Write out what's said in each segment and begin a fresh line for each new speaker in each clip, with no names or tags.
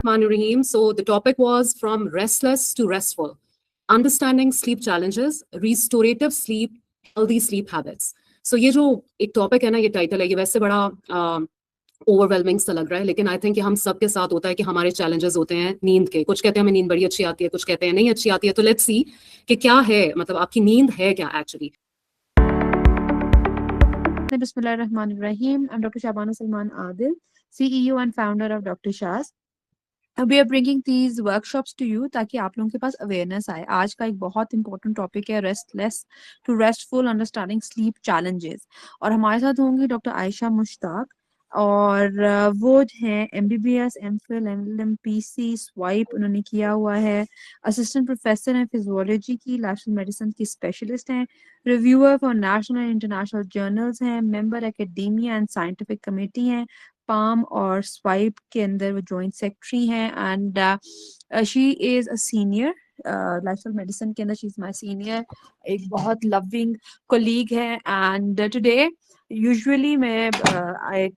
Bismillahirrahmanirrahim. So the topic was from restless to restful, understanding sleep challenges, restorative sleep, healthy sleep habits. So ये जो एक topic है ना, ये title है, ये वैसे बड़ा ओवरवेलमिंग सा लग रहा है, लेकिन आई थिंक कि हम सबके साथ होता है कि हमारे चैलेंजेस होते हैं नींद के. कुछ कहते हैं हमें नींद बड़ी अच्छी आती है, कुछ कहते हैं नहीं अच्छी आती है. तो लेट्स सी कि क्या है, मतलब आपकी नींद है क्या actually.
Bismillahirrahmanirrahim. I'm Dr. Shabana Salman Adil, CEO and founder of Dr. Shah's. We are bringing these workshops to you ताकि आप लोगों के पास अवेयरनेस आए. आज का एक बहुत इंपॉर्टेंट टॉपिक है restless to restful understanding sleep challenges, और हमारे साथ होंगी डॉक्टर आयशा मुश्ताक, और वो हैं MBBS MPhil LLM PC swipe उन्होंने किया हुआ है, असिस्टेंट प्रोफेसर हैं फिजियोलॉजी की, लाइफस्टाइल मेडिसिन की स्पेशलिस्ट हैं, reviewer for national and international journals हैं, member academia and scientific committee हैं, पाम और स्वाइप के अंदर वो जॉइंट सेक्रेटरी हैं, and she is a senior lifestyle medicine के अंदर, शी इज माय सीनियर, एक बहुत लविंग कोलीग है. एंड टुडे यूजुअली मैं आई एक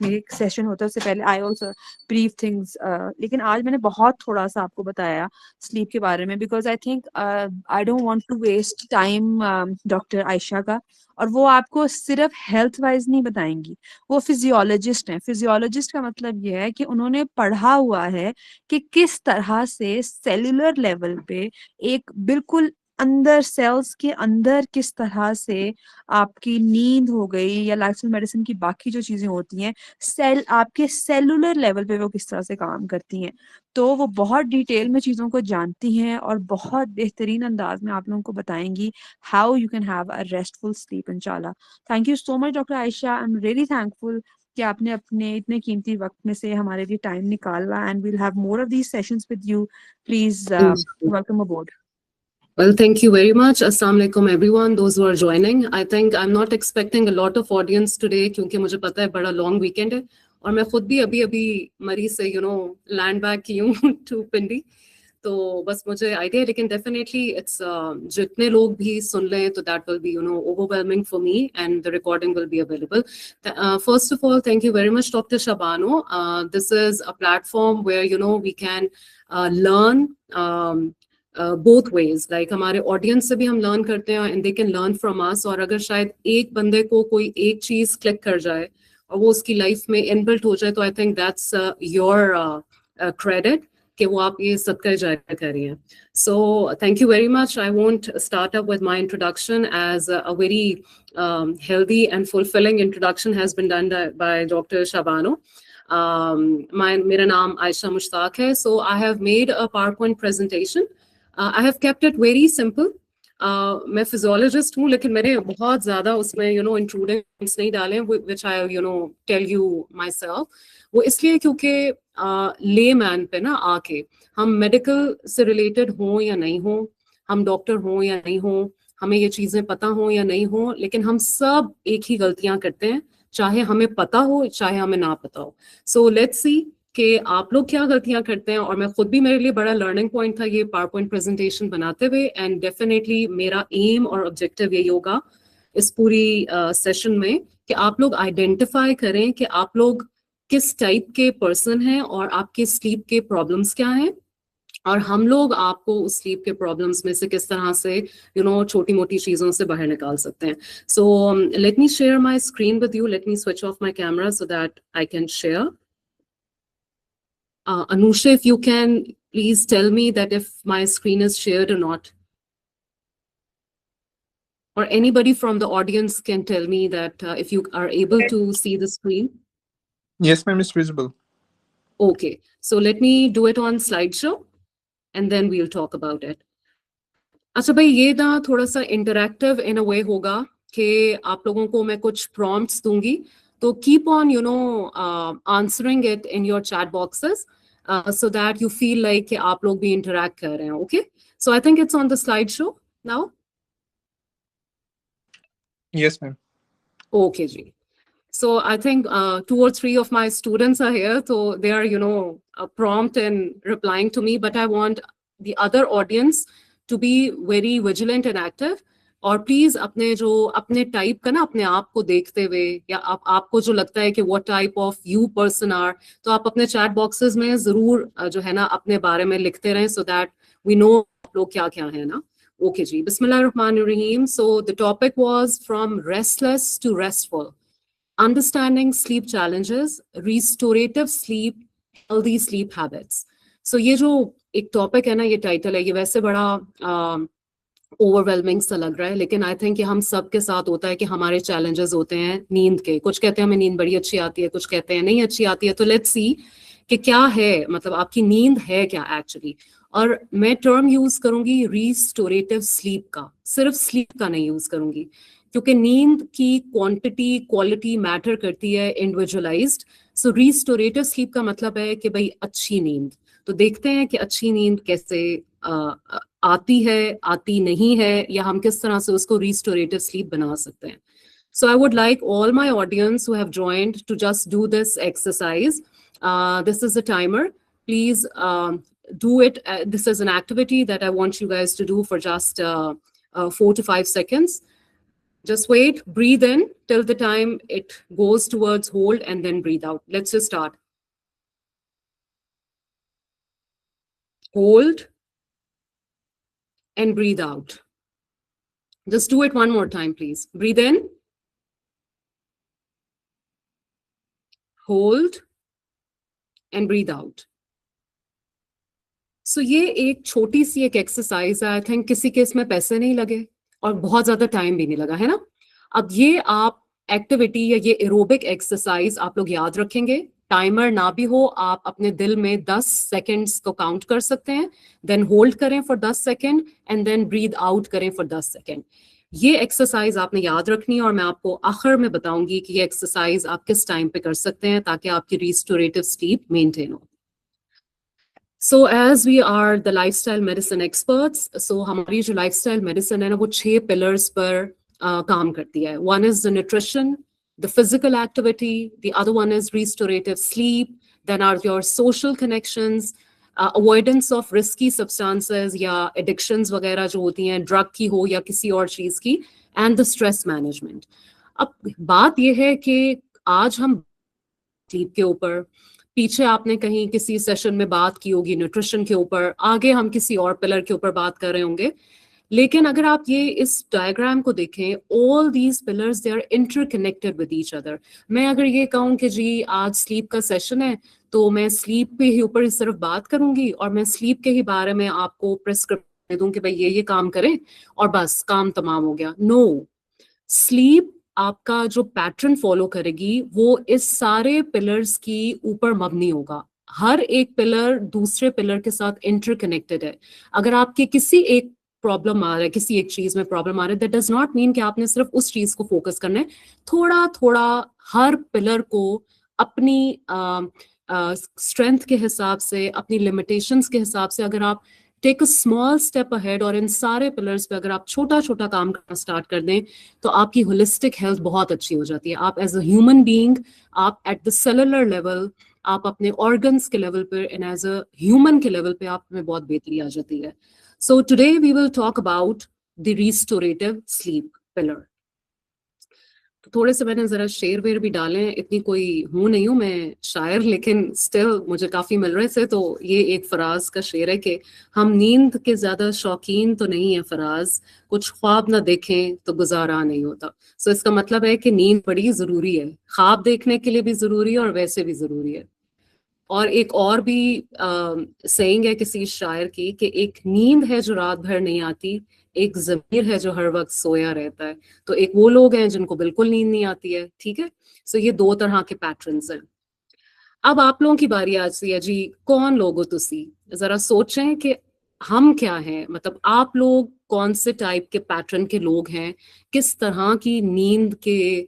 मेरी सेशन होता है उससे पहले आई ऑल्सो ब्रीफ थिंग्स, लेकिन आज मैंने बहुत थोड़ा सा आपको बताया स्लीप के बारे में, because I think I don't want to waste time doctor Ayesha का. और वो आपको सिर्फ हेल्थ वाइज नहीं बताएंगी, वो फिजियोलॉजिस्ट हैं. फिजियोलॉजिस्ट का मतलब ये है कि उन्होंने पढ़ा हुआ है कि किस तरह से सेल्यूलर लेवल पे एक बिल्कुल अंदर सेल्स के अंदर किस तरह से आपकी नींद हो गई या लाइफस्टाइल मेडिसिन की बाकी जो चीजें होती हैं सेल आपके सेलुलर लेवल पे वो किस तरह से काम करती हैं. तो वो बहुत डिटेल में चीजों को जानती हैं और बहुत बेहतरीन अंदाज में आप लोगों को बताएंगी how you can have a restful sleep इंशाल्लाह. Thank you so much doctor Ayesha, I am really thankful कि आपने अपने इतने कीमती वक्त में से हमारे लिए टाइम निकाला, and we'll have more of these sessions with you. Please welcome aboard.
Well, thank you very much. Assalamu alaikum everyone, those who are joining. I think I'm not expecting a lot of audience today क्योंकि मुझे पता है बड़ा long weekend है, और मैं खुद भी अभी मरी से land back की हूँ to पिंडी. तो बस मुझे आइडिया है, लेकिन डेफिनेटली इट्स जितने लोग भी सुन लें तो that will be overwhelming for me, and the recording will be available. First of all, thank you very much doctor Shabano. This is a platform where we can learn both ways. Like हमारे audience से भी हम learn करते हैं and they can learn from us. और अगर शायद एक बंदे को कोई एक चीज क्लिक कर जाए और वो उसकी लाइफ में इनबिल्ट हो जाए, तो I think that's your credit कि वो आप ये सदका जाहिर कर रही हैं. So thank you very much. I won't start up with my introduction, as a very healthy and fulfilling introduction has been done by Dr. Shabano. मेरा नाम आयशा मुश्ताक है. So I have made a PowerPoint presentation. I have kept it very simple. मैं physiologist हूँ, लेकिन मैंने बहुत ज़्यादा उसमें इंट्रूडिंग्स नहीं डाले, which I tell you myself. वो इसलिए क्योंकि लेमैन पे ना आके हम मेडिकल से रिलेटेड हों या नहीं हों, हम डॉक्टर हों या नहीं हों, हमें ये चीज़ें पता हों या नहीं हों, लेकिन हम सब एक ही गलतियाँ करते हैं, चाहे हमें पता हो चाहे हमें ना पता हो. सो लेट्स सी कि आप लोग क्या गलतियां करते हैं. और मैं खुद भी, मेरे लिए बड़ा लर्निंग पॉइंट था ये पावरपॉइंट प्रेजेंटेशन बनाते हुए, एंड डेफिनेटली मेरा एम और ऑब्जेक्टिव यही होगा इस पूरी सेशन में कि आप लोग आइडेंटिफाई करें कि आप लोग किस टाइप के पर्सन हैं और आपके स्लीप के प्रॉब्लम्स क्या हैं, और हम लोग आपको उस स्लीप के प्रॉब्लम्स में से किस तरह से छोटी मोटी चीज़ों से बाहर निकाल सकते हैं. So let me share my screen with you. Let me switch off my camera so that I can share. Anusha, if you can please tell me that if my screen is shared or not. Or anybody from the audience can tell me that if you are able to see the screen.
Yes, ma'am, it's visible.
Okay, so let me do it on slideshow and then we'll talk about it. अच्छा भाई, ये ना थोड़ा सा interactive इन अ वे होगा कि आप लोगों को मैं कुछ प्रॉम्प्ट्स दूंगी, तो keep on answering it in your chat boxes so that you feel like कि आप लोग भी interact कर रहे हैं. Okay, so I think it's on the slideshow now.
Yes, ma'am.
Okay, जी. So I think 2 or 3 of my students are here, so they are prompt in replying to me, but I want the other audience to be very vigilant and active और please अपने type का ना अपने आप को देखते हुए या आपको जो लगता है कि what type of you person are, तो आप अपने चैट बॉक्सेस में जरूर जो है ना अपने बारे में लिखते रहें, सो दैट वी नो आप लोग क्या क्या है ना। ओके जी, बिस्मिल्लाहिर्रहमानिर्रहीम। So the topic was from restless to restful, understanding sleep challenges, restorative sleep, healthy sleep habits. So ये जो एक टॉपिक है ना, ये टाइटल है, ये वैसे बड़ा ओवरवेलमिंग सा लग रहा है, लेकिन आई थिंक कि हम सब के साथ होता है कि हमारे चैलेंजेस होते हैं नींद के। कुछ कहते हैं हमें नींद बड़ी अच्छी आती है, कुछ कहते हैं नहीं अच्छी आती है। तो लेट्स सी कि क्या है, मतलब आपकी नींद है क्या एक्चुअली। और मैं टर्म यूज करूंगी रिस्टोरेटिव स्लीप का, सिर्फ स्लीप का नहीं यूज करूंगी, क्योंकि नींद की क्वांटिटी क्वालिटी मैटर करती है, इंडिविजुअलाइज्ड। सो रिस्टोरेटिव स्लीप का मतलब है कि भाई अच्छी नींद। तो देखते हैं कि अच्छी नींद कैसे आती है, आती नहीं है, या हम किस तरह से उसको रिस्टोरेटिव स्लीप बना सकते हैं। So I would like all my audience who have joined to just do this exercise. This is a timer. Please do it. This is an activity that I want you guys to do for just 4 to 5 seconds. Just wait, breathe in till the time it goes towards hold, and then breathe out. Let's just start. Hold and breathe out. Just do it one more time, please. Breathe in. Hold and breathe out. So ये एक छोटी सी एक exercise है। I think किसी के इसमें पैसे नहीं लगे और बहुत ज्यादा टाइम भी नहीं लगा, है ना। अब ये आप एक्टिविटी या ये एरोबिक एक्सरसाइज आप लोग याद रखेंगे। टाइमर ना भी हो, आप अपने दिल में 10 सेकेंड्स को काउंट कर सकते हैं, देन होल्ड करें for 10 second and then breathe out करें फॉर 10 सेकेंड। ये एक्सरसाइज आपने याद रखनी है और मैं आपको आखिर में बताऊंगी कि ये एक्सरसाइज आप किस टाइम पे कर सकते हैं ताकि आपकी रिस्टोरेटिव स्लीप मेंटेन हो। So as we are the lifestyle medicine experts, so हमारी जो lifestyle medicine है ना, वो 6 pillars पर काम करती है। One is the nutrition, the physical activity, the other one is restorative sleep, then are your social connections, avoidance of risky substances या addictions वगैरह जो होती हैं, drug की हो या किसी और चीज की, and the stress management. अब बात ये है कि आज हम sleep के ऊपर, पीछे आपने कहीं किसी सेशन में बात की होगी न्यूट्रिशन के ऊपर, आगे हम किसी और पिलर के ऊपर बात कर रहे होंगे। लेकिन अगर आप ये इस डायग्राम को देखें, all these pillars they are interconnected with each other. मैं अगर ये कहूँ कि जी आज स्लीप का सेशन है, तो मैं स्लीप पे ही ऊपर सिर्फ बात करूंगी और मैं स्लीप के ही बारे में आपको प्रिस्क्रिप्शन दूं कि भाई ये काम करें और बस काम तमाम हो गया। नो, स्लीप आपका जो पैटर्न फॉलो करेगी वो इस सारे पिलर्स की ऊपर मबनी होगा। हर एक पिलर दूसरे पिलर के साथ इंटरकनेक्टेड है। अगर आपके किसी एक प्रॉब्लम आ रहा है, किसी एक चीज में प्रॉब्लम आ रहा है, दैट डज नॉट मीन कि आपने सिर्फ उस चीज को फोकस करना है। थोड़ा थोड़ा हर पिलर को अपनी स्ट्रेंथ के हिसाब से, अपनी लिमिटेशंस के हिसाब से अगर आप take a small step ahead और इन सारे पिलर्स पे अगर आप छोटा छोटा काम करना स्टार्ट कर दें, तो आपकी होलिस्टिक हेल्थ बहुत अच्छी हो जाती है। आप एज अ ह्यूमन बीइंग, आप एट द सेलुलर लेवल, आप अपने ऑर्गन्स के लेवल पर एंड एज अ ह्यूमन के लेवल पे आप में बहुत बेहतरी आ जाती है। So today we will talk about the restorative sleep pillar. तो थोड़े से मैंने जरा शेर वेर भी डाले हैं, इतनी कोई हूँ नहीं हूँ मैं शायर, लेकिन स्टिल मुझे काफी मिल रहे थे। तो ये एक फराज का शेर है कि हम नींद के ज्यादा शौकीन तो नहीं है फराज, कुछ ख्वाब ना देखें तो गुजारा नहीं होता। सो इसका मतलब है कि नींद बड़ी जरूरी है, ख्वाब देखने के लिए भी जरूरी है और वैसे भी जरूरी है। और एक और भी सेइंग है किसी शायर की कि एक नींद है जो रात भर नहीं आती, एक ज़मीर है जो हर वक्त सोया रहता है। तो एक वो लोग हैं जिनको बिल्कुल नींद नहीं आती है, ठीक है। सो ये 2 तरह के पैटर्न्स हैं। अब आप लोगों की बारी आती है जी, कौन लोग हो तुसी, जरा सोचें कि हम क्या हैं, मतलब आप लोग कौन से टाइप के पैटर्न के लोग हैं, किस तरह की नींद के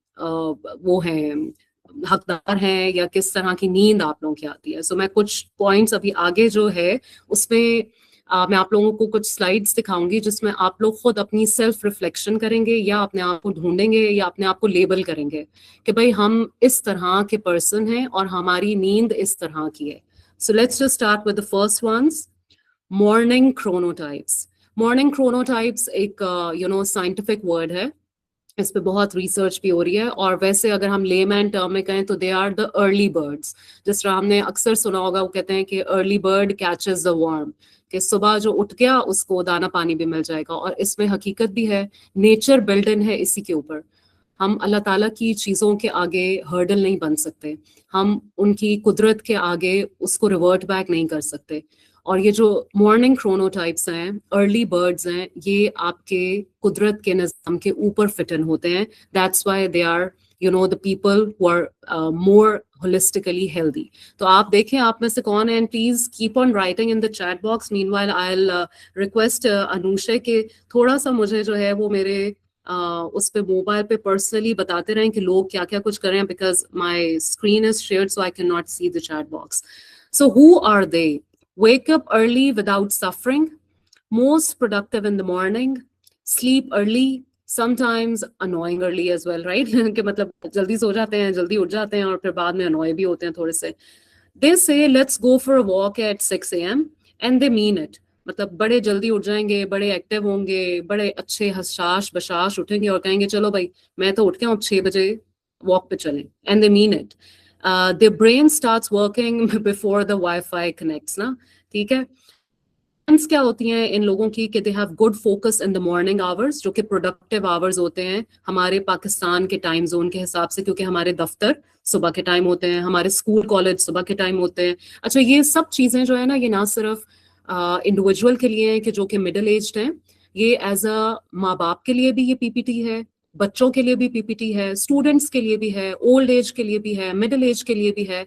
वो हैं, हकदार हैं, या किस तरह की नींद आप लोगों की आती है। सो मैं कुछ पॉइंट्स अभी आगे जो है उसमें मैं आप लोगों को कुछ स्लाइड्स दिखाऊंगी जिसमें आप लोग खुद अपनी सेल्फ रिफ्लेक्शन करेंगे या अपने आप को ढूंढेंगे या अपने आप को लेबल करेंगे कि भाई हम इस तरह के पर्सन हैं और हमारी नींद इस तरह की है। So let's just start with the first ones, morning chronotypes. Morning chronotypes एक साइंटिफिक वर्ड है, इस पे बहुत रिसर्च भी हो रही है, और वैसे अगर हम लेमैन टर्म में कहें तो they are the early birds. जिस तरह हमने अक्सर सुना होगा, वो कहते हैं कि early bird catches the worm, कि सुबह जो उठ गया उसको दाना पानी भी मिल जाएगा। और इसमें हकीकत भी है, नेचर बिल्ड इन है इसी के ऊपर। हम अल्लाह ताला की चीज़ों के आगे हर्डल नहीं बन सकते, हम उनकी कुदरत के आगे उसको रिवर्ट बैक नहीं कर सकते। और ये जो मॉर्निंग क्रोनोटाइप्स हैं, अर्ली बर्ड्स हैं, ये आपके कुदरत के निज़ाम के ऊपर फिट इन होते हैं। That's why they are the people who are more holistically healthy. तो आप देखें आप में से कौन है, and please keep on writing in the chat box. Meanwhile I will request Anusha के थोड़ा सा मुझे जो है वो मेरे उस पे मोबाइल पे पर्सनली बताते रहें कि लोग क्या क्या कुछ कर रहे हैं, because my screen is shared so I can not see the chat box. So who are they? Wake up early without suffering, most productive in the morning, sleep early, sometimes annoying early as well, right? कि मतलब जल्दी सो जाते हैं, जल्दी उठ जाते हैं, और फिर बाद में annoy भी होते हैं थोड़े से। They say let's go for a walk at 6 a.m. and they mean it. मतलब बड़े जल्दी उठ जाएंगे, बड़े एक्टिव होंगे, बड़े अच्छे हशाश बशाश उठेंगे और कहेंगे चलो भाई मैं तो उठ गया हूँ, 6 बजे वॉक पे चलें, and they mean it. Their brain starts working before the Wi-Fi connects, ना, ठीक है। क्या होती हैं इन लोगों की कि they have good focus in the morning hours, जो कि प्रोडक्टिव आवर्स होते हैं हमारे पाकिस्तान के टाइम जोन के हिसाब से, क्योंकि हमारे दफ्तर सुबह के टाइम होते हैं, हमारे स्कूल कॉलेज सुबह के टाइम होते हैं। अच्छा, ये सब चीज़ें जो है ना, ये ना सिर्फ इंडिविजुअल के लिए हैं कि जो कि मिडिल एज्ड हैं, ये एज अ माँ बाप के लिए भी ये पीपीटी है, बच्चों के लिए भी पीपीटी है, स्टूडेंट्स के लिए भी है, ओल्ड एज के लिए भी है, मिडिल एज के लिए भी है,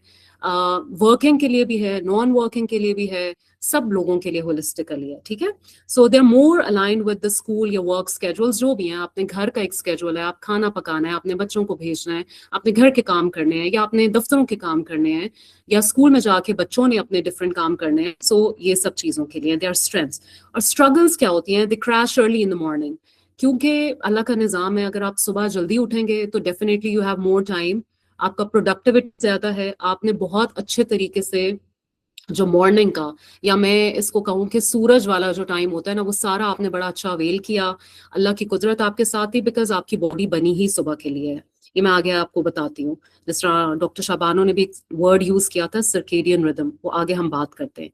वर्किंग के लिए भी है, नॉन वर्किंग के लिए भी है, सब लोगों के लिए होलिस्टिकली है, ठीक है। So they are more aligned with the school या वर्क स्केड्यूल्स जो भी हैं। अपने घर का एक स्केड्यूल है, आप खाना पकाना है, अपने बच्चों को भेजना है, अपने घर के काम करने हैं, या अपने दफ्तरों के काम करने हैं, या स्कूल में जाके बच्चों ने अपने डिफरेंट काम करने हैं। सो ये सब चीज़ों के लिए दे आर स्ट्रेंथ्स। और स्ट्रगल्स क्या होती हैं? They crash early in the morning, क्योंकि अल्लाह का निज़ाम है, अगर आप सुबह जल्दी उठेंगे तो definitely you have more time, आपका प्रोडक्टिविटी ज़्यादा है, आपने बहुत अच्छे तरीके से जो मॉर्निंग का, या मैं इसको कहूँ कि सूरज वाला जो टाइम होता है ना, वो सारा आपने बड़ा अच्छा अवेल किया। अल्लाह की कुदरत आपके साथ ही, बिकॉज आपकी बॉडी बनी ही सुबह के लिए है। ये मैं आगे आपको बताती हूँ। जिस तरह डॉक्टर शाबानो ने भी एक वर्ड यूज किया था, सर्केडियन रिदम, वो आगे हम बात करते हैं।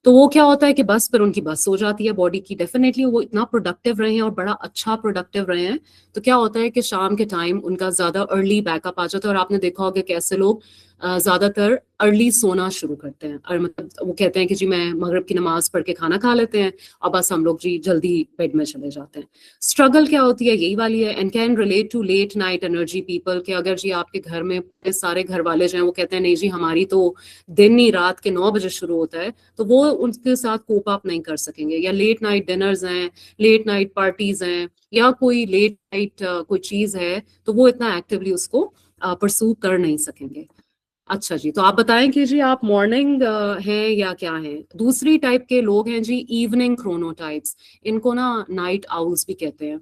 तो वो क्या होता है कि बस फिर उनकी बस हो जाती है बॉडी की। डेफिनेटली वो इतना प्रोडक्टिव रहे हैं और बड़ा अच्छा प्रोडक्टिव रहे हैं, तो क्या होता है कि शाम के टाइम उनका ज्यादा अर्ली बैकअप आ जाता है। और आपने देखा होगा कैसे लोग ज्यादातर अर्ली सोना शुरू करते हैं, और मतलब वो कहते हैं कि जी मैं मगरिब की नमाज पढ़ के खाना खा लेते हैं और बस हम लोग जी जल्दी बेड में चले जाते हैं। स्ट्रगल क्या होती है? यही वाली है। And can relate to late night energy people, के अगर जी आपके घर में सारे घर वाले जो हैं वो कहते हैं नहीं जी हमारी तो दिन ही रात के 9 बजे शुरू होता है, तो वो उनके साथ कोप अप नहीं कर सकेंगे। या लेट नाइट डिनर्स हैं, लेट नाइट पार्टीज हैं, या कोई लेट नाइट कोई चीज है, तो वो इतना एक्टिवली उसको परसू कर नहीं सकेंगे। अच्छा जी, तो आप बताएं कि जी आप मॉर्निंग हैं या क्या हैं। दूसरी टाइप के लोग हैं जी इवनिंग क्रोनोटाइप्स, इनको ना नाइट आउल्स भी कहते हैं।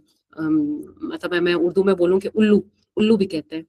मतलब मैं उर्दू में बोलूं कि उल्लू, उल्लू भी कहते हैं।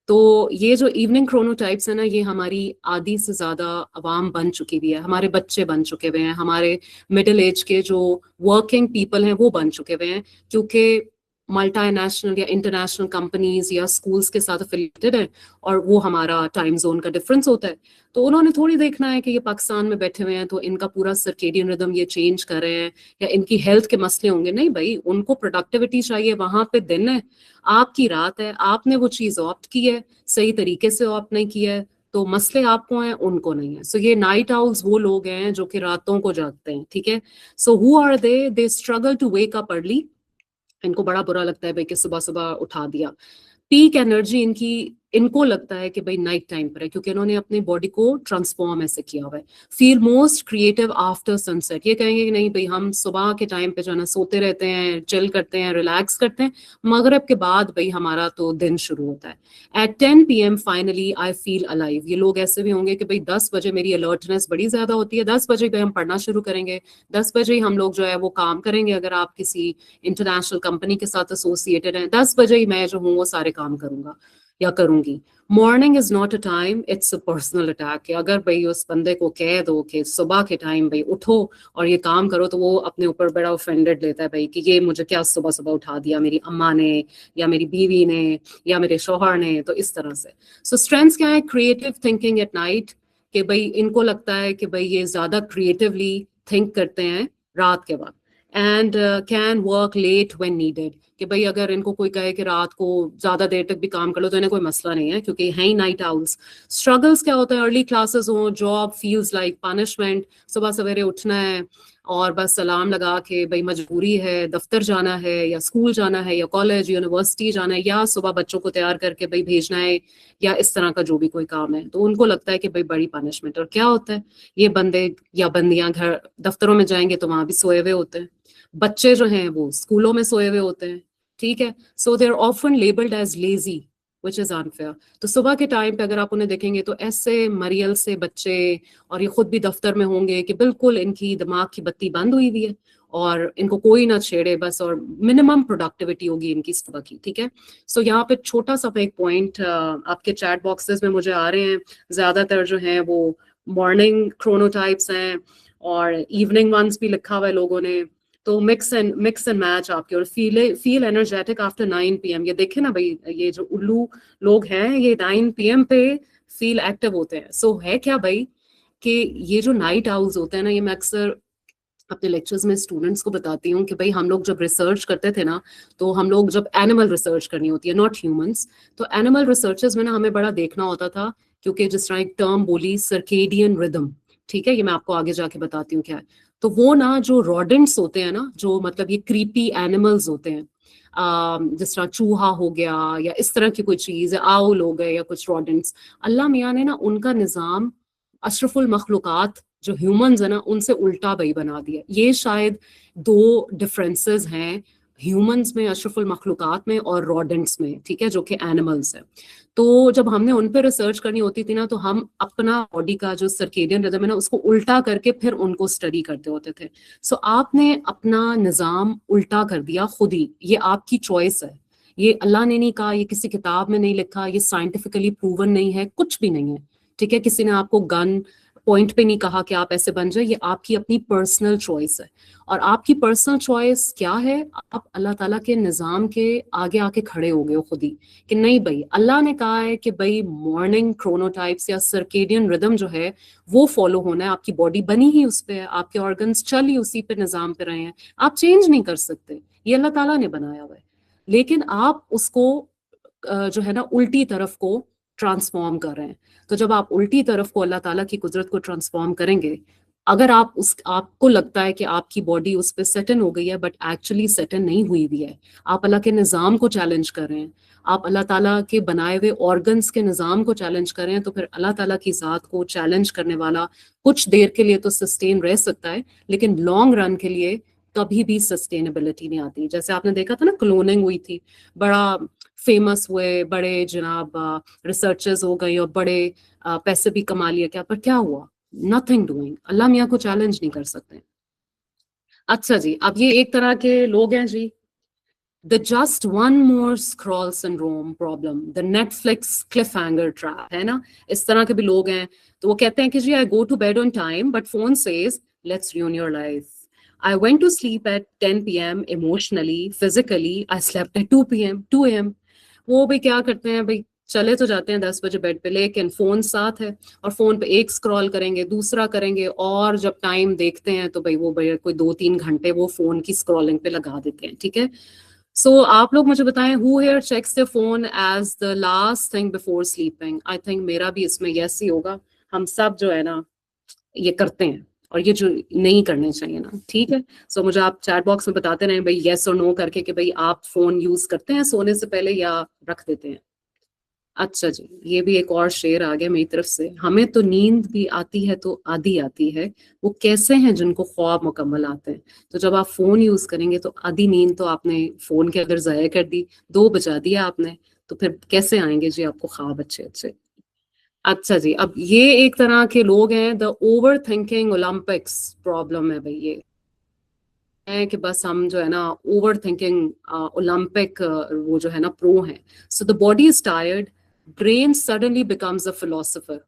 तो ये जो इवनिंग क्रोनोटाइप्स है ना, ये हमारी आधी से ज्यादा आवाम बन चुकी भी है, हमारे बच्चे बन चुके हुए हैं, हमारे मिडिल एज के जो वर्किंग पीपल हैं वो बन चुके हुए हैं, क्योंकि मल्टीनेशनल या इंटरनेशनल कंपनीज या स्कूल्स के साथ अफिलिएटेड है, और वो हमारा टाइम जोन का डिफरेंस होता है। तो उन्होंने थोड़ी देखना है कि ये पाकिस्तान में बैठे हुए हैं तो इनका पूरा सर्केडियन रिदम ये चेंज कर रहे हैं, या इनकी हेल्थ के मसले होंगे। नहीं भाई, उनको प्रोडक्टिविटी चाहिए, वहां पे दिन है, आपकी रात है, आपने वो चीज ऑप्ट की है, सही तरीके से ऑप्ट नहीं की है, तो मसले आपको हैं, उनको नहीं है। सो ये नाइट आउल्स वो लोग हैं जो कि रातों को जागते हैं, ठीक है। So who are they struggle to wake up early. इनको बड़ा बुरा लगता है भाई कि सुबह सुबह उठा दिया। पीक एनर्जी इनकी, इनको लगता है कि भाई नाइट टाइम पर है, क्योंकि इन्होंने अपने बॉडी को ट्रांसफॉर्म ऐसे किया हुआ है। Feel most creative after sunset, ये कहेंगे कि नहीं भाई हम सुबह के टाइम पे जो है ना सोते रहते हैं, चिल करते हैं, रिलैक्स करते हैं, मगरिब के बाद भाई हमारा तो दिन शुरू होता है। At 10 PM finally I feel alive. ये लोग ऐसे भी होंगे कि भाई 10 बजे मेरी अलर्टनेस बड़ी ज्यादा होती है, 10 बजे भाई हम पढ़ना शुरू करेंगे, 10 बजे ही हम लोग जो है वो काम करेंगे। अगर आप किसी इंटरनेशनल कंपनी के साथ एसोसिएटेड हैं, 10 बजे ही मैं जो हूँ वो सारे काम करूंगा। या करूंगी। Morning is not a time, it's a personal attack. अगर भाई उस बंदे को कह दो कि सुबह के टाइम भाई उठो और ये काम करो, तो वो अपने ऊपर बड़ा ऑफेंडेड लेता है भाई कि ये मुझे क्या सुबह सुबह उठा दिया, मेरी अम्मा ने या मेरी बीवी ने या मेरे शौहर ने। तो इस तरह से सो स्ट्रेंथ्स क्या है? क्रिएटिव थिंकिंग एट नाइट, कि भाई इनको लगता है कि भाई ये ज्यादा क्रिएटिवली थिंक करते हैं रात के वक्त। And can work late when needed, कि भाई अगर इनको कोई कहे कि रात को ज्यादा देर तक भी काम कर लो तो इन्हें कोई मसला नहीं है, क्योंकि है ही नाइट आउल्स। स्ट्रगल्स क्या होता है? अर्ली क्लासेस हो, जॉब फील्स लाइक पनिशमेंट, सुबह सवेरे उठना है और बस अलार्म लगा के भाई मजबूरी है, दफ्तर जाना है या स्कूल जाना है या कॉलेज यूनिवर्सिटी जाना है या सुबह बच्चों को तैयार करके भाई भेजना है या इस तरह का जो भी कोई काम है, तो उनको लगता है कि भाई बड़ी पनिशमेंट। और क्या होता है? ये बंदे या बंदियां घर दफ्तरों में जाएंगे तो वहां भी सोए हुए होते हैं, बच्चे जो हैं वो स्कूलों में सोए हुए होते हैं, ठीक है। So they are often labelled as lazy which is unfair. तो सुबह के टाइम पे अगर आप उन्हें देखेंगे तो ऐसे मरियल से बच्चे, और ये खुद भी दफ्तर में होंगे कि बिल्कुल इनकी दिमाग की बत्ती बंद हुई हुई है और इनको कोई ना छेड़े बस, और मिनिमम प्रोडक्टिविटी होगी इनकी सुबह की, ठीक है। सो यहाँ पे छोटा सा एक पॉइंट आपके चैट बॉक्सेस में मुझे आ रहे हैं, ज्यादातर जो हैं वो मॉर्निंग क्रोनोटाइप्स हैं और इवनिंग वंस भी लिखा हुआ है लोगों ने। तो मिक्स एंड मैच आपके, और फील एनर्जेटिक आफ्टर 9 PM। ये देखे ना भाई, ये जो उल्लू लोग हैं ये 9 PM पे फील एक्टिव होते हैं। सो है क्या भाई कि ये जो नाइट आउल्स होते हैं ना, ये मैं अक्सर अपने लेक्चर्स में स्टूडेंट्स को बताती हूँ कि भाई हम लोग जब रिसर्च करते थे ना, तो हम लोग जब एनिमल रिसर्च करनी होती है, नॉट ह्यूमंस, तो एनिमल रिसर्चेस में ना हमें बड़ा देखना होता था, क्योंकि जिस तरह एक टर्म बोली सर्केडियन रिदम, ठीक है, ये मैं आपको आगे जाके बताती हूँ क्या है। तो वो ना जो रॉडेंट्स होते हैं ना, जो मतलब ये क्रीपी एनिमल्स होते हैं, जिस तरह चूहा हो गया या इस तरह की कोई चीज, आउल हो गए या कुछ रॉडेंट्स, अल्लाह मियाँ ने ना उनका निज़ाम अशरफुल मखलूकात जो ह्यूमंस है ना उनसे उल्टा भाई बना दिया। ये शायद दो डिफरेंसेस हैं ह्यूमंस में, अशरफुल मखलूकात में, और रॉडेंट्स में, ठीक है, जो कि एनिमल्स है। तो जब हमने उन पर रिसर्च करनी होती थी ना, तो हम अपना बॉडी का जो सर्केडियन रिदम है ना उसको उल्टा करके फिर उनको स्टडी करते होते थे। सो आपने अपना निज़ाम उल्टा कर दिया खुद ही, ये आपकी चॉइस है, ये अल्लाह ने नहीं कहा, ये किसी किताब में नहीं लिखा, ये साइंटिफिकली प्रूवन नहीं है, कुछ भी नहीं है, ठीक है। किसी ने आपको गन पॉइंट पे नहीं कहा कि आप ऐसे बन जाए, ये आपकी अपनी पर्सनल चॉइस है। और आपकी पर्सनल चॉइस क्या है? आप अल्लाह ताला के निज़ाम के आगे आके खड़े हो गए हो खुद ही, कि नहीं भाई अल्लाह ने कहा है कि भाई मॉर्निंग क्रोनोटाइप्स या सर्केडियन रिदम जो है वो फॉलो होना है। आपकी बॉडी बनी ही उस पे है, आपके ऑर्गन्स चल ही उसी पे निज़ाम पे रहे हैं, आप चेंज नहीं कर सकते, ये अल्लाह ताला ने बनाया हुआ है। लेकिन आप उसको जो है ना उल्टी तरफ को ट्रांसफॉर्म कर रहे हैं। तो जब आप उल्टी तरफ को अल्लाह ताला की कुदरत को ट्रांसफॉर्म करेंगे, अगर आप उस आपको लगता है कि आपकी बॉडी उस पर सेटन हो गई है, बट एक्चुअली सेटन नहीं हुई हुई है, आप अल्लाह के निज़ाम को चैलेंज कर रहे हैं, आप अल्लाह ताला के बनाए हुए ऑर्गन्स के निज़ाम को चैलेंज कर रहे हैं, तो फिर अल्लाह ताला की ज़ात को चैलेंज करने वाला कुछ देर के लिए तो सस्टेन रह सकता है, लेकिन लॉन्ग रन के लिए कभी भी सस्टेनेबिलिटी नहीं आती। जैसे आपने देखा था ना, क्लोनिंग हुई थी, बड़ा फेमस हुए, बड़े जनाब रिसर्चर्स हो गए और बड़े पैसे भी कमा लिए, क्या पर क्या हुआ? Nothing doing. अल्लाह मियाँ को चैलेंज नहीं कर सकते। अच्छा जी, अब ये एक तरह के लोग हैं जी, the just one more scroll syndrome problem, the Netflix cliffhanger trap, है ना, इस तरह के भी लोग हैं। तो वो कहते हैं कि जी I go to bed on time but phone says let's ruin your life. I went to sleep at 10 PM emotionally, physically I slept at 2 PM, 2 AM. वो भी क्या करते हैं भाई, चले तो जाते हैं 10 बजे बेड पे, लेकिन फोन साथ है और फोन पे एक स्क्रॉल करेंगे, दूसरा करेंगे, और जब टाइम देखते हैं तो भाई वो भाई कोई 2-3 घंटे वो फोन की स्क्रॉलिंग पे लगा देते हैं, ठीक है। सो आप लोग मुझे बताएं, who here checks the phone as the last thing before sleeping? I think मेरा भी इसमें यस ही होगा। हम सब जो है ना ये करते हैं, और ये जो नहीं करने चाहिए ना, ठीक है। सो मुझे आप चैट बॉक्स में बताते रहें भाई यस और नो करके कि भाई आप फोन यूज करते हैं सोने से पहले या रख देते हैं। अच्छा जी, ये भी एक और शेर आ गया मेरी तरफ से, हमें तो नींद भी आती है तो आधी आती है, वो कैसे हैं जिनको ख्वाब मुकम्मल आते हैं। तो जब आप फोन यूज करेंगे तो आधी नींद तो आपने फोन के अगर जाया कर दी, 2 बजा दिया आपने, तो फिर कैसे आएंगे जी आपको ख्वाब अच्छे अच्छे। अच्छा जी, अब ये एक तरह के लोग हैं, the over thinking Olympics problem है भाई, ये है कि बस हम जो है ना ओवर थिंकिंग ओलंपिक वो जो है ना प्रो हैं। So the body is tired, brain suddenly becomes a philosopher.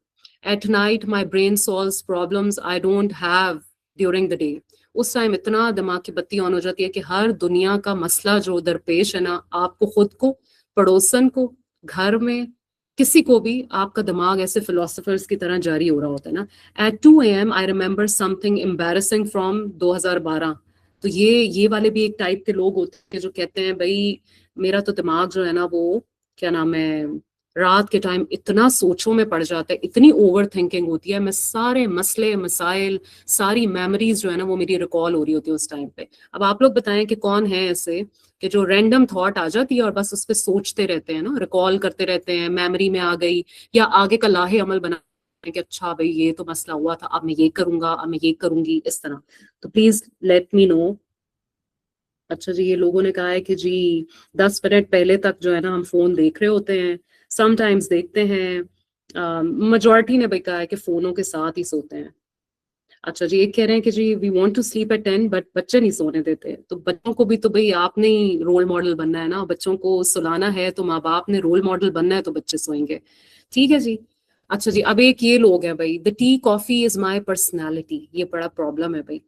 At night, my brain solves problems I don't have during the day. उस टाइम इतना दिमाग की बत्ती ऑन हो जाती है कि हर दुनिया का मसला जो दरपेश है ना, आपको खुद को, पड़ोसन को, घर में किसी को भी, आपका दिमाग ऐसे फिलोसफर्स की तरह जारी हो रहा होता है ना. At 2 AM I remember something embarrassing from 2012. तो ये वाले भी एक टाइप के लोग होते हैं जो कहते हैं भाई मेरा तो दिमाग जो है ना वो क्या नाम है, रात के टाइम इतना सोचों में पड़ जाता है, इतनी ओवर थिंकिंग होती है, मैं सारे मसले मसाइल सारी मेमोरीज जो है ना वो मेरी रिकॉल हो रही होती है उस टाइम पे. अब आप लोग बताएं कि कौन है ऐसे कि जो रैंडम थॉट आ जाती है और बस उस पर सोचते रहते हैं ना, रिकॉल करते रहते हैं, मेमोरी में आ गई, या आगे का लाहे अमल बना कि अच्छा भाई ये तो मसला हुआ था, अब मैं ये करूंगा, अब मैं ये करूंगी, इस तरह. तो प्लीज लेट मी नो. अच्छा जी, ये लोगों ने कहा है कि जी 10 मिनट पहले तक जो है ना हम फोन देख रहे होते हैं, समटाइम्स देखते हैं. मेजॉरिटी ने भाई कहा है कि फोनों के साथ ही सोते हैं. अच्छा जी, एक कह रहे हैं कि जी we want to sleep at 10 but बच्चे नहीं सोने देते. तो बच्चों को भी तो भाई आपने ही रोल मॉडल बनना है ना, बच्चों को सुलाना है तो माँ बाप ने रोल मॉडल बनना है तो बच्चे सोएंगे. ठीक है जी. अच्छा जी, अब एक ये लोग हैं भाई, the tea coffee is my personality. ये बड़ा प्रॉब्लम है भाई.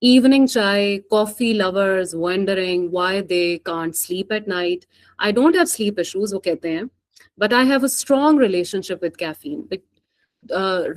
Evening chai, coffee lovers wondering why they can't sleep at night. I don't have sleep issues, वो कहते हैं, but I have a strong relationship with caffeine.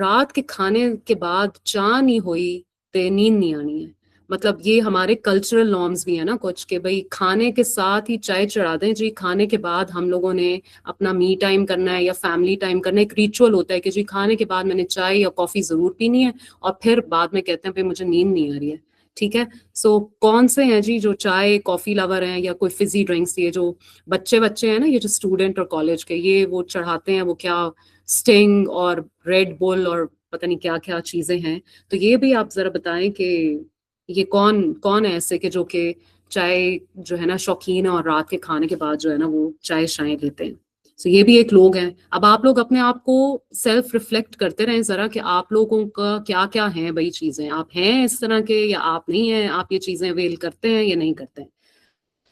रात के खाने के बाद चाय नहीं हुई तो नींद नहीं आनी है. मतलब ये हमारे कल्चरल नॉर्म्स भी है ना कुछ, कि भाई खाने के साथ ही चाय चढ़ा दें जी, खाने के बाद हम लोगों ने अपना मी टाइम करना है या फैमिली टाइम करना है. एक रिचुअल होता है कि जी खाने के बाद मैंने चाय या कॉफी जरूर पीनी है, और फिर बाद में कहते हैं भाई मुझे नींद नहीं आ रही है. ठीक है. सो कौन से हैं जी जो चाय कॉफी लवर हैं, या कोई फिजी ड्रिंक्स, ये जो बच्चे हैं ना, ये जो स्टूडेंट और कॉलेज के, ये वो चढ़ाते हैं वो क्या स्टिंग और रेड बुल और पता नहीं क्या क्या चीजें हैं. तो ये भी आप जरा बताएं कि ये कौन कौन है ऐसे कि जो कि चाय जो है ना शौकीन है और रात के खाने के बाद जो है ना वो चाय शाय लेते हैं. तो ये भी एक लोग हैं. अब आप लोग अपने आप को सेल्फ रिफ्लेक्ट करते रहें जरा कि आप लोगों का क्या क्या है भाई चीजें, आप हैं इस तरह के या आप नहीं हैं, आप ये चीजें अवेल करते हैं या नहीं करते हैं.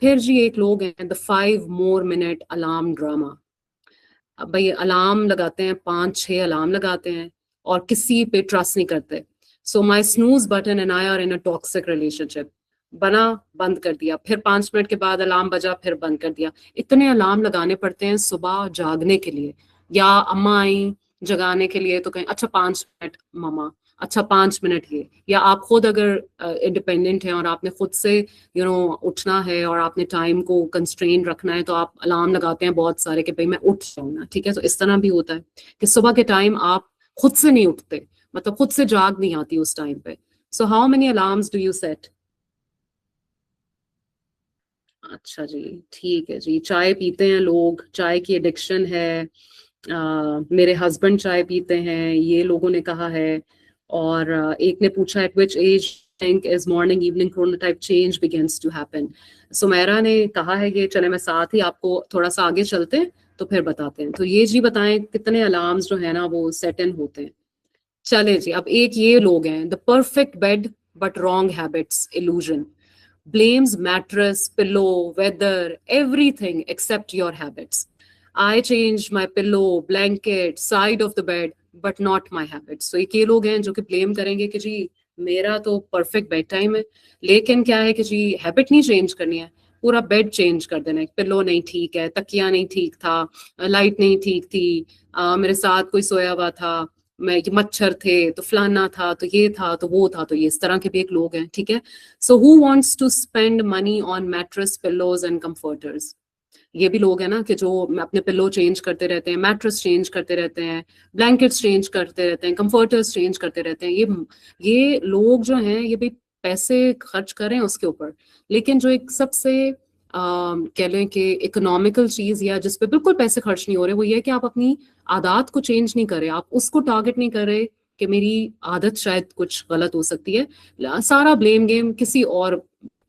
फिर जी एक लोग हैं the 5 more minute alarm drama. अब भाई अलार्म लगाते हैं, 5-6 अलार्म लगाते हैं और किसी पे ट्रस्ट नहीं करते. So my snooze button and I are in a toxic relationship. बना, बंद कर दिया, फिर 5 मिनट के बाद अलार्म बजा, फिर बंद कर दिया. इतने अलार्म लगाने पड़ते हैं सुबह जागने के लिए, या अम्मा आई जगाने के लिए तो कहें अच्छा 5 मिनट मम्मा, अच्छा 5 मिनट ये, या आप खुद अगर इंडिपेंडेंट हैं और आपने खुद से उठना है और आपने टाइम को कंस्ट्रेन रखना है तो आप अलार्म लगाते हैं बहुत सारे कि भाई मैं उठ जाऊंगा. ठीक है. तो इस तरह भी होता है कि सुबह के टाइम आप खुद से नहीं उठते, मतलब खुद से जाग नहीं आती उस टाइम पे. So how many alarms do you set? अच्छा जी, ठीक है जी. चाय पीते हैं लोग, चाय की एडिक्शन है. मेरे हस्बैंड चाय पीते हैं, ये लोगों ने कहा है. और एक ने पूछा at which age think is morning evening chronotype change begins to happen. Sumera ने कहा है ये, चले मैं साथ ही आपको थोड़ा सा आगे चलते हैं तो फिर बताते हैं. तो ये जी बताएं कितने अलार्म्स जो है ना वो सेट इन होते हैं. चले जी, अब एक ये लोग हैं the perfect bed but wrong habits illusion. Blames mattress, pillow, weather, everything except your habits. I changed my pillow, blanket, side of the bed, but not my habits. So एक ये लोग हैं जो कि ब्लेम करेंगे कि जी मेरा तो परफेक्ट बेड टाइम है, लेकिन क्या है कि जी हैबिट नहीं चेंज करनी है, पूरा बेड चेंज कर देना है. पिलो नहीं ठीक है, तकिया नहीं ठीक था, लाइट नहीं ठीक थी, मेरे साथ कोई सोया हुआ था, मैं ये मच्छर थे तो फलाना था तो ये था तो वो था. तो ये इस तरह के भी एक लोग हैं. ठीक है. So who wants to spend money on mattress, pillows and comforters? ये भी लोग हैं ना कि जो अपने पिलो चेंज करते रहते हैं, मैट्रेस चेंज करते रहते हैं, ब्लैंकेट्स चेंज करते रहते हैं, कंफर्टर्स चेंज करते रहते हैं. ये लोग जो हैं ये भी पैसे खर्च करें उसके ऊपर, लेकिन जो एक सबसे कह लें कि इकोनॉमिकल चीज या जिस पे बिल्कुल पैसे खर्च नहीं हो रहे वो ये है कि आप अपनी आदत को चेंज नहीं करें, आप उसको टारगेट नहीं करें कि मेरी आदत शायद कुछ गलत हो सकती है. सारा ब्लेम गेम किसी और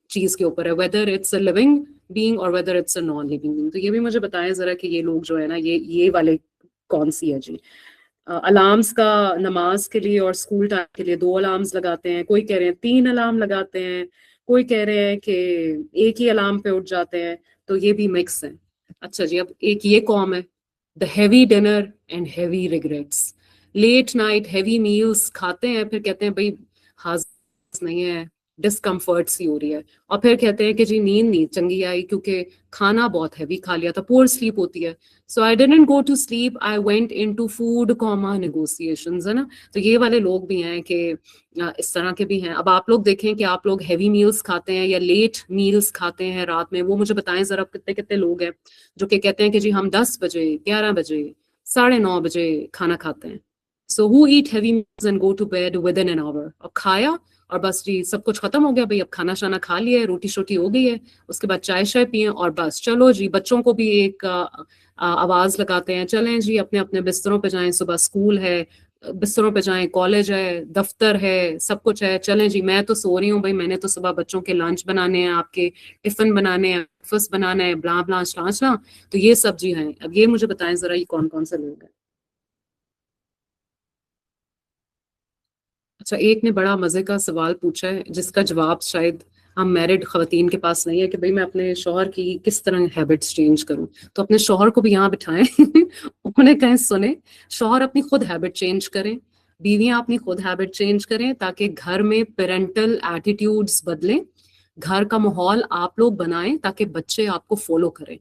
चीज के ऊपर है, whether it's a living being और whether it's a non living being. तो ये भी मुझे बताएं जरा कि ये लोग जो है ना ये वाले कौन सी है जी. अलार्म्स का नमाज के लिए और स्कूल टाइम के लिए 2 अलार्म्स लगाते हैं, कोई कह रहे हैं 3 अलार्म लगाते हैं, कोई कह रहे हैं कि एक ही अलार्म पे उठ जाते हैं. तो ये भी मिक्स है. अच्छा जी, अब एक ये कौम है the heavy dinner and heavy regrets. Late night heavy meals खाते हैं, फिर कहते हैं भाई हाजिर नहीं है, डिस्कम्फर्ट सी हो रही है, और फिर कहते हैं कि जी नींद नहीं चंगी आई क्योंकि खाना बहुत हैवी खा लिया था, पुअर स्लीप होती है। So I didn't go to sleep, I went into food coma negotiations, है ना। तो ये वाले लोग भी हैं कि इस तरह के भी हैं। अब आप लोग देखें कि आप लोग हैवी मील्स खाते हैं या लेट मील्स खाते हैं रात में, वो मुझे बताएं जरा कितने कितने लोग हैं जो कि कहते हैं कि जी हम 10 बजे 11 बजे 9:30 बजे खाना खाते हैं। So who eat heavy meals and go to bed within an hour, और खाया और बस जी सब कुछ खत्म हो गया भाई, अब खाना शाना खा लिया है, रोटी शोटी हो गई है, उसके बाद चाय शाय पिए और बस चलो जी बच्चों को भी एक आवाज लगाते हैं, चलें जी अपने अपने बिस्तरों पे जाएं, सुबह स्कूल है, बिस्तरों पे जाएं, कॉलेज है, दफ्तर है, सब कुछ है, चलें जी मैं तो सो रही हूँ भाई, मैंने तो सुबह बच्चों के लंच बनाने हैं, आपके टिफिन बनाने हैं, ब्रेकफास्ट बनाना है, ब्ला ब्ला श्लांचना। तो ये सब जी हैं। अब ये मुझे बताएं जरा ये कौन कौन से लोग हैं। अच्छा, एक ने बड़ा मजे का सवाल पूछा है जिसका जवाब शायद हम मैरिड खवातीन के पास नहीं है कि भाई मैं अपने शौहर की किस तरह हैबिट्स चेंज करूं। तो अपने शौहर को भी यहाँ बिठाएं उन्हें कहें सुने, शौहर अपनी खुद हैबिट चेंज करें, बीवियां अपनी खुद हैबिट चेंज करें, ताकि घर में पेरेंटल एटीट्यूड्स बदलें, घर का माहौल आप लोग बनाएं ताकि बच्चे आपको फॉलो करें।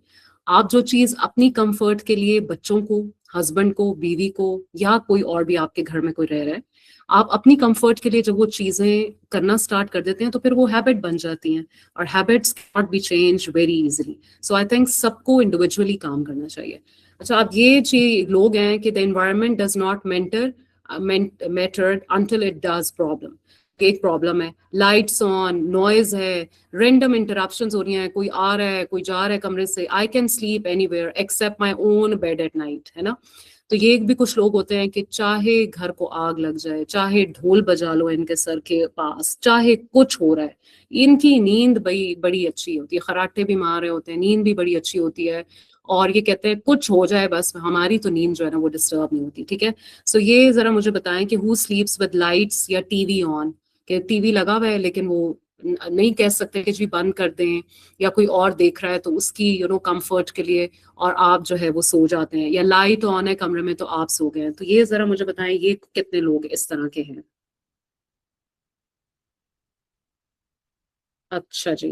आप जो चीज अपनी कंफर्ट के लिए बच्चों को, हस्बैंड को, बीवी को, या कोई और भी आपके घर में कोई रह रहा है, आप अपनी कंफर्ट के लिए जब वो चीजें करना स्टार्ट कर देते हैं तो फिर वो हैबिट बन जाती हैं, और habits not be change very easily. So I think सबको इंडिविजुअली काम करना चाहिए। अच्छा, अब ये लोग हैं कि the environment does not matter until it does problem. एक प्रॉब्लम है, लाइट्स ऑन, नॉइज है, रेंडम इंटरप्शंस हो रही हैं, कोई आ रहा है कोई जा रहा है कमरे से, I can sleep anywhere except my own bed at night, है ना। तो ये भी कुछ लोग होते हैं कि चाहे घर को आग लग जाए, चाहे ढोल बजा लो इनके सर के पास, चाहे कुछ हो रहा है, इनकी नींद बड़ी अच्छी होती है, खराटे भी मार रहे होते हैं, नींद भी बड़ी अच्छी होती है, और ये कहते हैं कुछ हो जाए बस हमारी तो नींद जो है ना वो डिस्टर्ब नहीं होती, ठीक है। सो ये जरा मुझे बताएं कि हु स्लीप्स विद लाइट्स या टीवी ऑन, कि टीवी लगा हुआ है लेकिन वो नहीं कह सकते कि जी बंद कर दें, या कोई और देख रहा है तो उसकी कंफर्ट के लिए, और आप जो है वो सो जाते हैं, या लाइट ऑन है कमरे में तो आप सो गए हैं। तो ये जरा मुझे बताएं ये कितने लोग इस तरह के हैं। अच्छा जी,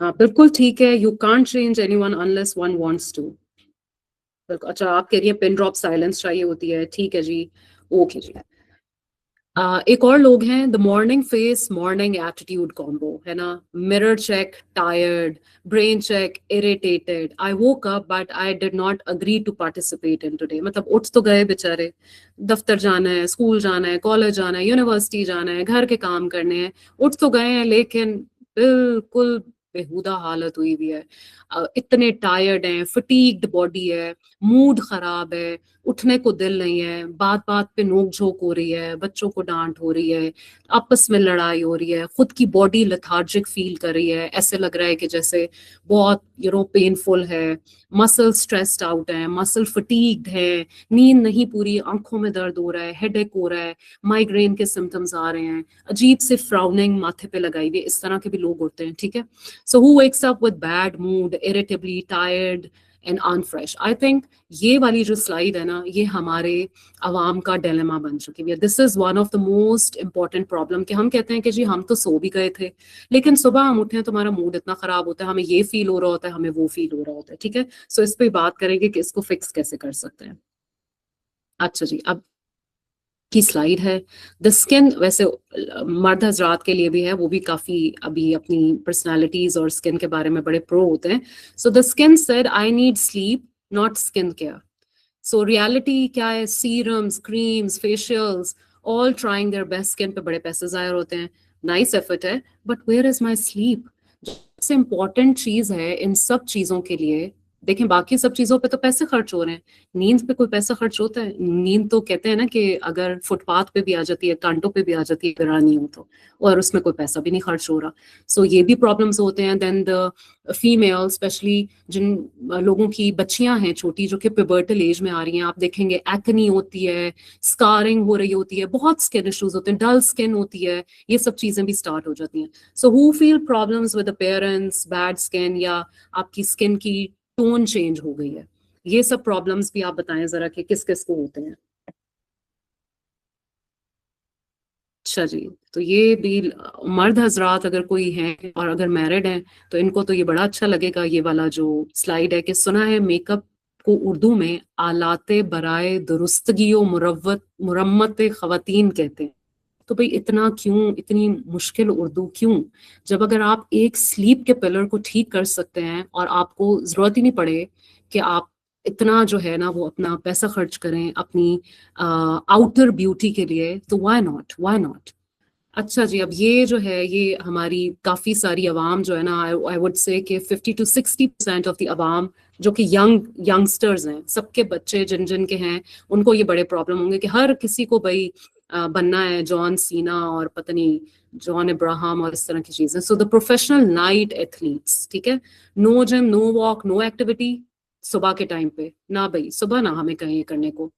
हाँ बिल्कुल ठीक है, you can't change anyone unless one wants to. अच्छा, आप कह रही है पिन ड्रॉप साइलेंस चाहिए होती है, ठीक है जी, ओके जी। एक और लोग हैं the morning face morning attitude combo, है ना। Mirror check tired, brain check irritated, I woke up but I did not agree to participate in today. मतलब उठ तो गए बेचारे, दफ्तर जाना है, स्कूल जाना है, कॉलेज जाना है, यूनिवर्सिटी जाना है, घर के काम करने हैं, उठ तो गए हैं लेकिन बिल्कुल बेहुदा हालत हुई हुई है। इतने टायर्ड हैं, फटीग्ड बॉडी है, मूड खराब है, उठने को दिल नहीं है, बात बात पे नोक झोंक हो रही है, बच्चों को डांट हो रही है, आपस में लड़ाई हो रही है, खुद की बॉडी लेथार्जिक फील कर रही है, ऐसे लग रहा है कि जैसे बहुत पेनफुल है, मसल स्ट्रेस्ड आउट है, मसल फटीग्ड है, नींद नहीं पूरी, आंखों में दर्द हो रहा है, हेडेक हो रहा है, माइग्रेन के सिम्टम्स आ रहे हैं, अजीब से फ्राउनिंग माथे पे लगाई हुई, इस तरह के भी लोग होते हैं, ठीक है। So who wakes up with bad mood, irritably tired and unfresh. I think ये वाली जो स्लाइड है ना, ये हमारे अवाम का डिलेमा बन चुकी है। This is one of the most important problem कि हम कहते हैं कि जी हम तो सो भी गए थे, लेकिन सुबह हम उठे तो हमारा मूड इतना खराब होता है, हमें ये फील हो रहा होता है, हमें वो फील हो रहा होता है, ठीक है। सो इस पे बात करेंगे कि इसको फिक्स कैसे कर सकते हैं। अच्छा जी, अब की स्लाइड है द स्किन, वैसे मर्द हजरात के लिए भी है, वो भी काफी अभी अपनी पर्सनालिटीज और स्किन के बारे में बड़े प्रो होते हैं। So the skin said I need sleep not skin care. So reality क्या है, serums, creams, facials, all trying their best, skin पे बड़े पैसे जाहिर होते हैं, नाइस एफर्ट है, but where is my sleep. सबसे इंपॉर्टेंट चीज है इन सब चीजों के लिए, देखें बाकी सब चीजों पे तो पैसे खर्च हो रहे हैं, नींद पे कोई पैसा खर्च होता है? नींद तो कहते हैं ना कि अगर फुटपाथ पे भी आ जाती है, कांटों पे भी आ जाती है अगर रानी हो तो, और उसमें कोई पैसा भी नहीं खर्च हो रहा। सो ये भी प्रॉब्लम्स होते हैं। देन द फीमेल, स्पेशली जिन लोगों की बच्चियां हैं छोटी जो कि पिबर्टल एज में आ रही हैं, आप देखेंगे एक्नी होती है, स्कारिंग हो रही होती है, बहुत स्किन इश्यूज होते हैं, डल स्किन होती है, ये सब चीजें भी स्टार्ट हो जाती हैं। So who feel problems with appearance, bad skin, या आपकी स्किन की टोन चेंज हो गई है, ये सब प्रॉब्लम्स भी आप बताएं जरा कि किस किस को होते हैं। अच्छा जी, तो ये भी मर्द हजरात अगर कोई हैं और अगर मैरिड हैं तो इनको तो ये बड़ा अच्छा लगेगा, ये वाला जो स्लाइड है कि सुना है मेकअप को उर्दू में आलाते बराए दुरुस्तगी मुरम्मत खवातीन कहते हैं। तो भाई इतना क्यों, इतनी मुश्किल उर्दू क्यों, जब अगर आप एक स्लीप के पिलर को ठीक कर सकते हैं और आपको जरूरत ही नहीं पड़े कि आप इतना जो है ना वो अपना पैसा खर्च करें अपनी आउटर ब्यूटी के लिए, तो व्हाई नॉट, व्हाई नॉट। अच्छा जी, अब ये जो है ये हमारी काफी सारी अवाम जो है ना, आई वुड से कि 50 to 60% ऑफ द अवाम जो कि यंगस्टर्स हैं, सबके बच्चे जिन जिन के हैं उनको ये बड़े प्रॉब्लम होंगे कि हर किसी को भाई बनना है जॉन सीना और पता नहीं जॉन इब्राहिम और इस तरह की चीजें। So the professional night athletes, ठीक है, no gym, no walk, no activity सुबह के टाइम पे ना भाई, सुबह ना हमें कहीं करने को,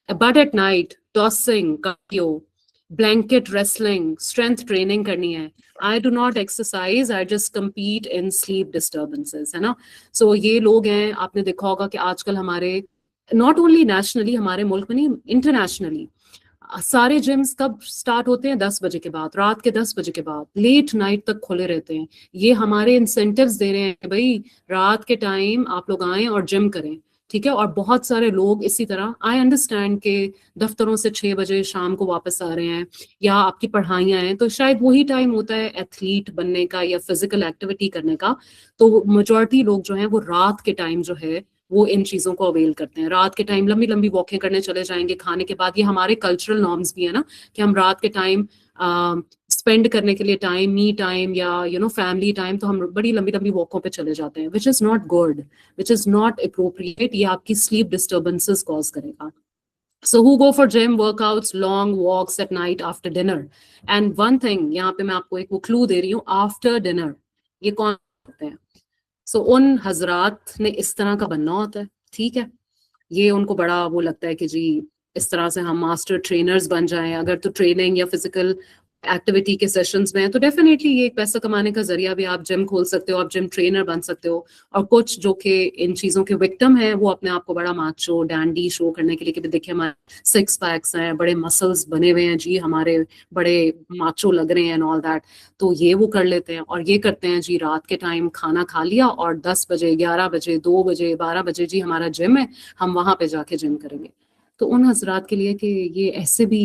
but at night tossing, cardio, blanket wrestling, strength training करनी है। I do not exercise, I just compete in sleep disturbances, है ना। सो ये लोग हैं, आपने देखा होगा कि आजकल हमारे नॉट ओनली नेशनली, हमारे मुल्क में नहीं, इंटरनेशनली सारे जिम्स कब स्टार्ट होते हैं? 10 बजे के बाद, रात के 10 बजे के बाद, लेट नाइट तक खुले रहते हैं। ये हमारे इंसेंटिव्स दे रहे हैं कि भाई रात के टाइम आप लोग आएं और जिम करें, ठीक है। और बहुत सारे लोग इसी तरह, आई अंडरस्टैंड के दफ्तरों से 6 बजे शाम को वापस आ रहे हैं या आपकी पढ़ाइयाँ हैं, तो शायद वही टाइम होता है एथलीट बनने का या फिजिकल एक्टिविटी करने का। तो मेजॉरिटी लोग जो हैं वो रात के टाइम जो है वो इन चीजों को अवेल करते हैं। रात के टाइम लंबी लंबी वॉकिंग करने चले जाएंगे खाने के बाद। ये हमारे कल्चरल नॉर्म्स भी है ना कि हम रात के टाइम स्पेंड करने के लिए टाइम, मी टाइम या फैमिली टाइम, तो हम बड़ी लंबी लंबी वॉकों पे चले जाते हैं, which is not good, which is not appropriate. ये आपकी स्लीप डिस्टर्बेंसेस कॉज करेगा। So who go for gym workouts, long walks at night after dinner? And one thing, यहाँ पे मैं आपको एक वो क्लू दे रही हूँ, after dinner ये कौन करते हैं? सो उन हजरात ने इस तरह का बनना होता है, ठीक है। ये उनको बड़ा वो लगता है कि जी इस तरह से हम मास्टर ट्रेनर्स बन जाएं। अगर तो ट्रेनिंग या फिजिकल एक्टिविटी के सेशंस में है तो डेफिनेटली ये एक पैसा कमाने का जरिया भी, आप जिम खोल सकते हो, आप जिम ट्रेनर बन सकते हो। और कुछ जो कि इन चीजों के विक्टिम हैं वो अपने आप को बड़ा माचो डैंडी शो करने के लिए कि देखिए हमारे 6 पैक्स हैं, बड़े मसल्स बने हुए हैं जी, हमारे बड़े माचो लग रहे हैं एंड ऑल दैट, तो ये वो कर लेते हैं। और ये करते हैं जी रात के टाइम खाना खा लिया और 10 बजे, 11 बजे, 2 बजे, 12 बजे जी हमारा जिम है, हम वहां पे जाके जिम करेंगे। तो उन हजरात के लिए कि ये ऐसे भी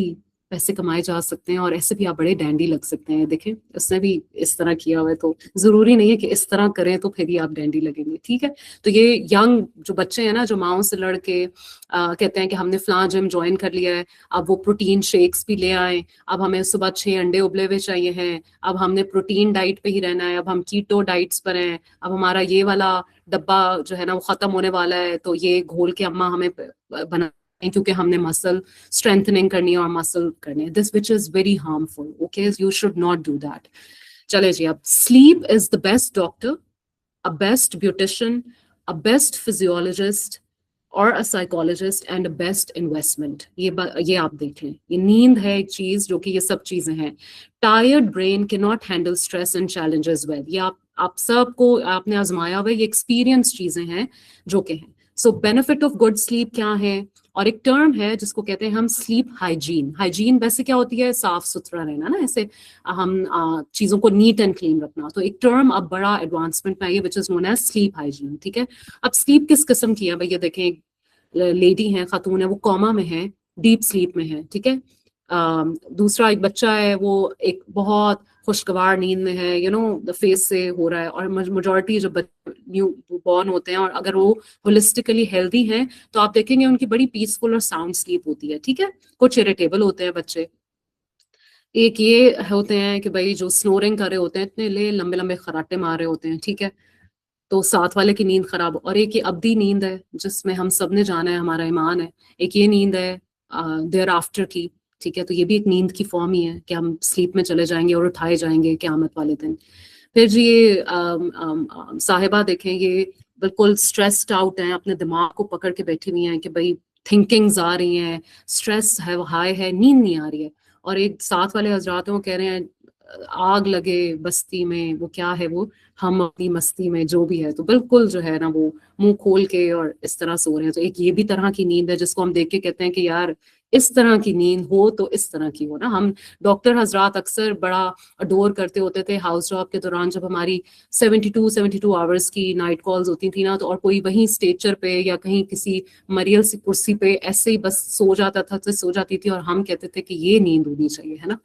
पैसे कमाए जा सकते हैं और ऐसे भी आप बड़े डैंडी लग सकते हैं। देखें उसने भी इस तरह किया हुआ है, तो जरूरी नहीं है कि इस तरह करें तो फिर ही आप डैंडी लगेंगे, ठीक है। तो ये यंग जो बच्चे हैं ना, जो माओ से लड़के कहते हैं कि हमने फलां जिम ज्वाइन कर लिया है, अब वो प्रोटीन शेक्स भी ले आए, अब हमें सुबह 6 अंडे उबले हुए चाहिए हैं, अब हमने प्रोटीन डाइट पे ही रहना है, अब हम कीटो डाइट्स पर हैं, अब हमारा ये वाला डब्बा जो है ना वो खत्म होने वाला है, तो ये घोल के अम्मा हमें बना, क्योंकि हमने मसल स्ट्रेंथनिंग करनी है और मसल करनी है। This which is very harmful, okay, you should not do that. चले जी, अब sleep is the best doctor, a best beautician, a best physiologist और a psychologist and a best investment. ये आप देख लें, ये नींद है एक चीज जो कि ये सब चीजें हैं। Tired brain can not handle stress and challenges well. ये आप सबको आपने आजमाया हुआ, ये एक्सपीरियंस चीजें हैं जो कि हैं। सो बेनिफिट ऑफ गुड स्लीप क्या है? और एक टर्म है जिसको कहते हैं हम स्लीप हाइजीन। हाइजीन वैसे क्या होती है? साफ सुथरा रहना ना, ऐसे हम चीजों को नीट एंड क्लीन रखना। तो एक टर्म अब बड़ा एडवांसमेंट में आई है which is known as sleep hygiene, ठीक है। अब स्लीप किस किस्म की है भैया? देखें, एक लेडी है, खातून है, वो कोमा में है, डीप स्लीप में है, ठीक है। दूसरा एक बच्चा है, वो एक बहुत खुशगवार नींद में है, द फेस से हो रहा है। और मेजॉरिटी जो न्यू बॉर्न होते हैं और अगर वो होलिस्टिकली हेल्दी हैं तो आप देखेंगे उनकी बड़ी पीसफुल और साउंड स्लीप होती है, ठीक है। कुछ इरिटेबल होते हैं बच्चे, एक ये होते हैं कि भाई जो स्नोरिंग कर रहे होते हैं, इतने लंबे लंबे खराटे मार रहे होते हैं, ठीक है। तो साथ वाले की नींद खराब। और एक ये अब्दी नींद है जिसमें हम सब ने जाना है, हमारा ईमान है। एक ये नींद है देयर आफ्टर की, ठीक है। तो ये भी एक नींद की फॉर्म ही है कि हम स्लीप में चले जाएंगे और उठाए जाएंगे क़यामत वाले दिन। फिर जी ये साहिबा देखें, ये बिल्कुल स्ट्रेस्ड आउट हैं, अपने दिमाग को पकड़ के बैठी हुई हैं कि भाई थिंकिंग्स आ रही हैं, स्ट्रेस है, हाई है, नींद नहीं आ रही है। और एक साथ वाले हजरात हैं, वो कह रहे हैं आग लगे बस्ती में, वो क्या है वो, हम अपनी मस्ती में, जो भी है, तो बिल्कुल जो है ना वो मुंह खोल के और इस तरह सो रहे हैं। तो एक ये भी तरह की नींद है जिसको हम देख के कहते हैं कि यार इस तरह की नींद हो तो इस तरह की हो ना। हम डॉक्टर हजरात अक्सर बड़ा अडोर करते होते थे हाउस जॉब के दौरान, जब हमारी 72 आवर्स की नाइट कॉल्स होती थी ना, तो और कोई वहीं स्टेचर पे या कहीं किसी मरियल सी कुर्सी पे ऐसे ही बस सो जाता था, तो सो जाती थी, और हम कहते थे कि ये नींद होनी चाहिए, है ना।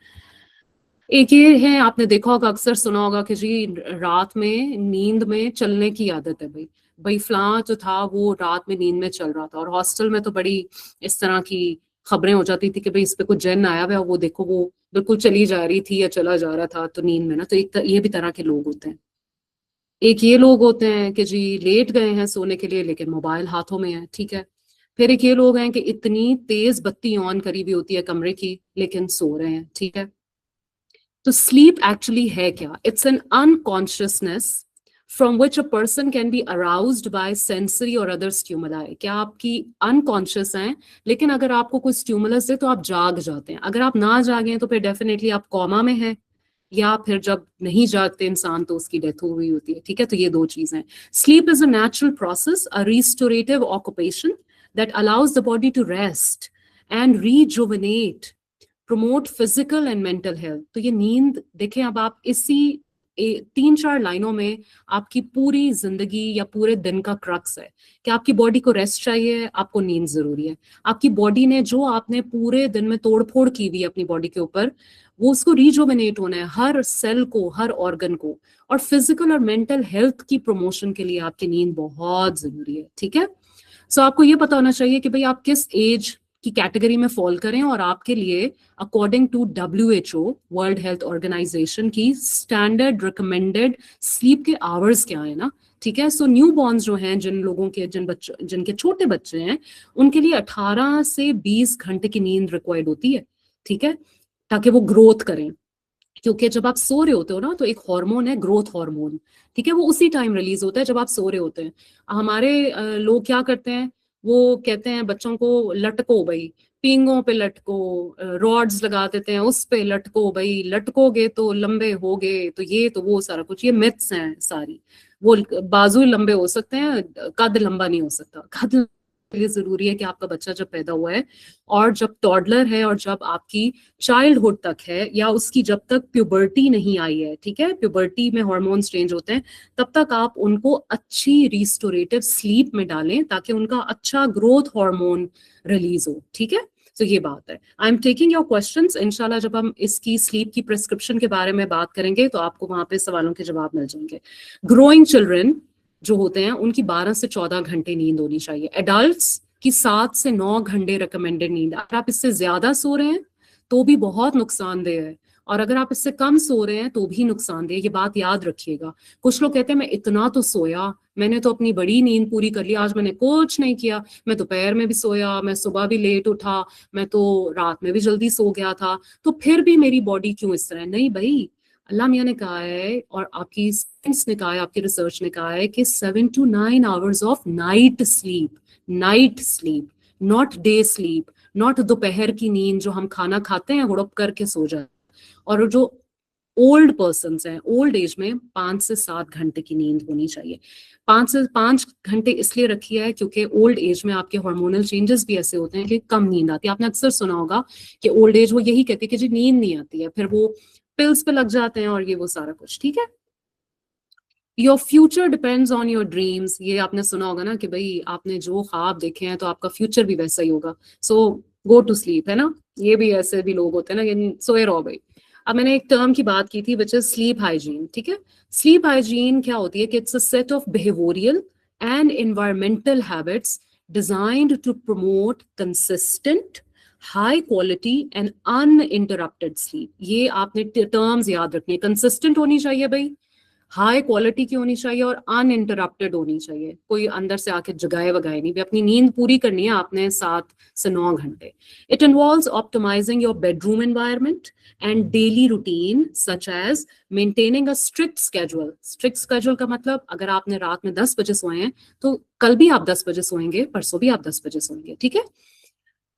एक ये है, आपने देखा होगा, अक्सर सुना होगा कि जी रात में नींद में चलने की आदत है। भाई भाई फलां जो था वो रात में नींद में चल रहा था, और हॉस्टल में तो बड़ी इस तरह की खबरें हो जाती थी कि भाई इस पे कुछ जन आया हुआ है, वो देखो वो बिल्कुल चली जा रही थी या चला जा रहा था तो नींद में ना। तो एक ये भी तरह के लोग होते हैं। एक ये लोग होते हैं कि जी लेट गए हैं सोने के लिए लेकिन मोबाइल हाथों में है, ठीक है। फिर एक ये लोग हैं कि इतनी तेज बत्ती ऑन करी हुई होती है कमरे की लेकिन सो रहे हैं, ठीक है। तो स्लीप एक्चुअली है क्या? It's an unconsciousness from which a person can be aroused by sensory or other stimuli। क्या आपकी अनकॉन्शियस हैं, लेकिन अगर आपको कोई स्टिमुलस दे तो आप जाग जाते हैं। अगर आप ना जागे तो फिर डेफिनेटली आप कॉमा में हैं, या फिर जब नहीं जागते इंसान तो उसकी डेथ हो गई होती है, ठीक है। तो ये दो चीजें। Sleep is a natural process, a restorative occupation that allows the body to rest and rejuvenate, promote physical and mental health. तो ये नींद देखें, अब आप इसी 3-4 लाइनों में आपकी पूरी जिंदगी या पूरे दिन का क्रक्स है कि आपकी बॉडी को रेस्ट चाहिए, आपको नींद जरूरी है। आपकी बॉडी ने जो आपने पूरे दिन में तोड़फोड़ की हुई अपनी बॉडी के ऊपर, वो उसको रिजुविनेट होना है, हर सेल को, हर ऑर्गन को। और फिजिकल और मेंटल हेल्थ की प्रमोशन के लिए आपकी नींद बहुत जरूरी है, ठीक है। सो आपको ये पता होना चाहिए कि भाई आप किस एज की कैटेगरी में फॉल करें, और आपके लिए according to WHO, world health organisation की स्टैंडर्ड रिकमेंडेड स्लीप के आवर्स क्या है ना, ठीक है। सो न्यू बॉर्न्स जो हैं, जिन लोगों के, जिनके छोटे बच्चे हैं, उनके लिए 18 से 20 घंटे की नींद रिक्वायर्ड होती है, ठीक है, ताकि वो ग्रोथ करें। क्योंकि जब आप सो रहे होते हो ना, तो एक हार्मोन है ग्रोथ हार्मोन, ठीक है, वो उसी टाइम रिलीज होता है जब आप सो रहे होते हैं। हमारे लोग क्या करते हैं, वो कहते हैं बच्चों को लटको भाई, पींगों पे लटको, रॉड्स लगा देते हैं उस पे लटको भाई, लटकोगे तो लंबे होगे, तो ये तो वो सारा कुछ, ये मिथ्स हैं सारी। वो बाजू लंबे हो सकते हैं, कद लंबा नहीं हो सकता। कद के लिए जरूरी है कि आपका बच्चा जब पैदा हुआ है और जब टॉडलर है और जब आपकी चाइल्डहुड तक है, या उसकी जब तक प्यूबर्टी नहीं आई है, ठीक है, प्यूबर्टी में हार्मोन्स चेंज होते हैं, तब तक आप उनको अच्छी रिस्टोरेटिव स्लीप में डालें ताकि उनका अच्छा ग्रोथ हार्मोन रिलीज हो, ठीक है। तो ये बात है। I am taking your questions. इंशाल्लाह जब हम इसकी स्लीप की प्रिस्क्रिप्शन के बारे में बात करेंगे तो आपको वहां पे सवालों के जवाब मिल जाएंगे। ग्रोइंग चिल्ड्रन जो होते हैं उनकी 12 से 14 घंटे नींद होनी चाहिए। एडल्ट्स की 7 से 9 घंटे रिकमेंडेड नींद। अगर आप इससे ज्यादा सो रहे हैं तो भी बहुत नुकसानदेह है, और अगर आप इससे कम सो रहे हैं तो भी नुकसानदेह। ये बात याद रखिएगा। कुछ लोग कहते हैं मैं इतना तो सोया, मैंने तो अपनी बड़ी नींद पूरी कर ली, आज मैंने कुछ नहीं किया, मैं दोपहर में भी सोया, मैं सुबह भी लेट उठा, मैं तो रात में भी जल्दी सो गया था, तो फिर भी मेरी बॉडी क्यों इस तरह है? नहीं भाई, अल्लाह मियाँ ने कहा है और आपकी साइंस ने कहा है, आपकी रिसर्च ने कहा है कि 7 to 9 hours of night sleep, not day sleep, not दोपहर की नींद जो हम खाना खाते हैं हुड़प करके सो जाए। और जो ओल्ड पर्सन हैं, ओल्ड एज में 5 से 7 घंटे की नींद होनी चाहिए। 5 घंटे इसलिए रखी है क्योंकि ओल्ड एज में आपके हार्मोनल चेंजेस भी ऐसे होते हैं कि कम नींद आती है। आपने अक्सर सुना होगा कि ओल्ड एज वो यही कहती है कि जी नींद नहीं आती है, फिर वो पिल्स पे लग जाते हैं और ये वो सारा कुछ, ठीक है। Your future depends on your dreams. ये आपने सुना होगा ना कि भाई आपने जो ख्वाब देखे हैं तो आपका फ्यूचर भी वैसा ही होगा। सो गो टू स्लीप, है ना। ये भी ऐसे भी लोग होते हैं ना कि सोए रहो भाई। अब मैंने एक टर्म की बात की थी विच इज स्लीप हाइजीन, ठीक है। स्लीप हाइजीन क्या होती है कि it's a set of behavioural and environmental habits designed to promote consistent high quality and uninterrupted sleep. ये आपने टर्म्स याद रखनी है। कंसिस्टेंट होनी चाहिए भाई, हाई क्वालिटी की होनी चाहिए और अनइंटरप्टेड होनी चाहिए। कोई अंदर से आके जगाए वगाए नहीं। अपनी नींद पूरी करनी है आपने 7 से 9 घंटे। It involves optimising your bedroom environment and daily routine such as maintaining a strict schedule. Strict schedule का मतलब अगर आपने रात में 10 बजे सोए हैं तो कल भी आप 10 बजे सोएंगे, परसों भी आप 10 बजे सोएंगे, ठीक है।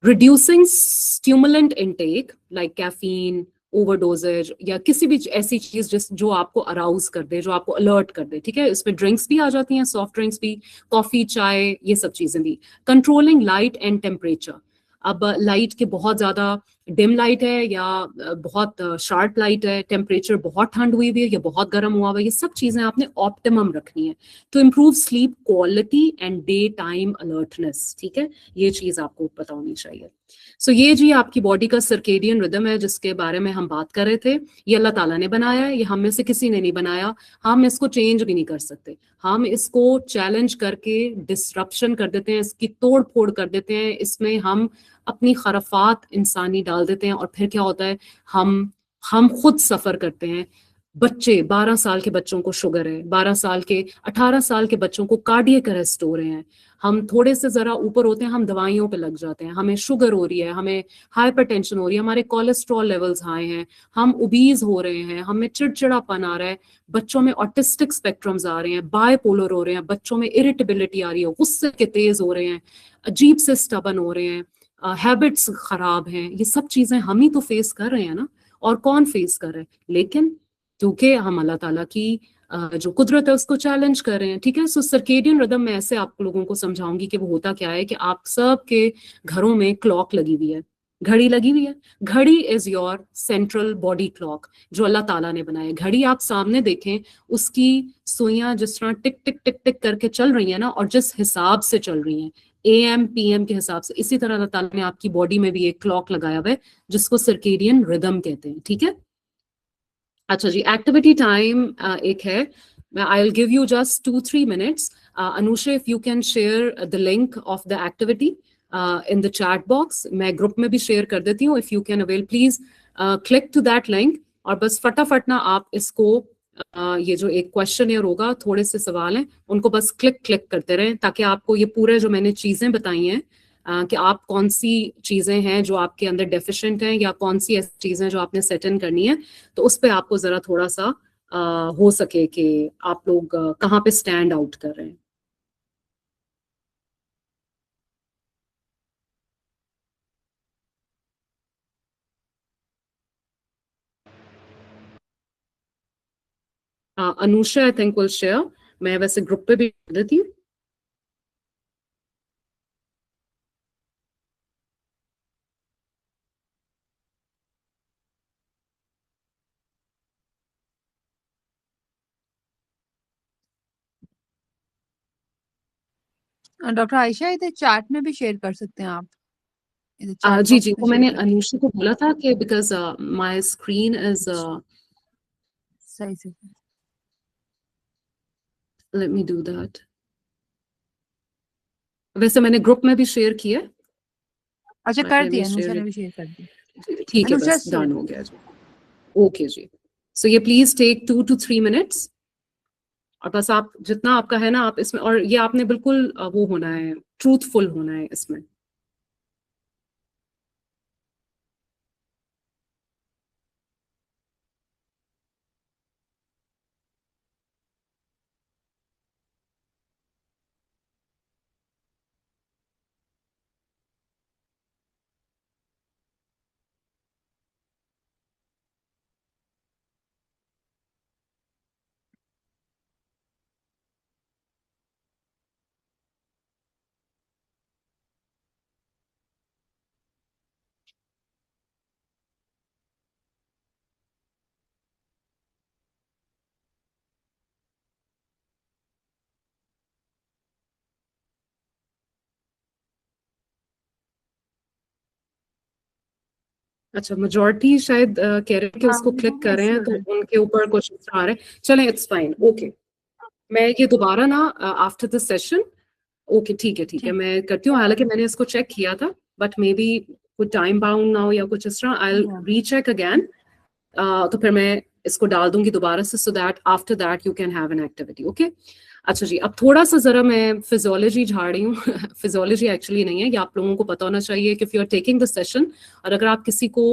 Reducing stimulant intake like caffeine, ओवरडोजेज या किसी भी ऐसी चीज जो आपको अराउज कर दे, जो आपको अलर्ट कर दे, ठीक है। इसमें ड्रिंक्स भी आ जाती हैं, सॉफ्ट ड्रिंक्स भी, कॉफी, चाय, ये सब चीजें भी। Controlling light and temperature. अब लाइट के बहुत ज्यादा डिम लाइट है या बहुत शार्प लाइट है, टेम्परेचर बहुत ठंड हुई हुई है या बहुत गर्म हुआ हुआ है, ये सब चीजें आपने ऑप्टिमम रखनी है to improve sleep quality and daytime alertness, ठीक है। ये चीज आपको पता होनी चाहिए। सो ये जी आपकी बॉडी का सर्केडियन रिदम है जिसके बारे में हम बात कर रहे थे। ये अल्लाह ताला ने बनाया है, ये हम में से किसी ने नहीं बनाया। हम इसको चेंज भी नहीं कर सकते। हम इसको चैलेंज करके डिसरप्शन कर देते हैं, इसकी तोड़ फोड़ कर देते हैं, इसमें हम अपनी खराफात इंसानी डाल देते हैं और फिर क्या होता है, हम खुद सफर करते हैं। बच्चे, 12 साल के बच्चों को शुगर है, 12 साल के, 18 साल के बच्चों को कार्डियक अरेस्ट हो रहे हैं। हम थोड़े से जरा ऊपर होते हैं, हम दवाइयों पे लग जाते हैं, हमें शुगर हो रही है, हमें हाइपरटेंशन हो रही है, हमारे कोलेस्ट्रॉल लेवल्स हाई हैं, हम ओबीज हो रहे हैं, हमें चिड़चिड़ापन आ रहा है, बच्चों में ऑटिस्टिक स्पेक्ट्रम्स आ रहे हैं, बायपोलर हो रहे हैं, बच्चों में इरिटेबिलिटी आ रही है, गुस्से के तेज हो रहे हैं, अजीब से स्टबन हो रहे हैं, हैबिट्स खराब हैं। ये सब चीजें हम ही तो फेस कर रहे हैं ना, और कौन फेस कर रहे हैं? लेकिन क्योंकि हम अल्लाह ताला की जो कुदरत है उसको चैलेंज कर रहे हैं, ठीक है। सो सर्केडियन रिदम मैं ऐसे आप लोगों को समझाऊंगी कि वो होता क्या है कि आप सब के घरों में क्लॉक लगी हुई है, घड़ी लगी हुई है। घड़ी is your central body clock जो अल्लाह ताला ने बनाया है। घड़ी आप सामने देखें, उसकी सुइयां जिस तरह टिक टिक टिक टिक करके चल रही है ना, और जिस हिसाब से चल रही हैं AM PM के हिसाब से, इसी तरह अल्लाह ताला ने आपकी बॉडी में भी एक क्लॉक लगाया हुआ है जिसको सर्केडियन रिदम कहते हैं, ठीक है। अच्छा जी, एक्टिविटी टाइम एक है, I will give you just 2-3 minutes. Anusha, if you can share the link of the activity in the chat box, मैं ग्रुप में भी शेयर कर देती हूँ. If you can avail, please click to that link और बस फटाफट ना आप इसको ये जो एक क्वेश्चनियर होगा, थोड़े से सवाल हैं, उनको बस क्लिक करते रहें ताकि आपको ये पूरे जो मैंने चीजें बताई हैं कि आप कौन सी चीजें हैं जो आपके अंदर डेफिशिएंट हैं या कौन सी ऐसी चीजें जो आपने सेट इन करनी है, तो उस पर आपको जरा थोड़ा सा हो सके कि आप लोग कहाँ पे स्टैंड आउट कर रहे हैं. Anusha I think will share. मैं वैसे ग्रुप पे भी कर देती हूँ.
डॉक्टर आयशा इधर चैट में भी शेयर कर सकते हैं आप. इधर चैट
जी
बॉक्स
जी,
में
वो
शेयर
मैंने
कर
अनुषा को बोला था कि बिकॉज माय स्क्रीन इज
सही से.
Let me do that. वैसे मैंने ग्रुप में भी शेयर किया.
अच्छा
But
कर
let me
दिया, अनुषा
share
ने
it.
भी शेयर कर दिया.
ठीक है,
अनुषा
बस डन हो गया जी. ओके जी. सो ये प्लीज टेक 2 to 3 minutes. और बस आप जितना आपका है ना आप इसमें, और ये आपने बिल्कुल वो होना है, ट्रूथफुल होना है इसमें. अच्छा, मेजॉरिटी शायद कह रहे हैं कि उसको क्लिक कर रहे हैं तो उनके ऊपर कुछ आ रहा है. चलें, इट्स फाइन. ओके, मैं ये दोबारा ना आफ्टर द सेशन. ओके ठीक है, मैं करती हूँ. हालांकि मैंने इसको चेक किया था, बट मे बी कुछ टाइम बाउंड ना हो या कुछ इस तरह. I will recheck again. तो फिर मैं इसको डाल दूंगी दोबारा से, so that after that you can have an activity. Okay. अच्छा जी, अब थोड़ा सा जरा मैं फिजियोलॉजी झाड़ रही हूँ. फिजियोलॉजी एक्चुअली नहीं है, ये आप लोगों को पता होना चाहिए कि if you are taking the session, और अगर आप किसी को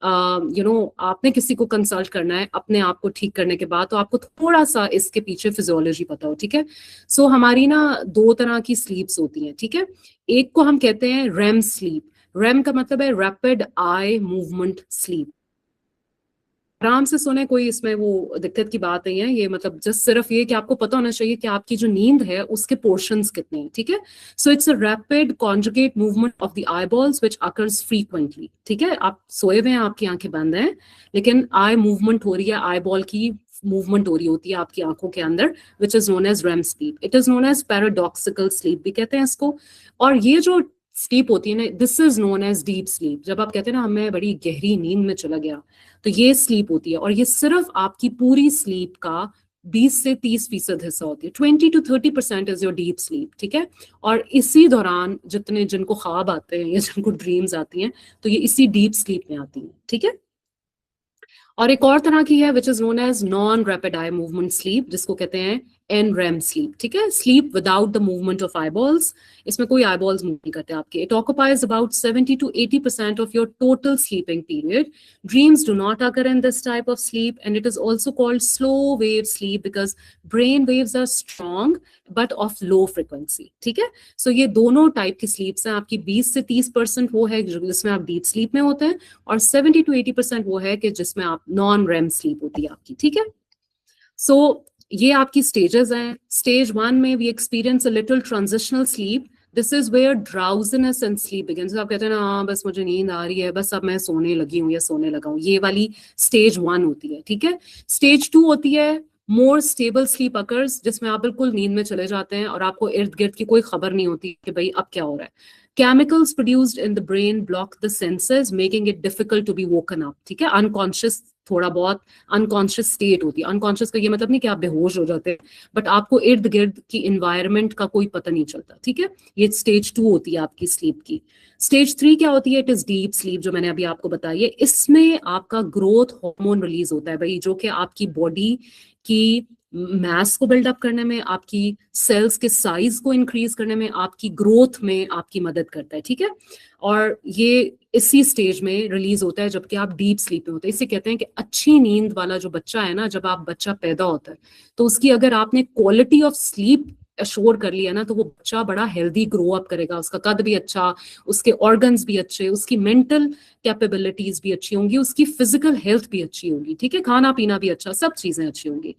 आपने किसी को कंसल्ट करना है अपने आप को ठीक करने के बाद, तो आपको थोड़ा सा इसके पीछे फिजियोलॉजी पता हो, ठीक है. सो हमारी ना 2 तरह की स्लीप्स होती हैं, ठीक है. एक को हम कहते हैं रेम स्लीप. रेम का मतलब है रैपिड आई मूवमेंट स्लीप. आराम से सोने, कोई इसमें वो दिक्कत की बात नहीं है। ये मतलब जस्ट सिर्फ ये कि आपको पता होना चाहिए कि आपकी जो नींद है उसके पोर्शंस कितने हैं, ठीक है। So it's a rapid conjugate movement of the eyeballs which occurs frequently, ठीक है। आप सोए हुए हैं, आपकी आंखें बंद हैं, लेकिन आई मूवमेंट हो रही है, आई बॉल की मूवमेंट हो रही होती है आपकी आंखों के अंदर, which is known as REM sleep. It is known as paradoxical sleep भी कहते हैं इसको। और ये जो स्लीप होती है ना, this is known as deep sleep. जब आप कहते हैं ना हमें बड़ी गहरी नींद में चला गया, तो ये स्लीप होती है। और ये सिर्फ आपकी पूरी स्लीप का 20 से 30% हिस्सा होती है। 20 to 30% is your deep sleep, ठीक है। और इसी दौरान जिनको ख्वाब आते हैं या जिनको ड्रीम्स आती हैं, तो ये इसी डीप स्लीप में आती हैं, ठीक है। और एक और तरह की है which is known as non rapid eye movement sleep, जिसको कहते हैं NREM स्लीप, ठीक है। Sleep without the movement of eyeballs. इसमें कोई आईबॉल्स मूव नहीं करते आपके। It occupies about 70 to 80% of your total sleeping period. Dreams do not occur in this type of sleep, and it is also called slow wave sleep because brain waves are strong but of low frequency, ठीक है। सो ये दोनों type की स्लीप्स हैं। आपकी 20 से 30% वो है जिसमें आप डीप स्लीप में होते हैं, और 70 to 80% वो है कि जिसमें आप नॉन रेम स्लीप होती है आपकी, ठीक है। सो ये आपकी स्टेजेस हैं। स्टेज 1 में we experience a little transitional sleep. This is where drowsiness and sleep begins. आप कहते हैं ना, हाँ बस मुझे नींद आ रही है, बस अब मैं सोने लगी हूँ या सोने लगा हूँ, ये वाली स्टेज 1 होती है, ठीक है। स्टेज 2 होती है मोर स्टेबल स्लीप अकर्स, जिसमें आप बिल्कुल नींद में चले जाते हैं और आपको इर्द गिर्द की कोई खबर नहीं होती कि भाई अब क्या हो रहा है। Chemicals produced in the brain block the senses, making it difficult to be woken up, ठीक है। अनकॉन्शियस, थोड़ा बहुत अनकॉन्शियस स्टेट होती है। अनकॉन्शियस का ये मतलब नहीं कि आप बेहोश हो जाते हैं, बट आपको इर्द गिर्द की इन्वायरमेंट का कोई पता नहीं चलता, ठीक है। ये स्टेज 2 होती है आपकी स्लीप की। स्टेज 3 क्या होती है? इट इज डीप स्लीप, जो मैंने अभी आपको बताई है। इसमें आपका ग्रोथ हार्मोन रिलीज होता है भाई, जो कि आपकी बॉडी की मास को बिल्डअप करने में, आपकी सेल्स के साइज को इंक्रीज करने में, आपकी ग्रोथ में आपकी मदद करता है, ठीक है। और ये इसी स्टेज में रिलीज होता है जबकि आप डीप स्लीप में होते हैं। इसे कहते हैं कि अच्छी नींद वाला जो बच्चा है ना, जब आप बच्चा पैदा होता है तो उसकी अगर आपने क्वालिटी ऑफ स्लीप अश्योर कर लिया ना, तो वो बच्चा बड़ा हेल्दी ग्रो अप करेगा। उसका कद भी अच्छा, उसके ऑर्गन्स भी अच्छे, उसकी मेंटल कैपेबिलिटीज भी अच्छी होंगी, उसकी फिजिकल हेल्थ भी अच्छी होगी, ठीक है। खाना पीना भी अच्छा, सब चीजें अच्छी होंगी।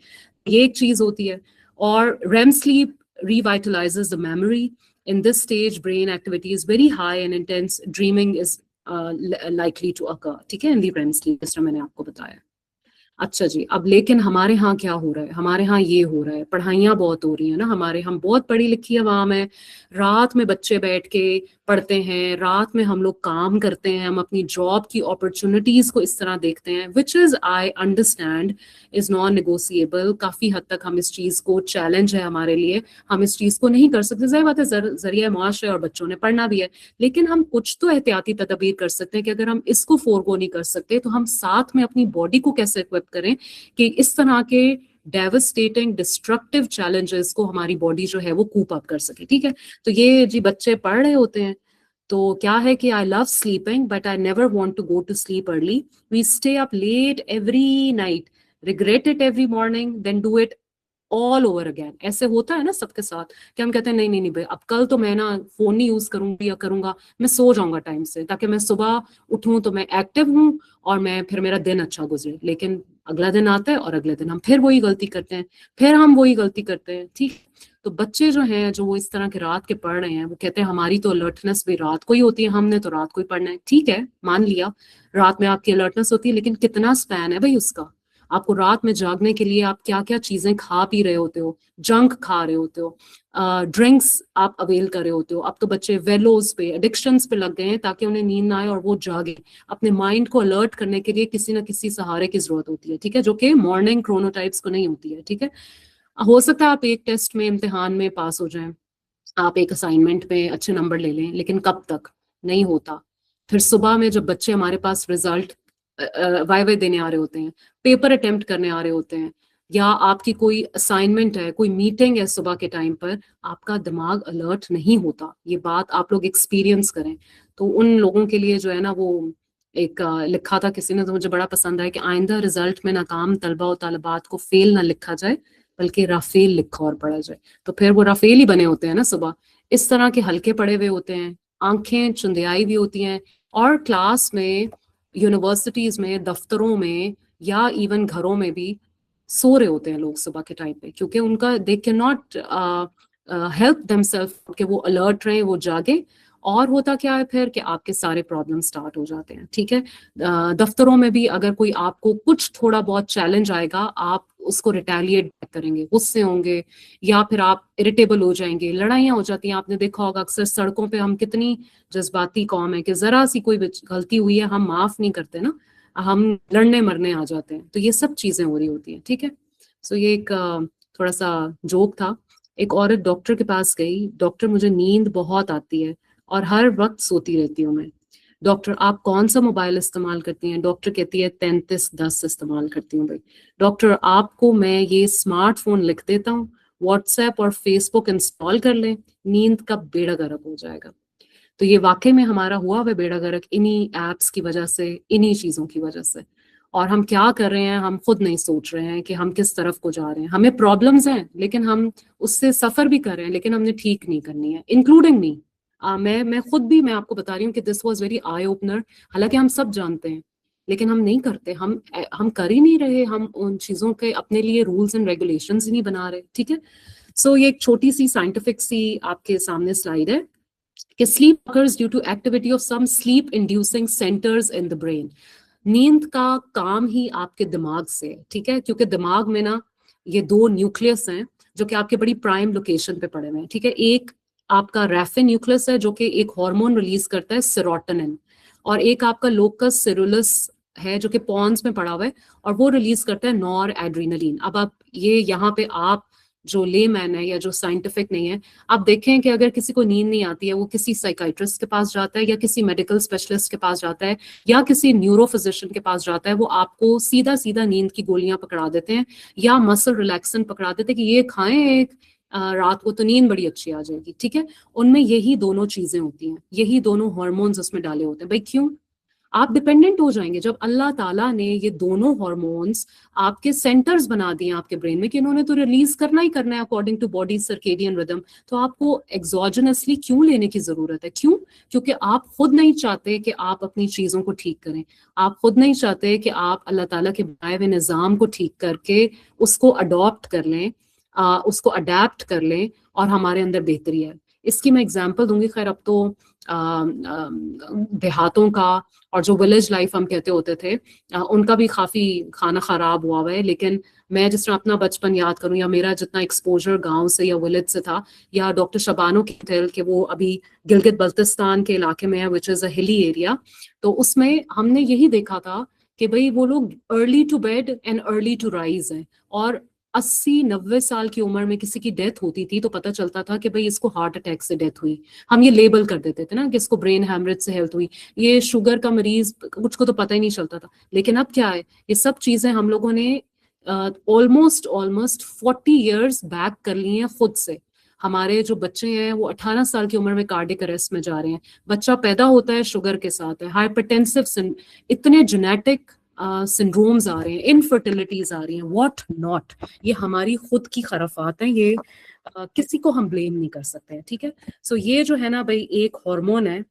ये एक चीज होती है। और REM sleep revitalizes the memory. In this stage, brain activity is very high and intense dreaming is likely to occur, ठीक है, in the REM sleep, जिस तरह मैंने आपको बताया। अच्छा जी, अब लेकिन हमारे यहाँ क्या हो रहा है? हमारे यहाँ ये हो रहा है, पढ़ाइयाँ बहुत हो रही है ना हमारे, हम बहुत पढ़ी लिखी अवाम है। रात में बच्चे बैठ के पढ़ते हैं, रात में हम लोग काम करते हैं, हम अपनी जॉब की अपॉर्चुनिटीज को इस तरह देखते हैं, which is I understand is non negotiable. काफी हद तक हम इस चीज को, चैलेंज है हमारे लिए, हम इस चीज को नहीं कर सकते। जाहिर बात है, जरिए माश है और बच्चों ने पढ़ना भी है, लेकिन हम कुछ तो एहतियाती तदबीर कर सकते हैं कि अगर हम इसको फोरगो नहीं कर सकते तो हम साथ में अपनी बॉडी को कैसे इक्विप करें कि इस तरह के डेवस्टेटिंग डिस्ट्रक्टिव चैलेंजेस को हमारी बॉडी जो है वो कूप अप कर सके, ठीक है। तो ये जी बच्चे पढ़ रहे होते हैं, तो क्या है कि I love sleeping but I never want to go to sleep early. We stay up late every night, regret it every morning, then do it all over again. ऐसे होता है ना सबके साथ कि हम कहते हैं नहीं नहीं नहीं भाई, अब कल तो मैं ना फोन नहीं यूज करूंगी या करूंगा, मैं सो जाऊंगा टाइम से ताकि मैं सुबह उठूं तो मैं एक्टिव हूं और मैं फिर मेरा दिन अच्छा गुजरे। लेकिन अगला दिन आता है और अगले दिन हम फिर वही गलती करते हैं, फिर हम वही गलती करते हैं, ठीक। तो बच्चे जो हैं, जो वो इस तरह के रात के पढ़ रहे हैं, वो कहते हैं हमारी तो अलर्टनेस भी रात को ही होती है, हमने तो रात को ही पढ़ना है। ठीक है, मान लिया रात में आपकी अलर्टनेस होती है, लेकिन कितना स्पैन है भाई उसका? आपको रात में जागने के लिए आप क्या क्या चीजें खा पी रहे होते हो, जंक खा रहे होते हो, ड्रिंक्स आप अवेल कर रहे होते हो। अब तो बच्चे वेलोज पे, एडिक्शंस पे लग गए हैं ताकि उन्हें नींद ना आए और वो जागे। अपने माइंड को अलर्ट करने के लिए किसी ना किसी सहारे की जरूरत होती है, ठीक है, जो कि मॉर्निंग क्रोनोटाइप्स को नहीं होती है, ठीक है। हो सकता है आप एक टेस्ट में, इम्तिहान में पास हो जाएं, आप एक असाइनमेंट में अच्छे नंबर ले लें, लेकिन कब तक? नहीं होता। फिर सुबह में जब बच्चे हमारे पास रिजल्ट वाइवा देने आ रहे होते हैं, पेपर अटेम्प्ट करने आ रहे होते हैं, या आपकी कोई असाइनमेंट है, कोई मीटिंग है सुबह के टाइम पर, आपका दिमाग अलर्ट नहीं होता। ये बात आप लोग एक्सपीरियंस करें। तो उन लोगों के लिए जो है ना, वो एक लिखा था किसी ने, तो मुझे बड़ा पसंद आया कि आइंदा रिजल्ट में नाकाम तलबा और तलबात को फेल ना लिखा जाए बल्कि राफेल लिखा और पढ़ा जाए। तो फिर वो राफेल ही बने होते हैं ना सुबह। इस तरह के हल्के पड़े हुए होते हैं, आंखें चुंधियाई भी होती हैं, और क्लास में, यूनिवर्सिटीज में, दफ्तरों में या इवन घरों में भी सो रहे होते हैं लोग सुबह के टाइम पे, क्योंकि उनका they can not help themselves कि वो अलर्ट रहे, वो जागे। और होता क्या है फिर कि आपके सारे प्रॉब्लम स्टार्ट हो जाते हैं, ठीक है। दफ्तरों में भी अगर कोई आपको कुछ थोड़ा बहुत चैलेंज आएगा, आप उसको रिटेलिएट करेंगे, गुस्से होंगे, या फिर आप इरिटेबल हो जाएंगे, लड़ाइयाँ हो जाती हैं। आपने देखा होगा अक्सर सड़कों पे हम कितनी जज्बाती कौम है कि जरा सी कोई गलती हुई है हम माफ नहीं करते ना, हम लड़ने मरने आ जाते हैं। तो ये सब चीजें हो रही होती हैं, ठीक है। सो ये एक थोड़ा सा जोक था। एक औरत डॉक्टर के पास गई, डॉक्टर मुझे नींद बहुत आती है और हर वक्त सोती रहती हूँ मैं। डॉक्टर आप कौन सा मोबाइल इस्तेमाल करती हैं? डॉक्टर कहती है 3310 इस्तेमाल करती हूँ भाई। डॉक्टर आपको मैं ये स्मार्टफोन लिख देता हूँ, व्हाट्सएप और फेसबुक इंस्टॉल कर लें, नींद का बेड़ा गर्क हो जाएगा। तो ये वाकई में हमारा हुआ हुआ बेड़ा गर्क इन्हीं एप्स की वजह से, इन्हीं चीजों की वजह से। और हम क्या कर रहे हैं, हम खुद नहीं सोच रहे हैं कि हम किस तरफ को जा रहे हैं। हमें प्रॉब्लम्स हैं लेकिन हम उससे सफर भी कर रहे हैं, लेकिन हमने ठीक नहीं करनी है, इंक्लूडिंग मी। मैं खुद भी, मैं आपको बता रही हूँ कि this was very eye opener. हालांकि हम सब जानते हैं लेकिन हम नहीं करते, हम कर ही नहीं रहे, हम उन चीजों के अपने लिए रूल्स एंड रेगुलेशंस ही नहीं बना रहे, ठीक है। सो ये एक छोटी सी साइंटिफिक सी आपके सामने स्लाइड है कि sleep occurs due to activity of some sleep inducing centres in the brain. नींद का काम ही आपके दिमाग से है, ठीक है, क्योंकि दिमाग में ना ये दो न्यूक्लियस हैं जो कि आपके बड़ी प्राइम लोकेशन पे पड़े हुए हैं, ठीक है। एक आपका रैफिन न्यूक्लियस है जो कि एक हार्मोन रिलीज करता है सेरोटोनिन, और एक आपका लोकस सेरुलस है जो कि पॉन्स में पड़ा हुआ है और वो रिलीज करता है नॉर एड्रीनलिन। अब आप ये यहाँ पे आप जो लेमैन है या जो साइंटिफिक नहीं है, आप देखें कि अगर किसी को नींद नहीं आती है वो किसी साइकाइट्रिस्ट के पास जाता है या किसी मेडिकल स्पेशलिस्ट के पास जाता है या किसी न्यूरो फिजिशियन के पास जाता है, वो आपको सीधा सीधा नींद की गोलियां पकड़ा देते हैं या मसल रिलैक्सन पकड़ा देते हैं कि ये खाएं एक, रात को तो नींद बड़ी अच्छी आ जाएगी, ठीक है। उनमें यही दोनों चीजें होती हैं, यही दोनों हार्मोन्स उसमें डाले होते हैं। भाई क्यों? आप डिपेंडेंट हो जाएंगे जब अल्लाह ताला ने ये दोनों हार्मोन्स आपके सेंटर्स बना दिए आपके ब्रेन में कि इन्होंने तो रिलीज करना ही करना है according to body circadian rhythm. तो आपको एक्सोजेनसली क्यों लेने की जरूरत है? क्यों? क्योंकि आप खुद नहीं चाहते कि आप अपनी चीजों को ठीक करें, आप खुद नहीं चाहते कि आप अल्लाह ताला के बनाए हुए निज़ाम को ठीक करके उसको अडॉप्ट कर लें, उसको अडेप्ट कर लें और हमारे अंदर बेहतरी है। इसकी मैं एग्जांपल दूंगी। खैर अब तो देहातों का और जो विलेज लाइफ हम कहते होते थे उनका भी काफी खाना खराब हुआ है, लेकिन मैं जिस तरह अपना बचपन याद करूं या मेरा जितना एक्सपोजर गांव से या विलेज से था, या डॉक्टर शबानो की टेल के वो अभी गिलगित बल्तिस्तान के इलाके में है which is a hilly area, तो उसमें हमने यही देखा था कि भाई वो लोग early to bed and early to rise हैं, और 80-90 साल की उम्र में किसी की डेथ होती थी तो पता चलता था कि भाई इसको हार्ट अटैक से डेथ हुई। हम ये लेबल कर देते थे ना कि इसको ब्रेन हैमरेज से हेल्थ हुई, ये शुगर का मरीज, कुछ को तो पता ही नहीं चलता था। लेकिन अब क्या है, ये सब चीजें हम लोगों ने ऑलमोस्ट 40 इयर्स बैक कर ली हैं खुद से। हमारे जो बच्चे हैं वो 18 साल की उम्र में कार्डियक अरेस्ट में जा रहे हैं, बच्चा पैदा होता है शुगर के साथ है, हाइपरटेंसिव, इतने जेनेटिक सिंड्रोम्स आ रहे हैं, इनफर्टिलिटीज आ रही हैं, व्हाट नॉट। ये हमारी खुद की खराफात है, ये किसी को हम ब्लेम नहीं कर सकते हैं, ठीक है। सो ये जो है ना भाई एक हार्मोन है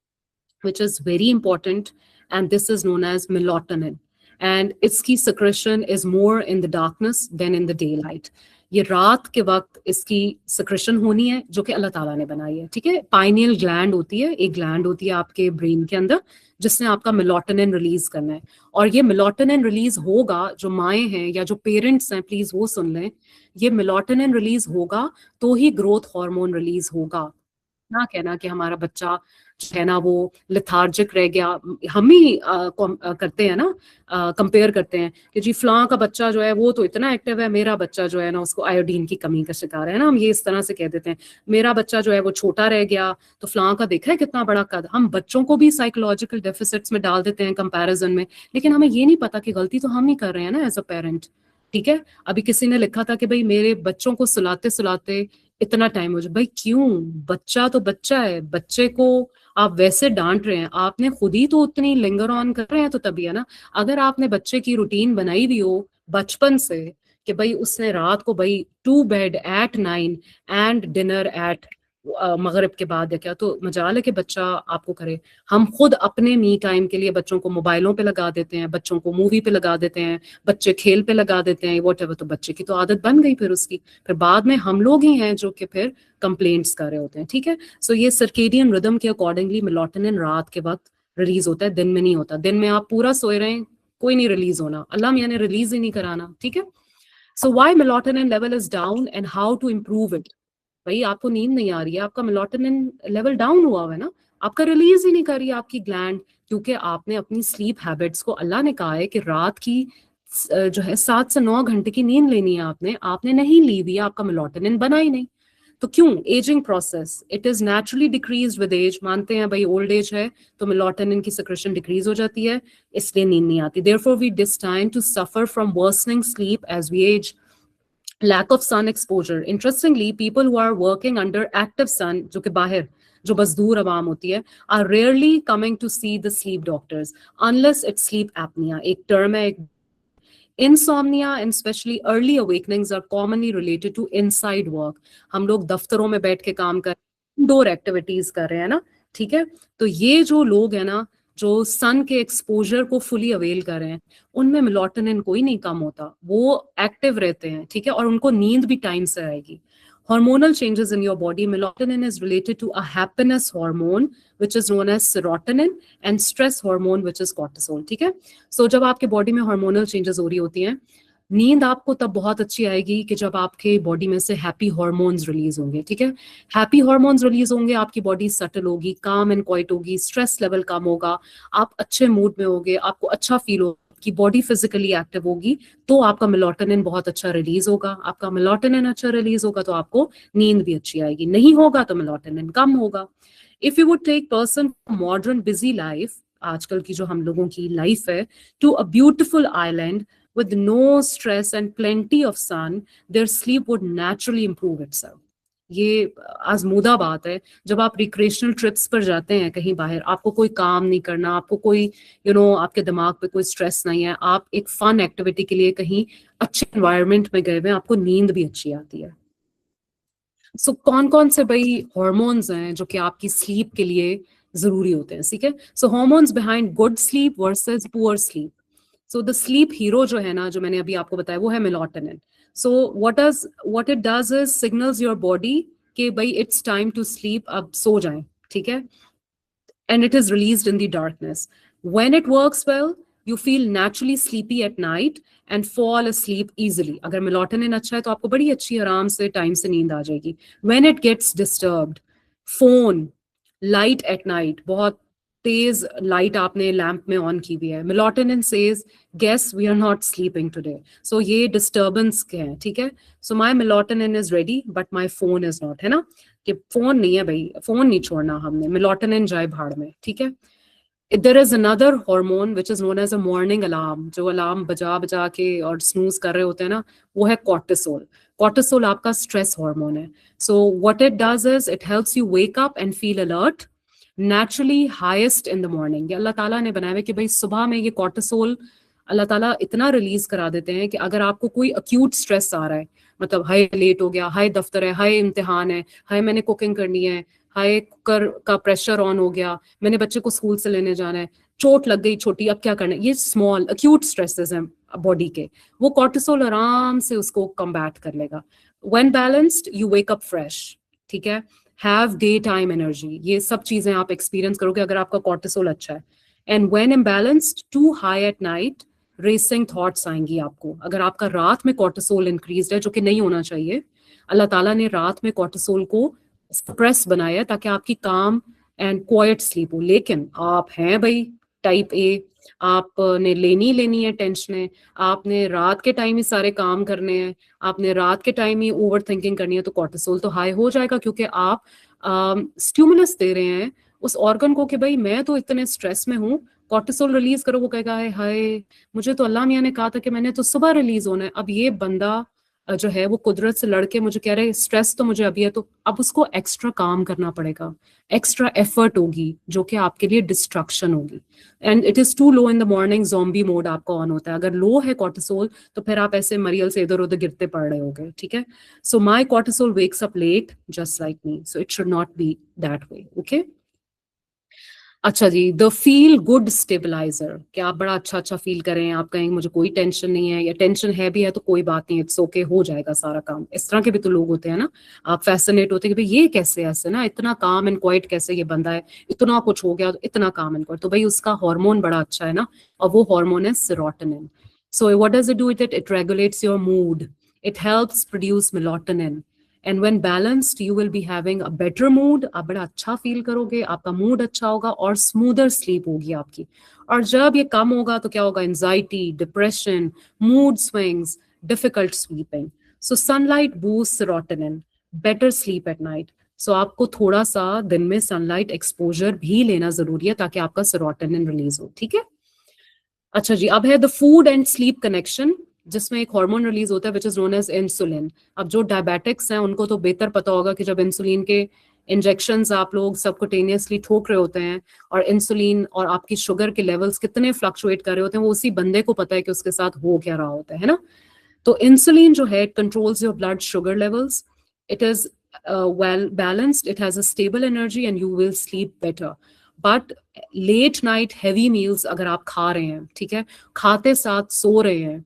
which is very important, and this is known as melatonin, and इसकी secretion is more in the darkness than in the daylight. ये रात के वक्त इसकी secretion होनी है जो कि अल्लाह ताला ने बनाई है, ठीक है। पाइनियल ग्लैंड होती है, एक ग्लैंड होती है आपके ब्रेन के अंदर जिसने आपका मेलाटोनिन रिलीज करना है, और ये मेलाटोनिन रिलीज होगा, जो माएँ हैं या जो पेरेंट्स हैं प्लीज वो सुन लें, ये मेलाटोनिन रिलीज होगा तो ही ग्रोथ हार्मोन रिलीज होगा। ना कहना कि हमारा बच्चा है ना वो लेथार्जिक रह गया, हम ही करते हैं ना, कंपेयर करते हैं कि जी फलां का बच्चा जो है वो तो इतना एक्टिव है, मेरा बच्चा जो है ना उसको आयोडीन की कमी का शिकार है ना, हम ये इस तरह से कह देते हैं। मेरा बच्चा जो है वो छोटा रह गया तो फलां का देखा है कितना बड़ा कद। हम बच्चों को भी साइकोलॉजिकल डेफिसिट्स में डाल देते हैं कंपैरिजन में, लेकिन हमें ये नहीं पता कि गलती तो हम ही कर रहे हैं ना एज अ पेरेंट, ठीक है। अभी किसी ने लिखा था कि भाई मेरे बच्चों को सुलाते सुलाते इतना टाइम हो जाए। भाई क्यों? बच्चा तो बच्चा है, बच्चे को आप वैसे डांट रहे हैं, आपने खुद ही तो उतनी लिंगर ऑन कर रहे हैं, तो तभी है ना। अगर आपने बच्चे की रूटीन बनाई हुई हो बचपन से कि भाई उसने रात को भाई टू बेड एट 9 एंड डिनर एट मगरिब के बाद या क्या, तो मजाल है कि बच्चा आपको करे। हम खुद अपने मी टाइम के लिए बच्चों को मोबाइलों पे लगा देते हैं, बच्चों को मूवी पे लगा देते हैं, बच्चे खेल पे लगा देते हैं, वॉट एवर, तो बच्चे की तो आदत बन गई फिर उसकी, फिर बाद में हम लोग ही हैं जो कि फिर कंप्लेंट्स कर रहे होते हैं। ठीक है, सो ये सर्केडियन रिदम के अकॉर्डिंगली मेलाटोनिन रात के वक्त रिलीज होता है, दिन में नहीं होता। दिन में आप पूरा सोए रहें, कोई नहीं रिलीज होना, अल्लाह मियां ने रिलीज ही नहीं कराना। ठीक है, so why melatonin level is down and how to improve it. भाई आपको नींद नहीं आ रही है, आपका मेलाटोनिन लेवल डाउन हुआ है ना, आपका रिलीज ही नहीं कर रही है आपकी ग्लैंड, क्योंकि आपने अपनी स्लीप हैबिट्स को, अल्लाह ने कहा है कि रात की जो है 7 से 9 घंटे की नींद लेनी है आपने, आपने नहीं ली हुई है, आपका मेलाटोनिन बना ही नहीं। तो क्यों? Ageing process, it is naturally decrease with age. मानते हैं भाई ओल्ड एज है तो मेलाटोनिन की सिक्रेशन डिक्रीज हो जाती है, इसलिए नींद नहीं आती। Therefore we destine to suffer from worsening sleep as we age. Lack of sun exposure. Interestingly, people who are working under active sun, जो कि बाहर जो मजदूर आवाम होती है, are rarely coming to see the sleep doctors unless it's sleep apnea. एक term है, एक insomnia and especially early awakenings are commonly related to inside work. हम लोग दफ्तरों में बैठ के काम कर, इंडोर एक्टिविटीज कर रहे हैं ना, ठीक है, तो ये जो लोग हैं ना, जो सन के एक्सपोजर को फुली अवेल कर रहे हैं, उनमें मेलाटोनिन कोई नहीं कम होता, वो एक्टिव रहते हैं। ठीक है, और उनको नींद भी टाइम से आएगी। Hormonal changes in your body. Melatonin is related to a happiness hormone, which is known as serotonin, and stress hormone, which is cortisol. ठीक है, so जब आपके बॉडी में हार्मोनल चेंजेस हो रही होती हैं, नींद आपको तब बहुत अच्छी आएगी कि जब आपके बॉडी में से हैप्पी हार्मोन्स रिलीज होंगे। ठीक है, हैप्पी हार्मोन्स रिलीज होंगे, आपकी बॉडी सटल होगी, काम एंड क्वाइट होगी, स्ट्रेस लेवल कम होगा, आप अच्छे मूड में होगे, आपको अच्छा फील होगा, की बॉडी फिजिकली एक्टिव होगी, तो आपका मेलाटोनिन बहुत अच्छा रिलीज होगा। आपका मेलाटोनिन अच्छा रिलीज होगा तो आपको नींद भी अच्छी आएगी, नहीं होगा तो मेलाटोनिन कम होगा। If you would take person modern busy life, आजकल की जो हम लोगों की लाइफ है, to a beautiful island with no stress and plenty of sun, their sleep would naturally improve itself. ये आजमूदा बात है। जब आप रिक्रिएशनल ट्रिप्स पर जाते हैं कहीं बाहर, आपको कोई काम नहीं करना, आपको कोई आपके दिमाग पे कोई स्ट्रेस नहीं है, आप एक फन एक्टिविटी के लिए कहीं अच्छे एनवायरनमेंट में गए हुए हैं, आपको नींद भी अच्छी आती है। सो कौन कौन से भाई हॉर्मोन्स हैं जो कि आपकी स्लीप के लिए जरूरी होते हैं? ठीक है, so hormones behind good sleep versus poor sleep. So the sleep hero जो है ना, जो मैंने अभी आपको बताया, वो है melatonin. So what it does is signals your body कि भाई इट्स टाइम टू स्लीप, अब सो जाएं। ठीक है, and it is released in the darkness. When it works well, you feel naturally sleepy at night and fall asleep easily. अगर melatonin अच्छा है तो आपको बड़ी अच्छी आराम से टाइम से नींद आ जाएगी। When it gets disturbed, phone, light at night, बहुत तेज लाइट आपने लैंप में ऑन की हुई है, melatonin says guess we are not sleeping today, so ये डिस्टर्बेंस के हैं। ठीक है, so my melatonin is ready but my phone is not, है ना, कि फोन नहीं है भाई, फोन नहीं छोड़ना हमने, मेलाटोनिन जाए भाड़ में। ठीक है, there is another hormone which is known as a morning alarm, जो अलार्म बजा बजा के और स्नूज कर रहे होते हैं ना, वो है cortisol. Cortisol आपका स्ट्रेस हार्मोन है। So what it does is it helps you wake up and feel alert, naturally highest in the morning. ये अल्लाह ताला ने बनाया है कि भाई सुबह में ये cortisol अल्लाह ताला इतना रिलीज करा देते हैं कि अगर आपको कोई अक्यूट स्ट्रेस आ रहा है, मतलब हाय लेट हो गया, हाय दफ्तर है, हाय इम्तिहान है, हाय मैंने कुकिंग करनी है, हाय कुकर का प्रेशर ऑन हो गया, मैंने बच्चे को स्कूल से लेने जाना है, चोट लग गई छोटी, अब क्या करना है, ये स्मॉल अक्यूट स्ट्रेसेस हैं बॉडी के, वो कॉर्टिसोल आराम से उसको कम्बैट कर लेगा। When balanced you wake up fresh. ठीक है, हैव डे टाइम एनर्जी, ये सब चीजें आप एक्सपीरियंस करोगे अगर आपका कॉर्टिसोल अच्छा है। And when imbalanced, too high at night, racing thoughts आएंगी आपको। अगर आपका रात में कॉर्टिसोल इंक्रीज है, जो कि नहीं होना चाहिए, अल्लाह ताला ने रात में कॉर्टिसोल को सप्रेस बनाया ताकि आपकी काम एंड क्वाइट स्लीप हो, लेकिन आप हैं भाई टाइप ए, आपने लेनी है टेंशन, आपने रात के टाइम ही सारे काम करने हैं, आपने रात के टाइम ही ओवर थिंकिंग करनी है, तो कॉर्टिसोल तो हाई हो जाएगा, क्योंकि आप स्टिमुलस दे रहे हैं उस ऑर्गन को कि भाई मैं तो इतने स्ट्रेस में हूँ, कॉर्टिसोल रिलीज करो, वो कहेगा हाय हाय मुझे तो अल्लाह मियां ने कहा था कि मैंने तो सुबह रिलीज होना है। अब ये बंदा जो है वो कुदरत से लड़के मुझे कह रहे हैं स्ट्रेस तो मुझे अभी है, तो अब उसको एक्स्ट्रा काम करना पड़ेगा, एक्स्ट्रा एफर्ट होगी जो कि आपके लिए डिस्ट्रक्शन होगी। And it is too low in the morning, zombie mode आपका ऑन होता है। अगर लो है कॉर्टिसोल तो फिर आप ऐसे मरियल से इधर उधर गिरते पड़ रहे होगे, ठीक है। So my cortisol wakes up late just like me, so it should not be that way, okay. अच्छा जी, द फील गुड स्टेबलाइजर, कि आप बड़ा अच्छा फील करें, आप कहें मुझे कोई टेंशन नहीं है, या टेंशन है भी है तो कोई बात नहीं, इट्स ओके, हो जाएगा सारा काम। इस तरह के भी तो लोग होते हैं ना, आप फैसिनेट होते हैं कि भाई ये कैसे ऐसे ना, इतना काम एंड क्वाइट कैसे ये बंदा है, इतना कुछ हो गया तो इतना काम एंड क्वाइट, तो भाई उसका हार्मोन बड़ा अच्छा है ना, और वो हार्मोन है serotonin. So what does it do it regulates your mood, it helps produce melatonin, and when balanced you will be having a better mood, आप बड़ा अच्छा फील करोगे, आपका मूड अच्छा होगा और स्मूदर स्लीप होगी आपकी। और जब ये कम होगा तो क्या होगा, anxiety, depression, mood swings, difficult sleeping. So sunlight boost serotonin, better sleep at night. So आपको थोड़ा सा दिन में सनलाइट एक्सपोजर भी लेना जरूरी है ताकि आपका सेरोटोनिन रिलीज हो, ठीक है। अच्छा जी, अब है the food and sleep connection, जिसमें एक हार्मोन रिलीज होता है which is known as insulin. अब जो डायबिटिक्स हैं उनको तो बेहतर पता होगा कि जब इंसुलिन के इंजेक्शंस आप लोग सबकुटेनियसली ठोक रहे होते हैं और इंसुलिन और आपकी शुगर के लेवल्स कितने फ्लक्चुएट कर रहे होते हैं, वो उसी बंदे को पता है कि उसके साथ हो क्या रहा होता है ना। तो इंसुलिन जो है controls your blood sugar levels, it is well balanced, it has a stable energy and you will sleep better. But let night heavy meals अगर आप खा रहे हैं, ठीक है, खाते साथ सो रहे हैं,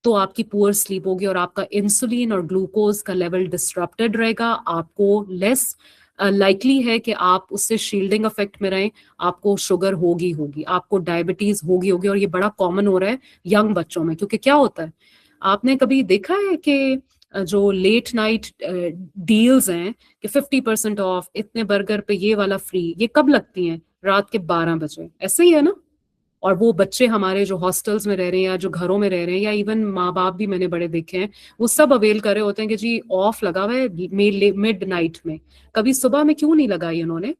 तो आपकी पुअर स्लीप होगी और आपका इंसुलिन और ग्लूकोज का लेवल डिस्टरप्टेड रहेगा, आपको लेस लाइकली है कि आप उससे शील्डिंग इफेक्ट में रहें, आपको शुगर होगी, आपको डायबिटीज होगी। और ये बड़ा कॉमन हो रहा है यंग बच्चों में, क्योंकि क्या होता है, आपने कभी देखा है कि जो लेट नाइट डील्स हैं कि 50% ऑफ, इतने बर्गर पे ये वाला फ्री, ये कब लगती हैं, रात के 12 बजे, ऐसे ही है ना। और वो बच्चे हमारे जो हॉस्टल्स में रह रहे हैं या जो घरों में रह रहे हैं, या इवन माँ बाप भी मैंने बड़े देखे हैं, वो सब अवेल कर रहे होते हैं कि जी ऑफ लगा हुआ है मिड नाइट में, कभी सुबह में क्यों नहीं लगाई उन्होंने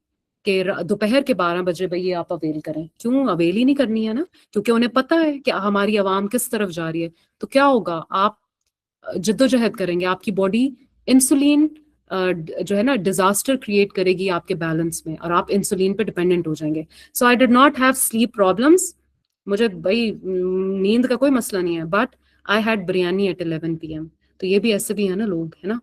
कि दोपहर के 12 बजे भाई ये आप अवेल करें, क्यों अवेल ही नहीं करनी है ना, क्योंकि उन्हें पता है कि हमारी आवाम किस तरफ जा रही है। तो क्या होगा, आप जिद्दोजहद करेंगे, आपकी बॉडी इंसुलिन जो है ना डिजास्टर क्रिएट करेगी आपके बैलेंस में, और आप इंसुलिन पे डिपेंडेंट हो जाएंगे। So I did not have sleep problems, मुझे भाई नींद का कोई मसला नहीं है, but I had biryani at 11 PM। तो ये भी ऐसे भी है ना लोग, है ना।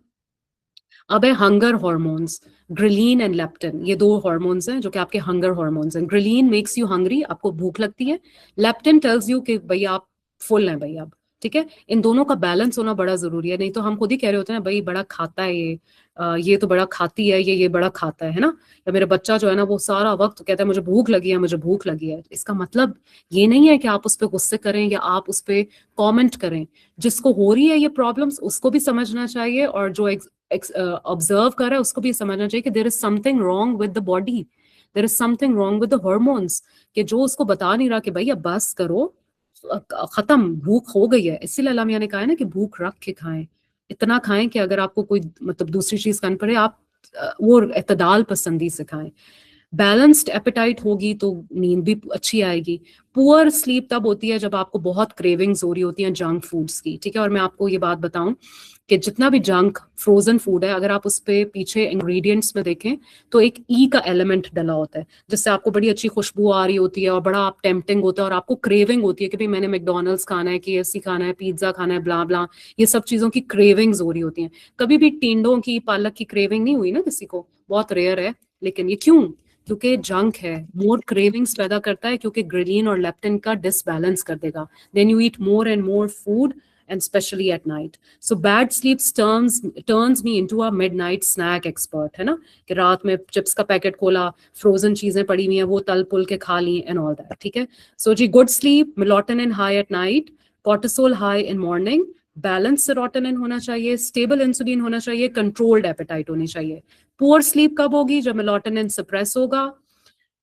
अब है hunger hormones, ghrelin and leptin, ये दो हॉर्मोन्स हैं जो कि आपके हंगर हॉर्मोन्स हैं। ग्रेलिन मेक्स यू हंग्री, आपको भूख लगती है, लेप्टिन टेल्स यू कि भाई आप फुल हैं भाई अब, ठीक है। इन दोनों का बैलेंस होना बड़ा जरूरी है, नहीं तो हम खुद ही कह रहे होते हैं भाई बड़ा खाता है ये तो बड़ा खाती है, ये बड़ा खाता है ना। या मेरा बच्चा जो है ना वो सारा वक्त कहता है मुझे भूख लगी है, मुझे भूख लगी है। इसका मतलब ये नहीं है कि आप उस पर गुस्से करें या आप उस पर कॉमेंट करें, जिसको हो रही है ये प्रॉब्लम्स उसको भी समझना चाहिए, और जो ऑब्जर्व कर रहा है उसको भी समझना चाहिए कि there is something wrong with the body, there is something wrong with the hormones, कि जो उसको बता नहीं रहा कि भाई अब बस करो, खत्म, भूख हो गई है। इसीलिए अल्लाह मियां ने कहा है ना कि भूख रख के खाएं, इतना खाएं कि अगर आपको कोई मतलब दूसरी चीज खानी पड़े आप वो एतदाल पसंदी से खाएं। बैलेंस्ड एपेटाइट होगी तो नींद भी अच्छी आएगी। पुअर स्लीप तब होती है जब आपको बहुत क्रेविंग्स हो रही होती हैं जंक फूड्स की, ठीक है। और मैं आपको ये बात बताऊं कि जितना भी जंक फ्रोजन फूड है, अगर आप उस पे पीछे इंग्रेडिएंट्स में देखें तो एक ई का एलिमेंट डला होता है, जिससे आपको बड़ी अच्छी खुशबू आ रही होती है और बड़ा आप टेम्पटिंग होता है और आपको क्रेविंग होती है कि भाई मैंने मैकडोनल्ड्स खाना है, KFC खाना है, पिज्जा खाना है, ब्ला ब्ला, ये सब चीजों की क्रेविंग्स हो रही होती हैं। कभी भी टिंडों की, पालक की क्रेविंग नहीं हुई ना किसी को, बहुत रेयर है। लेकिन ये क्यों, क्योंकि जंक है, मोर क्रेविंग्स पैदा करता है, क्योंकि ग्रेलिन और लेप्टिन का डिसबैलेंस कर देगा। Then you eat more and more food and especially at night. So bad sleep turns me into a midnight snack expert, है ना, कि रात में चिप्स का पैकेट खोला, फ्रोजन चीजें पड़ी हुई हैं वो तल पुल के खा ली एंड ऑल दैट, ठीक है। सो जी, good sleep, melatonin high at night, cortisol high in morning, balance serotonin होना चाहिए, स्टेबल इंसुलिन होना चाहिए, कंट्रोल्ड एपेटाइट होनी चाहिए। पुअर स्लीप कब होगी, जब मेलाटोनिन सप्रेस होगा,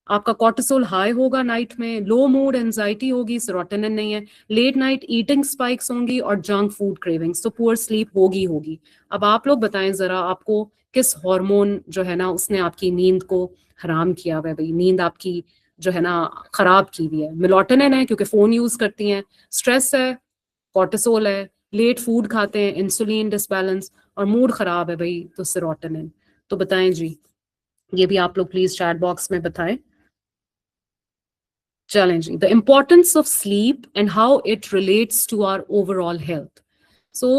आपका कॉर्टिसोल हाई होगा नाइट में, लो मूड, एंजाइटी होगी, सेरोटोनिन नहीं है, लेट नाइट ईटिंग स्पाइक्स होंगी और जंक फूड क्रेविंग्स, तो पुअर स्लीप होगी। अब आप लोग बताएं जरा, आपको किस हार्मोन जो है ना उसने आपकी नींद को हराम किया हुआ है, भाई नींद आपकी जो है ना खराब की हुई है। मेलाटोनिन है क्योंकि फोन यूज करती हैं, स्ट्रेस है, कॉर्टिसोल है, लेट फूड खाते हैं, इंसुलिन डिसबैलेंस, और मूड खराब है भाई तो सेरोटोनिन। तो बताएं जी, ये भी आप लोग प्लीज चैट बॉक्स में बताएं। चलें जी, the importance of sleep and how it relates to our overall health. So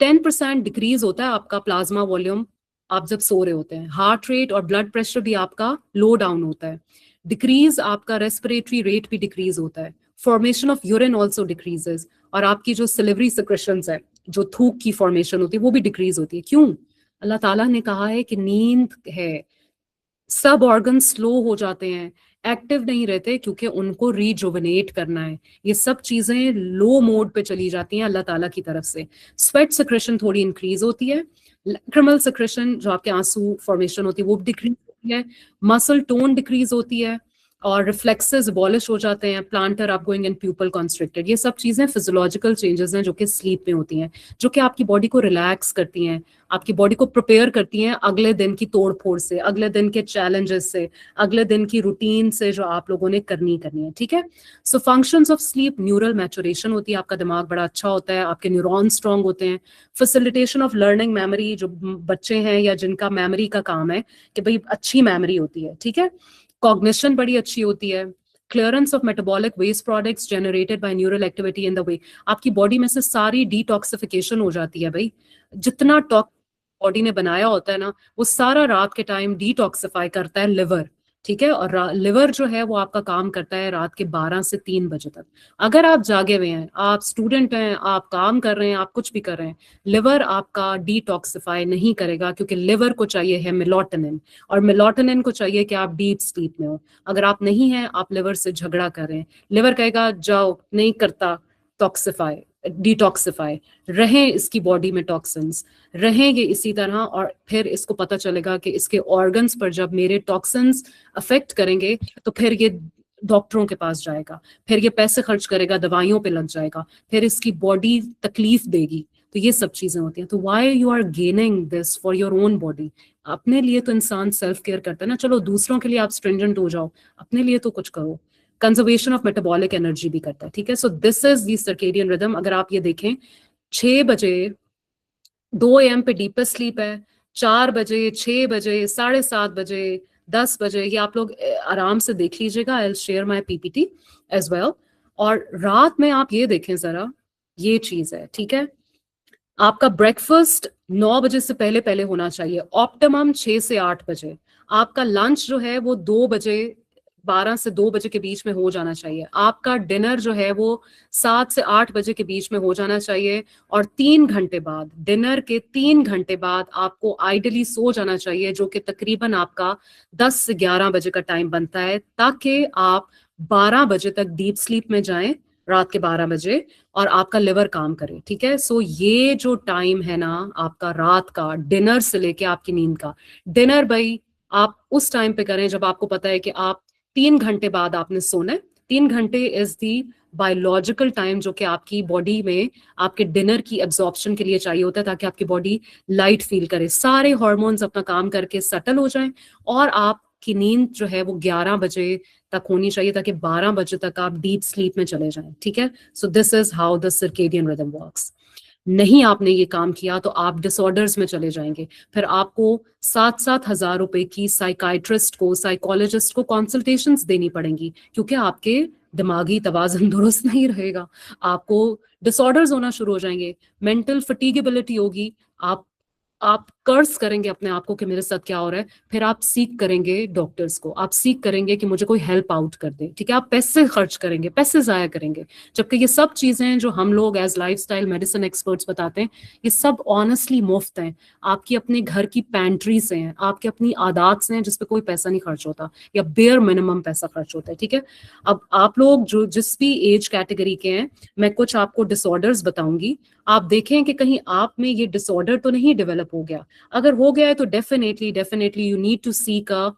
10% decrease होता है आपका प्लाज्मा वॉल्यूम आप जब सो रहे होते हैं। हार्ट रेट और ब्लड प्रेशर भी आपका लो डाउन होता है। डिक्रीज आपका रेस्पिरेटरी रेट भी डिक्रीज होता है। Formation of urine also decreases, और आपकी जो सिलिवरी सिक्रेशंस है, जो थूक की फॉर्मेशन होती है, वो भी डिक्रीज होती है। क्यों? अल्लाह ताला ने कहा है कि नींद है, सब ऑर्गन स्लो हो जाते हैं, एक्टिव नहीं रहते, क्योंकि उनको रिजुवनेट करना है। ये सब चीजें लो मोड पे चली जाती हैं अल्लाह ताला की तरफ से। स्वेट सिक्रेशन थोड़ी इंक्रीज होती है, लैक्रिमल सिक्रेशन जो आपके आंसू फॉर्मेशन होती है वो डिक्रीज होती है, मसल टोन डिक्रीज होती है, और रिफ्लेक्सेस अबॉलिश हो जाते हैं, plantar upgoing and pupil constricted. ये सब चीजें फिजियोलॉजिकल चेंजेस हैं जो कि स्लीप में होती हैं, जो कि आपकी बॉडी को रिलैक्स करती हैं, आपकी बॉडी को प्रिपेयर करती हैं अगले दिन की तोड़ फोड़ से, अगले दिन के चैलेंजेस से, अगले दिन की रूटीन से जो आप लोगों ने करनी है। ठीक है, so functions of sleep, neural maturation होती है, आपका दिमाग बड़ा अच्छा होता है, आपके न्यूरॉन स्ट्रांग होते हैं। फैसिलिटेशन ऑफ लर्निंग मेमोरी, जो बच्चे हैं या जिनका मेमोरी का काम है कि भाई अच्छी मेमोरी होती है। ठीक है, कॉग्निशन बड़ी अच्छी होती है। Clearance of metabolic waste products generated by neural activity in the way, आपकी बॉडी में से सारी डिटॉक्सिफिकेशन हो जाती है भाई। जितना बॉडी ने बनाया होता है ना, वो सारा रात के टाइम डिटॉक्सिफाई करता है लिवर। ठीक है, और लिवर जो है वो आपका काम करता है रात के 12 से 3 बजे तक। अगर आप जागे हुए हैं, आप स्टूडेंट हैं, आप काम कर रहे हैं, आप कुछ भी कर रहे हैं, लिवर आपका डिटॉक्सिफाई नहीं करेगा, क्योंकि लिवर को चाहिए है मेलाटोनिन, और मेलाटोनिन को चाहिए कि आप डीप स्लीप में हो। अगर आप नहीं हैं, आप लिवर से झगड़ा कर रहे हैं, लिवर कहेगा जाओ, नहीं करता टॉक्सिफाई, डिटॉक्सिफाई, रहें इसकी बॉडी में टॉक्सिन्स, रहेंगे इसी तरह, और फिर इसको पता चलेगा कि इसके ऑर्गन्स पर जब मेरे टॉक्सिन्स अफेक्ट करेंगे तो फिर ये डॉक्टरों के पास जाएगा, फिर ये पैसे खर्च करेगा, दवाइयों पे लग जाएगा, फिर इसकी बॉडी तकलीफ देगी। तो ये सब चीजें होती हैं। तो why you are gaining this for your own body? अपने लिए तो इंसान सेल्फ केयर करता है ना, चलो दूसरों के लिए आप स्ट्रिंजेंट हो जाओ, अपने लिए तो कुछ करो। कंजर्वेशन ऑफ मेटाबॉलिक एनर्जी भी करता है। ठीक है, so this is the circadian rhythm. अगर आप ये देखें, 6 बजे 2 AM पे डीपेस्ट स्लीप है, 4 बजे, 6 बजे, 7:30 बजे, 10 बजे, ये आप लोग आराम से देख लीजिएगा। I will share my PPT as well. और रात में आप ये देखें जरा, ये चीज है। ठीक है, आपका ब्रेकफास्ट 9 बजे से पहले पहले होना चाहिए, ऑप्टिमम 6 से 8 बजे। आपका लंच जो है वो 2 बजे, 12 से 2 बजे के बीच में हो जाना चाहिए। आपका डिनर जो है वो 7 से 8 बजे के बीच में हो जाना चाहिए। और 3 घंटे बाद, डिनर के 3 घंटे बाद आपको आइडियली सो जाना चाहिए, जो कि तकरीबन आपका 10 से 11 बजे का टाइम बनता है, ताकि आप 12 बजे तक डीप स्लीप में जाएं, रात के 12 बजे, और आपका लिवर काम करे। ठीक है, सो ये जो टाइम है ना आपका रात का, डिनर से लेके आपकी नींद का, डिनर भाई आप उस टाइम पे करें जब आपको पता है कि आप 3 घंटे बाद आपने सोना है। 3 घंटे इज दी बायोलॉजिकल टाइम जो कि आपकी बॉडी में आपके डिनर की एब्जॉर्प्शन के लिए चाहिए होता है, ताकि आपकी बॉडी लाइट फील करे, सारे हार्मोन्स अपना काम करके सेटल हो जाएं, और आपकी नींद जो है वो 11 बजे तक होनी चाहिए, ताकि 12 बजे तक आप डीप स्लीप में चले जाएं। ठीक है, so this is how the circadian rhythm works. नहीं आपने ये काम किया तो आप डिसऑर्डर्स में चले जाएंगे, फिर आपको 7-7 हजार रुपए की साइकाइट्रिस्ट को, साइकोलॉजिस्ट को कंसल्टेशंस देनी पड़ेंगी, क्योंकि आपके दिमागी तवाज़ुन दुरुस्त नहीं रहेगा, आपको डिसऑर्डर्स होना शुरू हो जाएंगे, मेंटल फटीगेबिलिटी होगी, आप कर्ज करेंगे अपने आप को कि मेरे साथ क्या हो रहा है, फिर आप सीख करेंगे डॉक्टर्स को, आप सीख करेंगे कि मुझे कोई हेल्प आउट कर दे। ठीक है, आप पैसे खर्च करेंगे, पैसे जाया करेंगे, जबकि ये सब चीजें जो हम लोग एज लाइफस्टाइल मेडिसिन एक्सपर्ट्स बताते हैं, ये सब ऑनेस्टली मुफ्त हैं, आपकी अपने घर की पैंट्री से हैं, आपकी अपनी आदत से हैं, जिसपे कोई पैसा नहीं खर्च होता, या बेयर मिनिमम पैसा खर्च होता है। ठीक है, अब आप लोग जो जिस भी एज कैटेगरी के हैं, मैं कुछ आपको डिसऑर्डर्स बताऊंगी, आप देखें कि कहीं आप में ये डिसऑर्डर तो नहीं डेवलप हो गया। अगर हो गया है तो definitely you need to seek a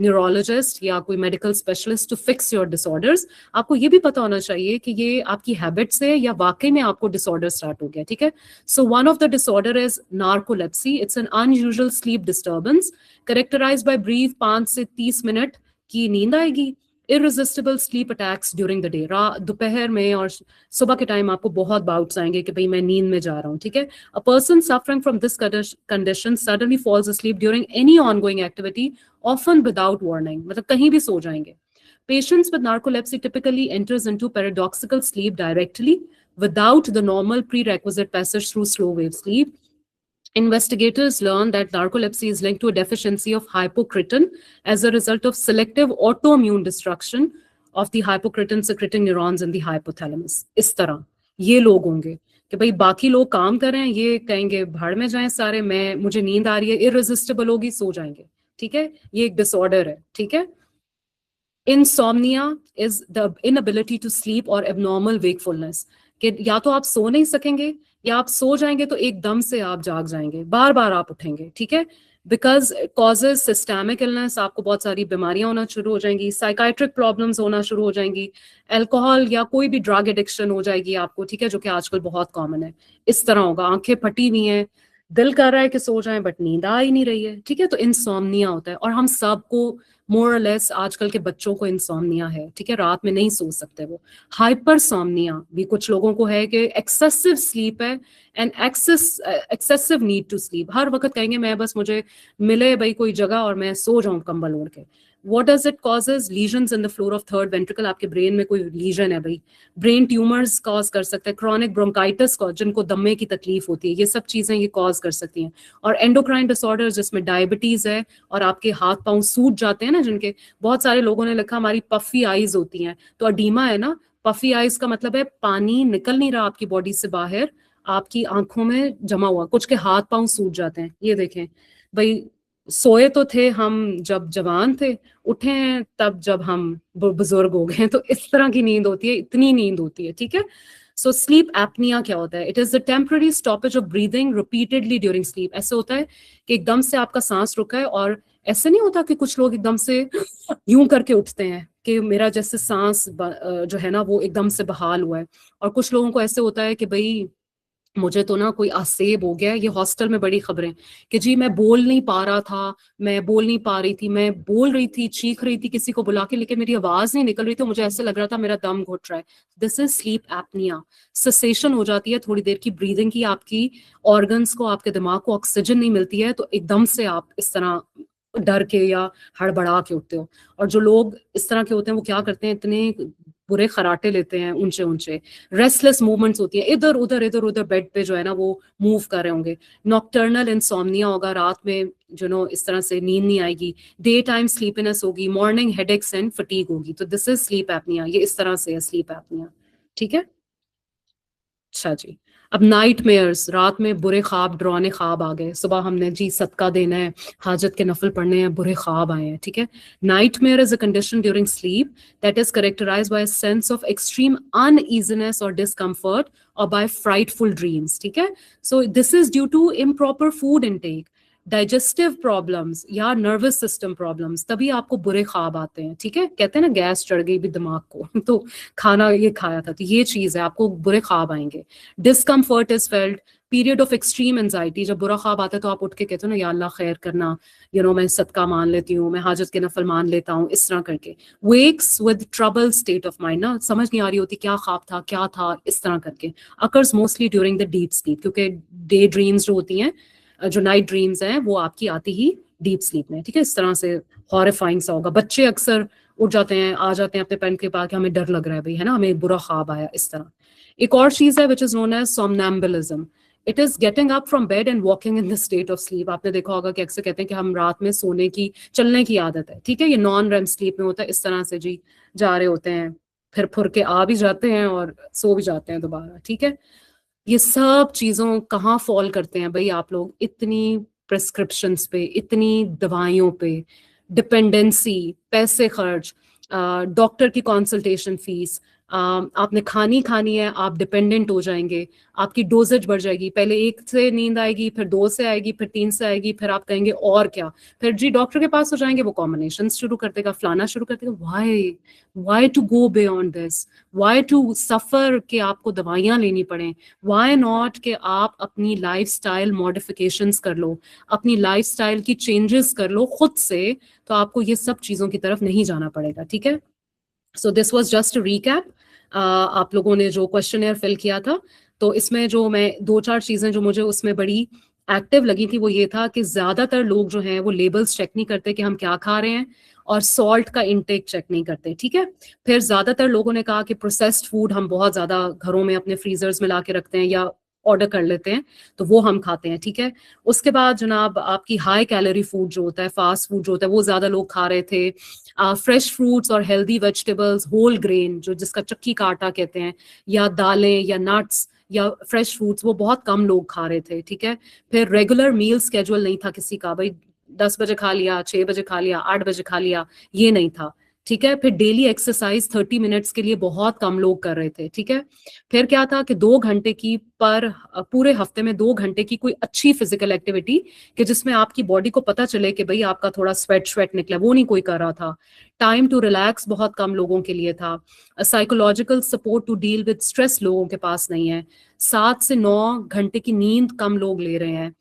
neurologist या कोई medical specialist to fix your disorders. आपको ये भी पता होना चाहिए कि ये आपकी हैबिट से या वाकई में आपको डिसऑर्डर स्टार्ट हो गया। ठीक है, so one of the disorder is narcolepsy. It's an unusual sleep disturbance characterised by brief 5 से 30 मिनट की नींद आएगी, irresistible sleep attacks during the day, दोपहर में और सुबह के टाइम आपको बहुत बाउट्स आएंगे कि भाई मैं नींद में जा रहा हूँ, ठीक है. A person suffering from this condition suddenly falls asleep during any ongoing activity, often without warning, मतलब कहीं भी सो जाएंगे. Patients with narcolepsy typically enters into paradoxical sleep directly without the normal prerequisite passage through slow wave sleep. Investigators learned that narcolepsy is linked to a deficiency of hypocretin as a result of selective autoimmune destruction of the hypocretin secreting neurons in the hypothalamus. इस तरह ये लोग होंगे कि भाई बाकी लोग काम कर रहे हैं, ये कहेंगे भाड़ में जाएं सारे, मुझे नींद आ रही है, इररेसिस्टिबल होगी, सो जाएंगे, ठीक है. ये एक डिसऑर्डर है, ठीक है. Insomnia is the inability to sleep or abnormal wakefulness. कि या तो आप सो नहीं सकेंगे या आप सो जाएंगे तो एकदम से आप जाग जाएंगे, बार बार आप उठेंगे, ठीक है. बिकॉज कॉजेज सिस्टमिक इलनेस, आपको बहुत सारी बीमारियां होना शुरू हो जाएंगी, साइकाइट्रिक प्रॉब्लम्स होना शुरू हो जाएंगी, अल्कोहल या कोई भी ड्रग एडिक्शन हो जाएगी आपको, ठीक है, जो कि आजकल बहुत कॉमन है. इस तरह होगा, आंखें फटी हुई हैं, दिल कर रहा है कि सो जाएं बट नींद आ ही नहीं रही है, ठीक है. तो इंसोम्निया होता है और हम सबको मोर और लेस आजकल के बच्चों को इंसोम्निया है, ठीक है, रात में नहीं सो सकते वो. हाइपरसोम्निया भी कुछ लोगों को है कि एक्सेसिव स्लीप है and excessive need to sleep, हर वक्त कहेंगे मैं बस मुझे मिले भाई कोई जगह और मैं सो जाऊं कंबल ओढ़ के. What does it causes? Lesions in the floor of third ventricle. आपके ब्रेन में कोई लीजन है भाई, ब्रेन ट्यूमर्स कॉज कर सकता है, क्रॉनिक ब्रोंकाइटिस को जिनको दमे की तकलीफ होती है, ये सब चीजें ये कॉज कर सकती हैं. और एंडोक्राइन डिसऑर्डर्स जिसमें डायबिटीज है और आपके हाथ पांव सूज जाते हैं ना, जिनके बहुत सारे लोगों ने लिखा हमारी पफी आईज होती हैं, तो अडीमा है ना, पफी आईज का मतलब है पानी निकल नहीं रहा आपकी बॉडी से बाहर, आपकी आंखों में जमा हुआ, कुछ के हाथ पांव सूज जाते हैं. ये देखें भाई, सोए तो थे हम जब जवान थे, उठे हैं तब जब हम बुजुर्ग हो गए, तो इस तरह की नींद होती है, इतनी नींद होती है, ठीक है. सो स्लीप एपनिया क्या होता है? It is the temporary stoppage of breathing repeatedly during sleep. ऐसे होता है कि एकदम से आपका सांस रुका है, और ऐसे नहीं होता कि कुछ लोग एकदम से यूं करके उठते हैं कि मेरा जैसे सांस जो है ना वो एकदम से बहाल हुआ है, और कुछ लोगों को ऐसे होता है कि भाई मुझे तो ना कोई आसेब हो गया. ये हॉस्टल में बड़ी खबरें कि जी मैं बोल नहीं पा रहा था, मैं बोल नहीं पा रही थी, मैं बोल रही थी, चीख रही थी किसी को बुला के, लेकिन मेरी आवाज नहीं निकल रही थी, मुझे ऐसे लग रहा था मेरा दम घुट रहा है. This is sleep apnoea. Cessation हो जाती है थोड़ी देर की ब्रीदिंग की, आपकी ऑर्गन्स को, आपके दिमाग को ऑक्सीजन नहीं मिलती है, तो एकदम से आप इस तरह डर के या हड़बड़ा के उठते हो. और जो लोग इस तरह के होते हैं वो क्या करते हैं, इतने बुरे खराटे लेते हैं ऊंचे ऊंचे, रेस्टलेस मूवमेंट्स होती है, इधर उधर बेड पे जो है ना वो मूव कर रहे होंगे. नॉक्टर्नल इंसोम्निया होगा, रात में जो नो इस तरह से नींद नहीं आएगी. डे टाइम स्लीपीनेस होगी, मॉर्निंग हेडेक्स एंड फटीग होगी. तो दिस इज स्लीप एपनिया. ये इस तरह से है स्लीप एपनिया, ठीक है. अच्छा जी, अब नाइटमेयर्स, रात में बुरे ख्वाब, डरावने ख्वाब आ गए, सुबह हमने जी सदका देना है, हाजत के नफल पढ़ने हैं, बुरे ख्वाब आए हैं, ठीक है. Nightmare is a condition during sleep that is characterised by a sense of extreme uneasiness और डिस्कम्फर्ट और बाय फ्राइटफुल ड्रीम्स, ठीक है. So this is due to improper food intake, digestive problems या नर्वस सिस्टम प्रॉब्लम्स, तभी आपको बुरे ख्वाब आते हैं, ठीक है. कहते हैं ना गैस चढ़ गई भी दिमाग को तो खाना ये खाया था, तो ये चीज है, आपको बुरे ख्वाब आएंगे. Discomfort is felt, period of extreme anxiety, जब बुरा ख्वाब आता है तो आप उठ के कहते हो ना या अल्लाह खैर करना, यू नो मैं सदका मान लेती हूँ, मैं हाजत के नफल मान लेता हूँ, इस तरह करके. Wakes with trouble state of mind, ना समझ नहीं आ रही होती क्या ख्वाब था क्या था, इस तरह करके. Occurs mostly during the deep sleep, क्योंकि डे ड्रीम्स जो होती हैं, जो नाइट ड्रीम्स हैं, वो आपकी आती ही डीप स्लीप में, ठीक है. इस तरह से हॉरिफाइंग सा होगा. बच्चे अक्सर उठ जाते हैं, आ जाते हैं अपने पेन के पास कि हमें डर लग रहा है भाई, है ना, हमें बुरा ख्वाब आया, इस तरह. एक और चीज है which is known as somnambulism. It is getting up from bed and walking in the state of sleep. आपने देखा होगा कि अक्सर कहते हैं कि हम रात में सोने की, चलने की आदत है, ठीक है. ये नॉन रेम स्लीप में होता है, इस तरह से जी जा रहे होते हैं, फिर फुर के आ भी जाते हैं और सो भी जाते हैं दोबारा, ठीक है. ये सब चीजों कहाँ फॉल करते हैं भाई आप लोग? इतनी प्रिस्क्रिप्शंस पे, इतनी दवाइयों पे, डिपेंडेंसी, पैसे खर्च, डॉक्टर की कंसल्टेशन फीस, आपने खानी है, आप डिपेंडेंट हो जाएंगे, आपकी डोजेज बढ़ जाएगी, पहले 1 से नींद आएगी, फिर 2 से आएगी, फिर 3 से आएगी, फिर आप कहेंगे और क्या, फिर जी डॉक्टर के पास हो जाएंगे, वो कॉम्बिनेशन शुरू कर देगा, फलाना शुरू कर देगा. Why to go beyond this? Why to suffer कि आपको दवाइयां लेनी पड़े? वाई नॉट कि आप अपनी लाइफस्टाइल मॉडिफिकेशंस कर लो, अपनी लाइफस्टाइल की चेंजेस कर लो खुद से, तो आपको ये सब चीजों की तरफ नहीं जाना पड़ेगा, ठीक है. So this was just a recap. आप लोगों ने जो क्वेश्चनर फिल किया था, तो इसमें जो मैं 2-4 चीजें जो मुझे उसमें बड़ी एक्टिव लगी थी वो ये था कि ज्यादातर लोग जो हैं वो लेबल्स चेक नहीं करते कि हम क्या खा रहे हैं, और सॉल्ट का इंटेक चेक नहीं करते, ठीक है। फिर ज्यादातर लोगों ने कहा कि प्रोसेस्ड फूड हम बहुत ज्यादा घरों में अपने फ्रीजर्स में ला के रखते हैं या ऑर्डर कर लेते हैं, तो वो हम खाते हैं, ठीक है। उसके बाद जनाब आपकी हाई कैलोरी फूड जो होता है, फास्ट फूड जो होता है, वो ज्यादा लोग खा रहे थे। फ्रेश फ्रूट्स और हेल्दी वेजिटेबल्स, होल ग्रेन जो जिसका चक्की का आटा कहते हैं, या दालें या नट्स या फ्रेश फ्रूट्स, वो बहुत कम लोग खा रहे थे, ठीक है। फिर रेगुलर मील स्केड्यूल नहीं था किसी का, भाई 10 बजे खा लिया, 6 बजे खा लिया, 8 बजे खा लिया, ये नहीं था, ठीक है। फिर डेली एक्सरसाइज 30 मिनट्स के लिए बहुत कम लोग कर रहे थे, ठीक है। फिर क्या था कि 2 घंटे की पूरे हफ्ते में 2 घंटे की कोई अच्छी फिजिकल एक्टिविटी कि जिसमें आपकी बॉडी को पता चले कि भाई आपका थोड़ा स्वेट निकला, वो नहीं कोई कर रहा था। टाइम टू रिलैक्स बहुत कम लोगों के लिए था। Psychological support to deal with stress लोगों के पास नहीं है। 7 से 9 घंटे की नींद कम लोग ले रहे हैं।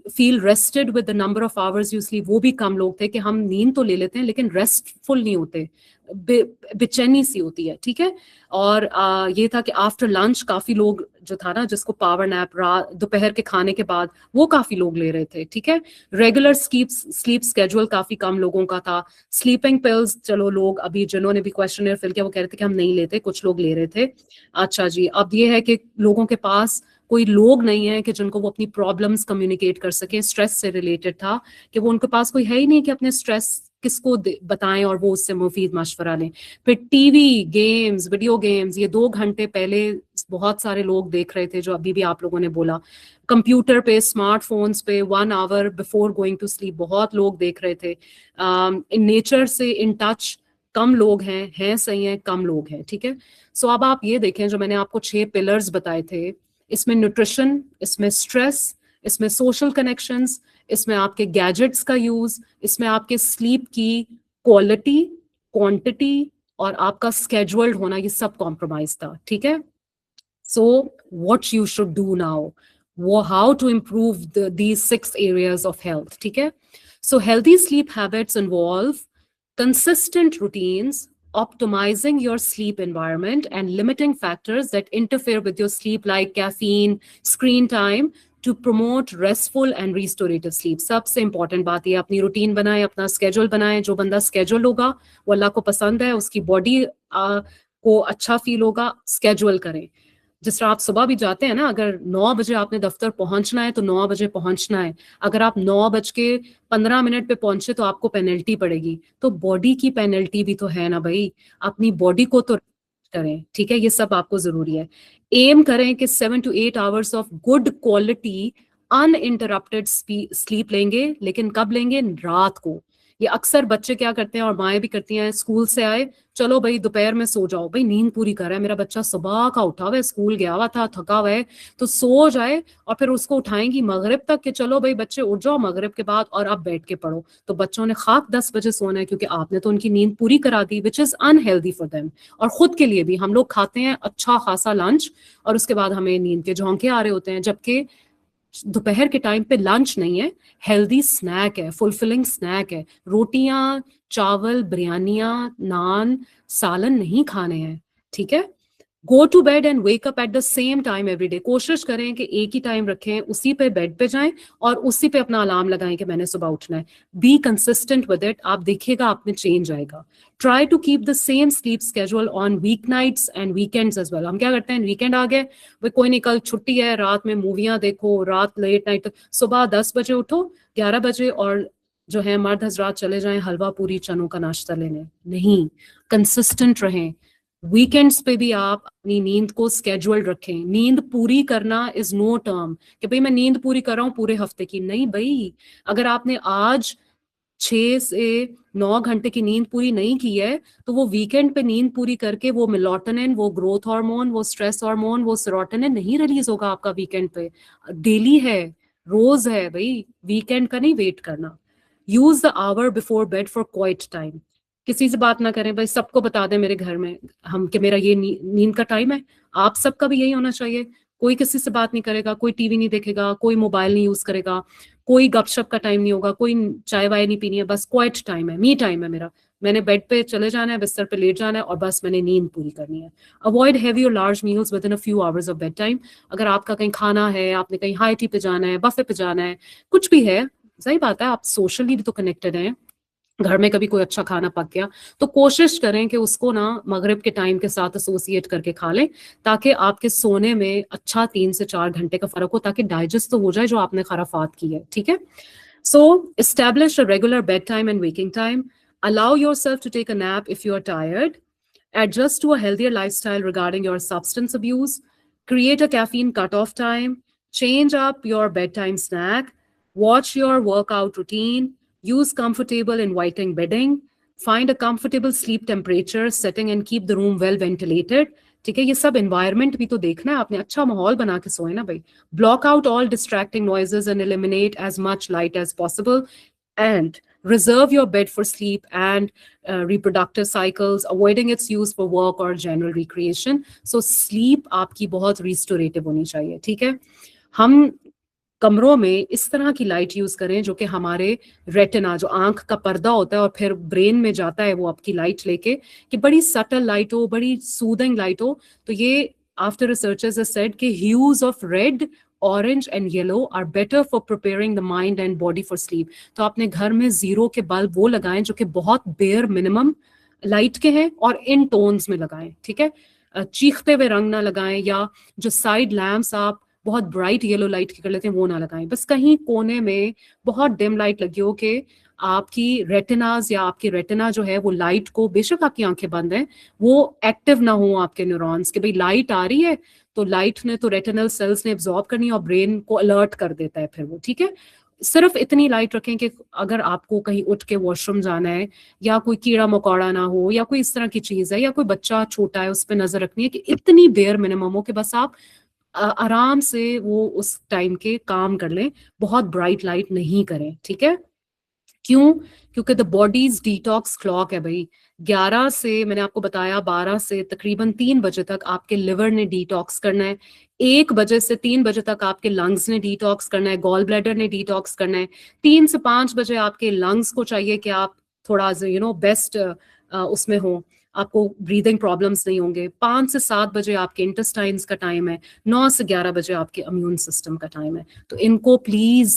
Feel rested with the number of hours you sleep, वो भी कम लोग थे कि हम नींद तो ले लेते हैं लेकिन रेस्टफुल नहीं होते, बेचैनी सी होती है, ठीक है। और ये था कि आफ्टर लंच काफी लोग जो था ना, जिसको पावर नैप दोपहर के खाने के बाद, वो काफी लोग ले रहे थे, ठीक है। रेगुलर स्लीप स्केड्यूल काफी कम लोगों का था। स्लीपिंग पिल्स, चलो लोग अभी जिन्होंने भी क्वेश्चनर फिल किया वो कह रहे थे कि हम नहीं लेते, कुछ लोग ले रहे थे। अच्छा जी, अब ये है कि लोगों के पास कोई लोग नहीं है कि जिनको वो अपनी प्रॉब्लम्स कम्युनिकेट कर सके। स्ट्रेस से रिलेटेड था कि वो उनके पास कोई है ही नहीं कि अपने स्ट्रेस किसको बताएं और वो उससे मुफीद मशवरा लें। फिर टीवी, गेम्स, वीडियो गेम्स, ये 2 घंटे पहले बहुत सारे लोग देख रहे थे, जो अभी भी आप लोगों ने बोला। कंप्यूटर पे, स्मार्टफोन्स पे 1 hour before going to sleep बहुत लोग देख रहे थे। इन नेचर से इन टच कम लोग हैं सही है, कम लोग हैं, ठीक है। सो अब आप ये देखें, जो मैंने आपको 6 पिलर्स बताए थे, इसमें न्यूट्रिशन, इसमें स्ट्रेस, इसमें सोशल कनेक्शंस, इसमें आपके गैजेट्स का यूज, इसमें आपके स्लीप की क्वालिटी, क्वांटिटी और आपका स्केड्यूल्ड होना, ये सब कॉम्प्रोमाइज था, ठीक है। So what you should do now, वो how to improve these 6 areas of health, ठीक है। So healthy sleep habits involve consistent routines, optimizing your sleep environment, and limiting factors that interfere with your sleep like caffeine, screen time, to promote restful and restorative sleep. सबसे important बात ये, अपनी routine बनाएं, अपना schedule बनाएं। जो बंदा schedule होगा वो अल्लाह को पसंद है, उसकी बॉडी को अच्छा फील होगा। स्केड्यूल करें। जिस तरह आप सुबह भी जाते हैं ना, अगर 9 बजे आपने दफ्तर पहुंचना है तो 9 बजे पहुंचना है। अगर आप 9:15 पे पहुंचे तो आपको पेनल्टी पड़ेगी। तो बॉडी की पेनल्टी भी तो है ना भाई, अपनी बॉडी को तो करें, ठीक है। ये सब आपको जरूरी है। एम करें कि 7 to 8 hours of good quality uninterrupted sleep लेंगे, लेकिन कब लेंगे? रात को। ये अक्सर बच्चे क्या करते हैं और माएँ भी करती हैं, स्कूल से आए, चलो भाई दोपहर में सो जाओ, भाई नींद पूरी कर रहा है मेरा बच्चा, सुबह का उठा हुआ है, स्कूल गया हुआ था, थका हुआ है, तो सो जाए, और फिर उसको उठाएंगी मगरिब तक कि चलो भाई बच्चे उठ जाओ मगरिब के बाद और अब बैठ के पढ़ो। तो बच्चों ने खाक 10 बजे सोना है क्योंकि आपने तो उनकी नींद पूरी करा दी, which is unhealthy for them. और खुद के लिए भी हम लोग खाते हैं अच्छा खासा लंच और उसके बाद हमें नींद के झोंके आ रहे होते हैं, जबकि दोपहर के टाइम पे लंच नहीं है, हेल्दी स्नैक है, फुलफिलिंग स्नैक है। रोटियां, चावल, बिरयानियां, नान, सालन नहीं खाने हैं, ठीक है। Go to bed and wake up at the same time every day. कोशिश करें कि एक ही टाइम रखें, उसी पे बेड पे जाएं और उसी पे अपना अलार्म लगाएं कि मैंने सुबह उठना है। बी कंसिस्टेंट विद इट, आप देखिएगा आप में चेंज आएगा। Try to keep the same sleep schedule on weeknights and weekends as well. हम क्या करते हैं, वीकेंड आ गए, भाई कोई नहीं कल छुट्टी है, रात में मूवियां देखो, रात लेट नाइट तक, सुबह 10 बजे उठो, 11 बजे और जो है मर्द हजरात चले जाएं हलवा पूरी चनों का नाश्ता लेने। नहीं, कंसिस्टेंट रहें। वीकेंड्स पे भी आप अपनी नींद को स्केड्यूल्ड रखें। नींद पूरी करना इज नो टर्म कि भाई मैं नींद पूरी कर रहा हूं पूरे हफ्ते की, नहीं भाई। अगर आपने आज 6 से 9 घंटे की नींद पूरी नहीं की है तो वो वीकेंड पे नींद पूरी करके वो मेलाटोनिन, वो ग्रोथ हार्मोन, वो स्ट्रेस हार्मोन, वो सेरोटोनिन नहीं रिलीज होगा आपका वीकेंड पे। डेली है, रोज है भाई, वीकेंड का नहीं वेट करना। Use the hour before bed for quiet time. किसी से बात ना करें भाई, सबको बता दें मेरे घर में हम कि मेरा ये नींद का टाइम है। आप सबका भी यही होना चाहिए। कोई किसी से बात नहीं करेगा, कोई टीवी नहीं देखेगा, कोई मोबाइल नहीं यूज करेगा, कोई गपशप का टाइम नहीं होगा, कोई चाय वाय नहीं पीनी है, बस क्वाइट टाइम है, मी टाइम है मेरा। मैंने बेड पे चले जाना है, बिस्तर पे लेट जाना है और बस मैंने नींद पूरी करनी है. अवॉइड हैवी और large meals with in a few hours of bed time. अगर आपका कहीं खाना है, आपने कहीं हाई टी पे जाना है, बफे पे जाना है, कुछ भी है, सही बात है, आप सोशली भी तो कनेक्टेड हैं, घर में कभी कोई अच्छा खाना पक गया तो कोशिश करें कि उसको ना मगरिब के टाइम के साथ एसोसिएट करके खा लें, ताकि आपके सोने में अच्छा 3 से 4 घंटे का फर्क हो, ताकि डाइजेस्ट तो हो जाए जो आपने खराफात की है. ठीक है. So establish a regular bedtime and waking time. Allow yourself to take a nap if you are tired. Adjust to a healthier lifestyle regarding your substance abuse. Create a caffeine cutoff time. Change up your bedtime snack. Watch your workout routine. Use comfortable inviting bedding. Find a comfortable sleep temperature setting and keep the room well ventilated. ठीक है, ये सब environment भी तो देखना है आपने, अच्छा माहौल बना के सोए ना भाई. Block out all distracting noises and eliminate as much light as possible. And reserve your bed for sleep and reproductive cycles, avoiding its use for work or general recreation. So sleep आपकी बहुत restorative होनी चाहिए. ठीक है. हम कमरों में इस तरह की लाइट यूज करें जो कि हमारे रेटिना, जो आंख का पर्दा होता है और फिर ब्रेन में जाता है वो आपकी लाइट लेके, कि बड़ी सटल लाइट हो, बड़ी सूदिंग लाइट हो. तो ये आफ्टर रिसर्चर्स हैव सेड कि hues of red, orange and yellow are better for preparing the mind and body for sleep. तो आपने घर में 0 के बल्ब वो लगाएं जो कि बहुत बेयर मिनिमम लाइट के हैं और इन टोन्स में लगाएं. ठीक है. चीखते हुए रंग ना लगाएं, या जो साइड लैम्प्स आप बहुत ब्राइट येलो लाइट की कर लेते हैं वो ना लगाएं. बस कहीं कोने में बहुत डिम लाइट लगी हो कि आपकी रेटिनाज या आपकी रेटिना जो है वो लाइट को, बेशक आपकी आंखें बंद हैं, वो एक्टिव ना हो आपके न्यूरॉन्स कि भाई लाइट आ रही है तो लाइट ने तो रेटिनल सेल्स ने एब्जॉर्ब करनी है और ब्रेन को अलर्ट कर देता है फिर वो. ठीक है. सिर्फ इतनी लाइट रखें कि अगर आपको कहीं उठ के वॉशरूम जाना है या कोई कीड़ा मकोड़ा ना हो या कोई इस तरह की चीज है या कोई बच्चा छोटा है उस पर नजर रखनी है, कि इतनी बेयर मिनिमम हो कि बस आप आराम से वो उस टाइम के काम कर लें, बहुत ब्राइट लाइट नहीं करें. ठीक है. क्यों? क्योंकि द बॉडीज डिटॉक्स क्लॉक है भाई. 11 से मैंने आपको बताया 12 से तकरीबन 3 बजे तक आपके लिवर ने डिटॉक्स करना है. 1 बजे से 3 बजे तक आपके लंग्स ने डिटॉक्स करना है, गॉल ब्लैडर ने डिटॉक्स करना है. 3 से 5 बजे आपके लंग्स को चाहिए कि आप थोड़ा बेस्ट उसमें हो, आपको ब्रीदिंग प्रॉब्लम्स नहीं होंगे. 5 से 7 बजे आपके इंटेस्टाइन्स का टाइम है. 9 से 11 बजे आपके इम्यून सिस्टम का टाइम है. तो इनको प्लीज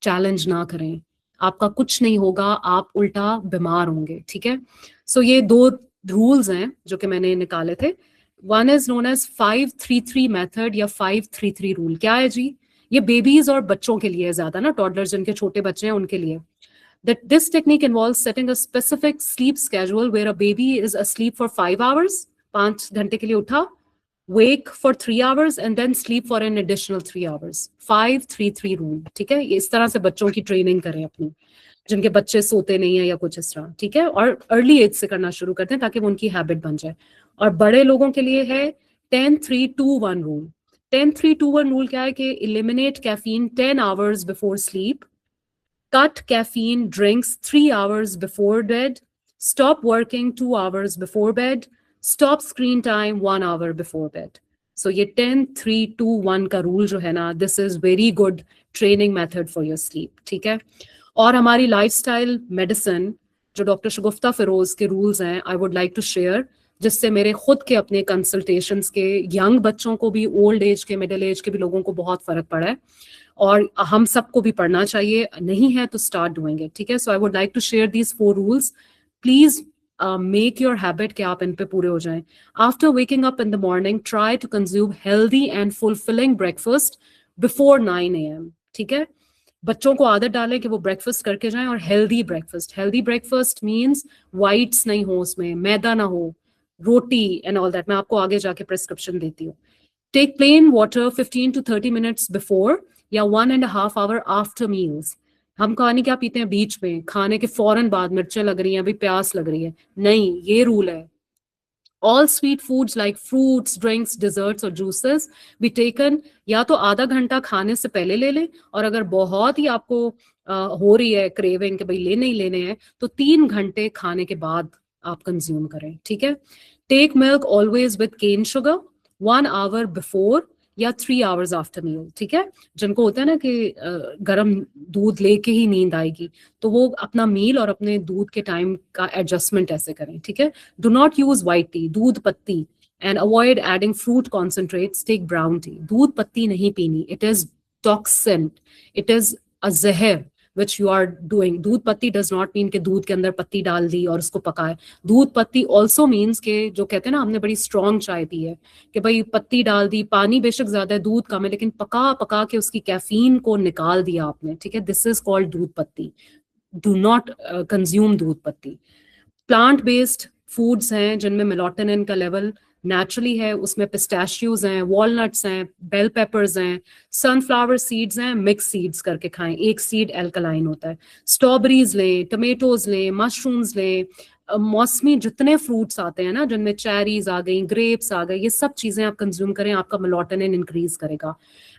चैलेंज ना करें, आपका कुछ नहीं होगा, आप उल्टा बीमार होंगे. ठीक है. सो ये 2 रूल्स हैं जो कि मैंने निकाले थे. One is known as 5-3-3 method या 5-3-3 रूल. क्या है जी? ये बेबीज और बच्चों के लिए ज्यादा ना, टॉडलर्स जिनके छोटे बच्चे हैं उनके लिए. That this technique involves setting a specific sleep schedule where a baby is asleep for 5 hours, 5 घंटे के लिए उठा, wake for 3 hours and then sleep for an additional 3 hours. 5-3-3 rule. ठीक है. ये इस तरह से बच्चों की ट्रेनिंग करें अपनी, जिनके बच्चे सोते नहीं है या कुछ इस तरह. ठीक है. और अर्ली एज से करना शुरू करते हैं ताकि वो उनकी हैबिट बन जाए. और बड़े लोगों के लिए है 10-3-2-1 रूल. 10-3-2-1 रूल क्या है कि eliminate caffeine 10 hours before sleep. Cut caffeine drinks 3 hours before bed. Stop working 2 hours before bed. Stop screen time 1 hour before bed. So ये 10-3-2-1 का रूल जो है ना, this is very good training method for your sleep. ठीक है. और हमारी lifestyle medicine जो डॉक्टर शगुफ्ता फिरोज के रूल्स हैं, I would like to share, जिससे मेरे खुद के अपने कंसल्टेशंस के यंग बच्चों को भी, ओल्ड एज के, मिडिल एज के भी लोगों को बहुत फर्क पड़ा है और हम सबको भी पढ़ना चाहिए. नहीं है तो स्टार्ट डूइंग इट. ठीक है. So I would like to share these 4 rules. Please make your habit कि आप इन पे पूरे हो जाएं. After waking up in the morning, try to consume healthy and fulfilling breakfast before 9 AM. ठीक है. बच्चों को आदत डालें कि वो ब्रेकफास्ट करके जाएं, और healthy breakfast. Healthy breakfast means whites नहीं हो उसमें, मैदा ना हो, रोटी एंड ऑल दैट. मैं आपको आगे जाके प्रिस्क्रिप्शन देती हूँ. Take plain water 15 to 30 minutes before या 1.5 hour आफ्टर मील्स. हम पानी क्या पीते हैं बीच में, खाने के फौरन बाद, मिर्चें लग रही हैं, अभी प्यास लग रही है. नहीं, ये रूल है. All sweet foods like fruits, drinks, desserts और juices be taken या तो आधा घंटा खाने से पहले ले लें, और अगर बहुत ही आपको हो रही है क्रेविंग कि भाई लेने ही लेने हैं, तो 3 घंटे खाने के बाद आप कंज्यूम करें. ठीक है. Take milk always with cane sugar 1 hour before या 3 hours आफ्टर मील, ठीक है। जिनको होता है ना कि गर्म दूध लेके ही नींद आएगी, तो वो अपना मील और अपने दूध के टाइम का एडजस्टमेंट ऐसे करें, ठीक है। Do not use white tea, दूध पत्ती, and avoid adding fruit concentrates, take brown tea. दूध पत्ती नहीं पीनी, it is toxin, it is a जहर which you are doing. दूध पत्ती does not mean कि दूध के अंदर पत्ती डाल दी और उसको पकाए। दूध पत्ती also means कि जो कहते हैं ना, हमने बड़ी स्ट्रॉन्ग चाय पी है, कि भाई पत्ती डाल दी, पानी बेशक ज्यादा है, दूध कम है, लेकिन पका पका के उसकी कैफीन को निकाल दिया आपने, ठीक है। दिस इज कॉल्ड दूध पत्ती। डू नॉट कंज्यूम दूध पत्ती। प्लांट बेस्ड फूड्स हैं जिनमें मेलाटोनिन का लेवल नेचुरली है, उसमें पिस्टैशियोज हैं, वॉलनट्स हैं, बेल पेपर्स हैं, सनफ्लावर सीड्स हैं, मिक्स सीड्स करके खाएं, एक सीड एल्कलाइन होता है। स्ट्रॉबेरीज लें, टमेटोज लें, मशरूम्स लें, मौसमी जितने फ्रूट्स आते हैं ना, जिनमें चेरीज आ गई, ग्रेप्स आ गए, ये सब चीजें आप कंज्यूम करें, आपका मेलाटोनिन इंक्रीज करेगा।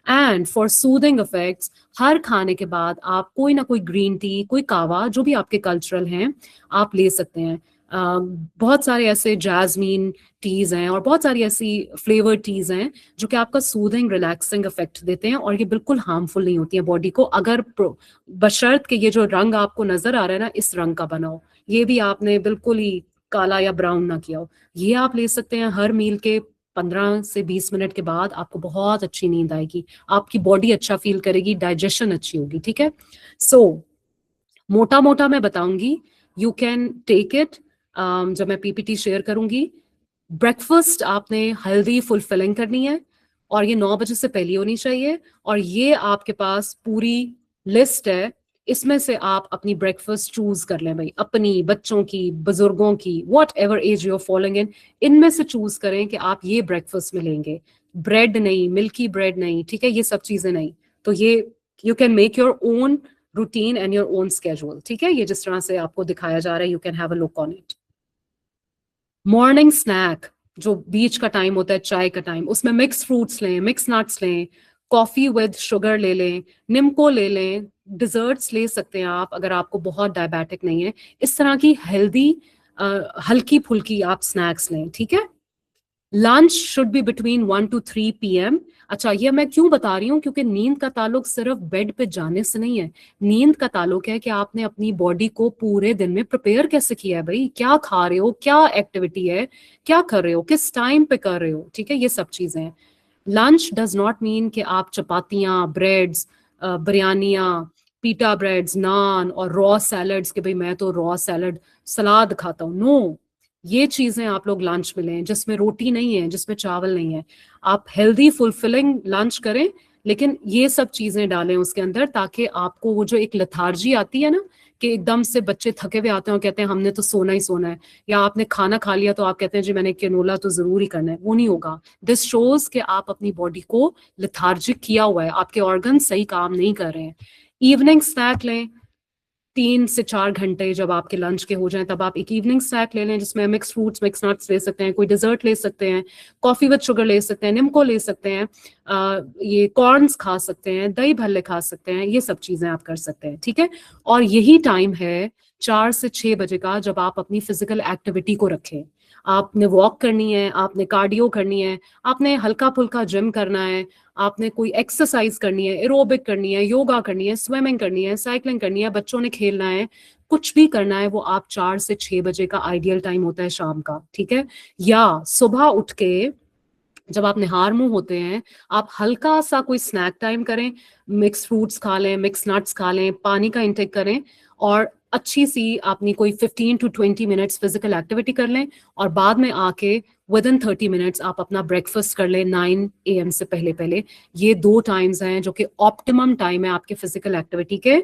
एंड फॉर सूदिंग इफेक्ट्स, हर खाने के बाद आप कोई ना कोई ग्रीन टी, कोई कावा, जो भी आपके कल्चरल हैं, आप ले सकते हैं। बहुत सारे ऐसे जैस्मीन टीज हैं और बहुत सारी ऐसी फ्लेवर्ड टीज हैं जो कि आपका सूदिंग रिलैक्सिंग इफेक्ट देते हैं, और ये बिल्कुल हार्मफुल नहीं होती है बॉडी को, अगर बशर्त के ये जो रंग आपको नजर आ रहा है ना, इस रंग का बनाओ, ये भी आपने बिल्कुल ही काला या ब्राउन ना किया हो। ये आप ले सकते हैं हर मील के 15 से 20 मिनट के बाद, आपको बहुत अच्छी नींद आएगी, आपकी बॉडी अच्छा फील करेगी, डाइजेशन अच्छी होगी, ठीक है। सो मोटा मोटा मैं बताऊंगी, यू कैन टेक इट जब मैं पीपीटी शेयर करूंगी। ब्रेकफास्ट आपने हेल्दी फुलफिलिंग करनी है, और ये 9 बजे से पहले होनी चाहिए, और ये आपके पास पूरी लिस्ट है, इसमें से आप अपनी ब्रेकफास्ट चूज कर लें भाई, अपनी, बच्चों की, बुजुर्गों की, whatever age you are following in, इनमें से चूज करें कि आप ये ब्रेकफास्ट में लेंगे। ब्रेड नहीं, मिल्की ब्रेड नहीं, ठीक है, ये सब चीजें नहीं। तो ये you can make your own routine and your own schedule, ठीक है। ये जिस तरह से आपको दिखाया जा रहा है, you can have a look on it. Morning snack, जो बीच का टाइम होता है, चाय का टाइम, उसमें मिक्स फ्रूट्स लें, मिक्स नट्स लें, कॉफी विद शुगर ले लें, निम्को ले लें, डिजर्ट्स ले सकते हैं आप अगर आपको बहुत डायबिटिक नहीं है। इस तरह की हेल्दी हल्की फुल्की आप स्नैक्स लें, ठीक है। Lunch should be between 1 to 3 PM। अच्छा, ये मैं क्यों बता रही हूँ, क्योंकि नींद का ताल्लुक सिर्फ बेड पे जाने से नहीं है, नींद का ताल्लुक है कि आपने अपनी बॉडी को पूरे दिन में प्रिपेयर कैसे किया है भाई, क्या खा रहे हो, क्या एक्टिविटी है, क्या कर रहे हो, किस टाइम पे कर रहे हो, ठीक है, ये सब चीजें हैं। लंच डज नॉट मीन कि आप चपातियां, ब्रेड्स, बिरयानियां, पीटा ब्रेड्स, नान और रॉ सैलड्स, के भाई मैं तो रॉ सैलड सलाद खाता हूँ, नो, ये चीजें आप लोग लंच में लें जिसमें रोटी नहीं है, जिसमें चावल नहीं है। आप हेल्दी फुलफिलिंग लंच करें, लेकिन ये सब चीजें डालें उसके अंदर, ताकि आपको वो जो एक लथार्जी आती है ना, कि एकदम से बच्चे थके हुए आते हैं और कहते हैं हमने तो सोना ही सोना है, या आपने खाना खा लिया तो आप कहते हैं जी मैंने कैनोला तो जरूर ही करना है, वो नहीं होगा। दिस शोज कि आप अपनी बॉडी को लथार्जिक किया हुआ है, आपके ऑर्गन सही काम नहीं कर रहे हैं। इवनिंग स्नैक लें, 3 से 4 घंटे जब आपके लंच के हो जाएं, तब आप एक इवनिंग स्नैक ले लें, जिसमें मिक्स फ्रूट्स, मिक्स नट्स ले सकते हैं, कोई डिजर्ट ले सकते हैं, कॉफी विद शुगर ले सकते हैं, निम्को ले सकते हैं, ये कॉर्न्स खा सकते हैं, दही भल्ले खा सकते हैं, ये सब चीजें आप कर सकते हैं, ठीक है। और यही टाइम है 4 से 6 बजे का, जब आप अपनी फिजिकल एक्टिविटी को रखें। आपने वॉक करनी है, आपने कार्डियो करनी है, आपने हल्का फुल्का जिम करना है, आपने कोई एक्सरसाइज करनी है, एरोबिक करनी है, योगा करनी है, स्विमिंग करनी है, साइकिलिंग करनी है, बच्चों ने खेलना है, कुछ भी करना है, वो आप 4 से 6 बजे का आइडियल टाइम होता है शाम का, ठीक है। या सुबह उठ के जब आप निहार मुंह होते हैं, आप हल्का सा कोई स्नैक टाइम करें, मिक्स फ्रूट्स खा लें, मिक्स नट्स खा लें, पानी का इंटेक करें, और अच्छी सी आपनी कोई 15 to 20 मिनट्स फिजिकल एक्टिविटी कर लें, और बाद में आके विदिन 30 मिनट्स आप अपना ब्रेकफास्ट कर लें 9 AM से पहले पहले। ये 2 टाइम्स हैं जो कि ऑप्टिमम टाइम है आपके फिजिकल एक्टिविटी के,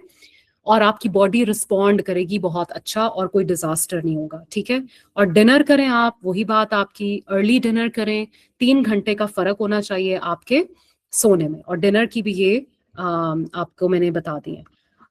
और आपकी बॉडी रिस्पॉन्ड करेगी बहुत अच्छा, और कोई डिजास्टर नहीं होगा, ठीक है। और डिनर करें आप, वही बात आपकी, अर्ली डिनर करें, 3 घंटे का फर्क होना चाहिए आपके सोने में, और डिनर की भी ये आपको मैंने बता दी है।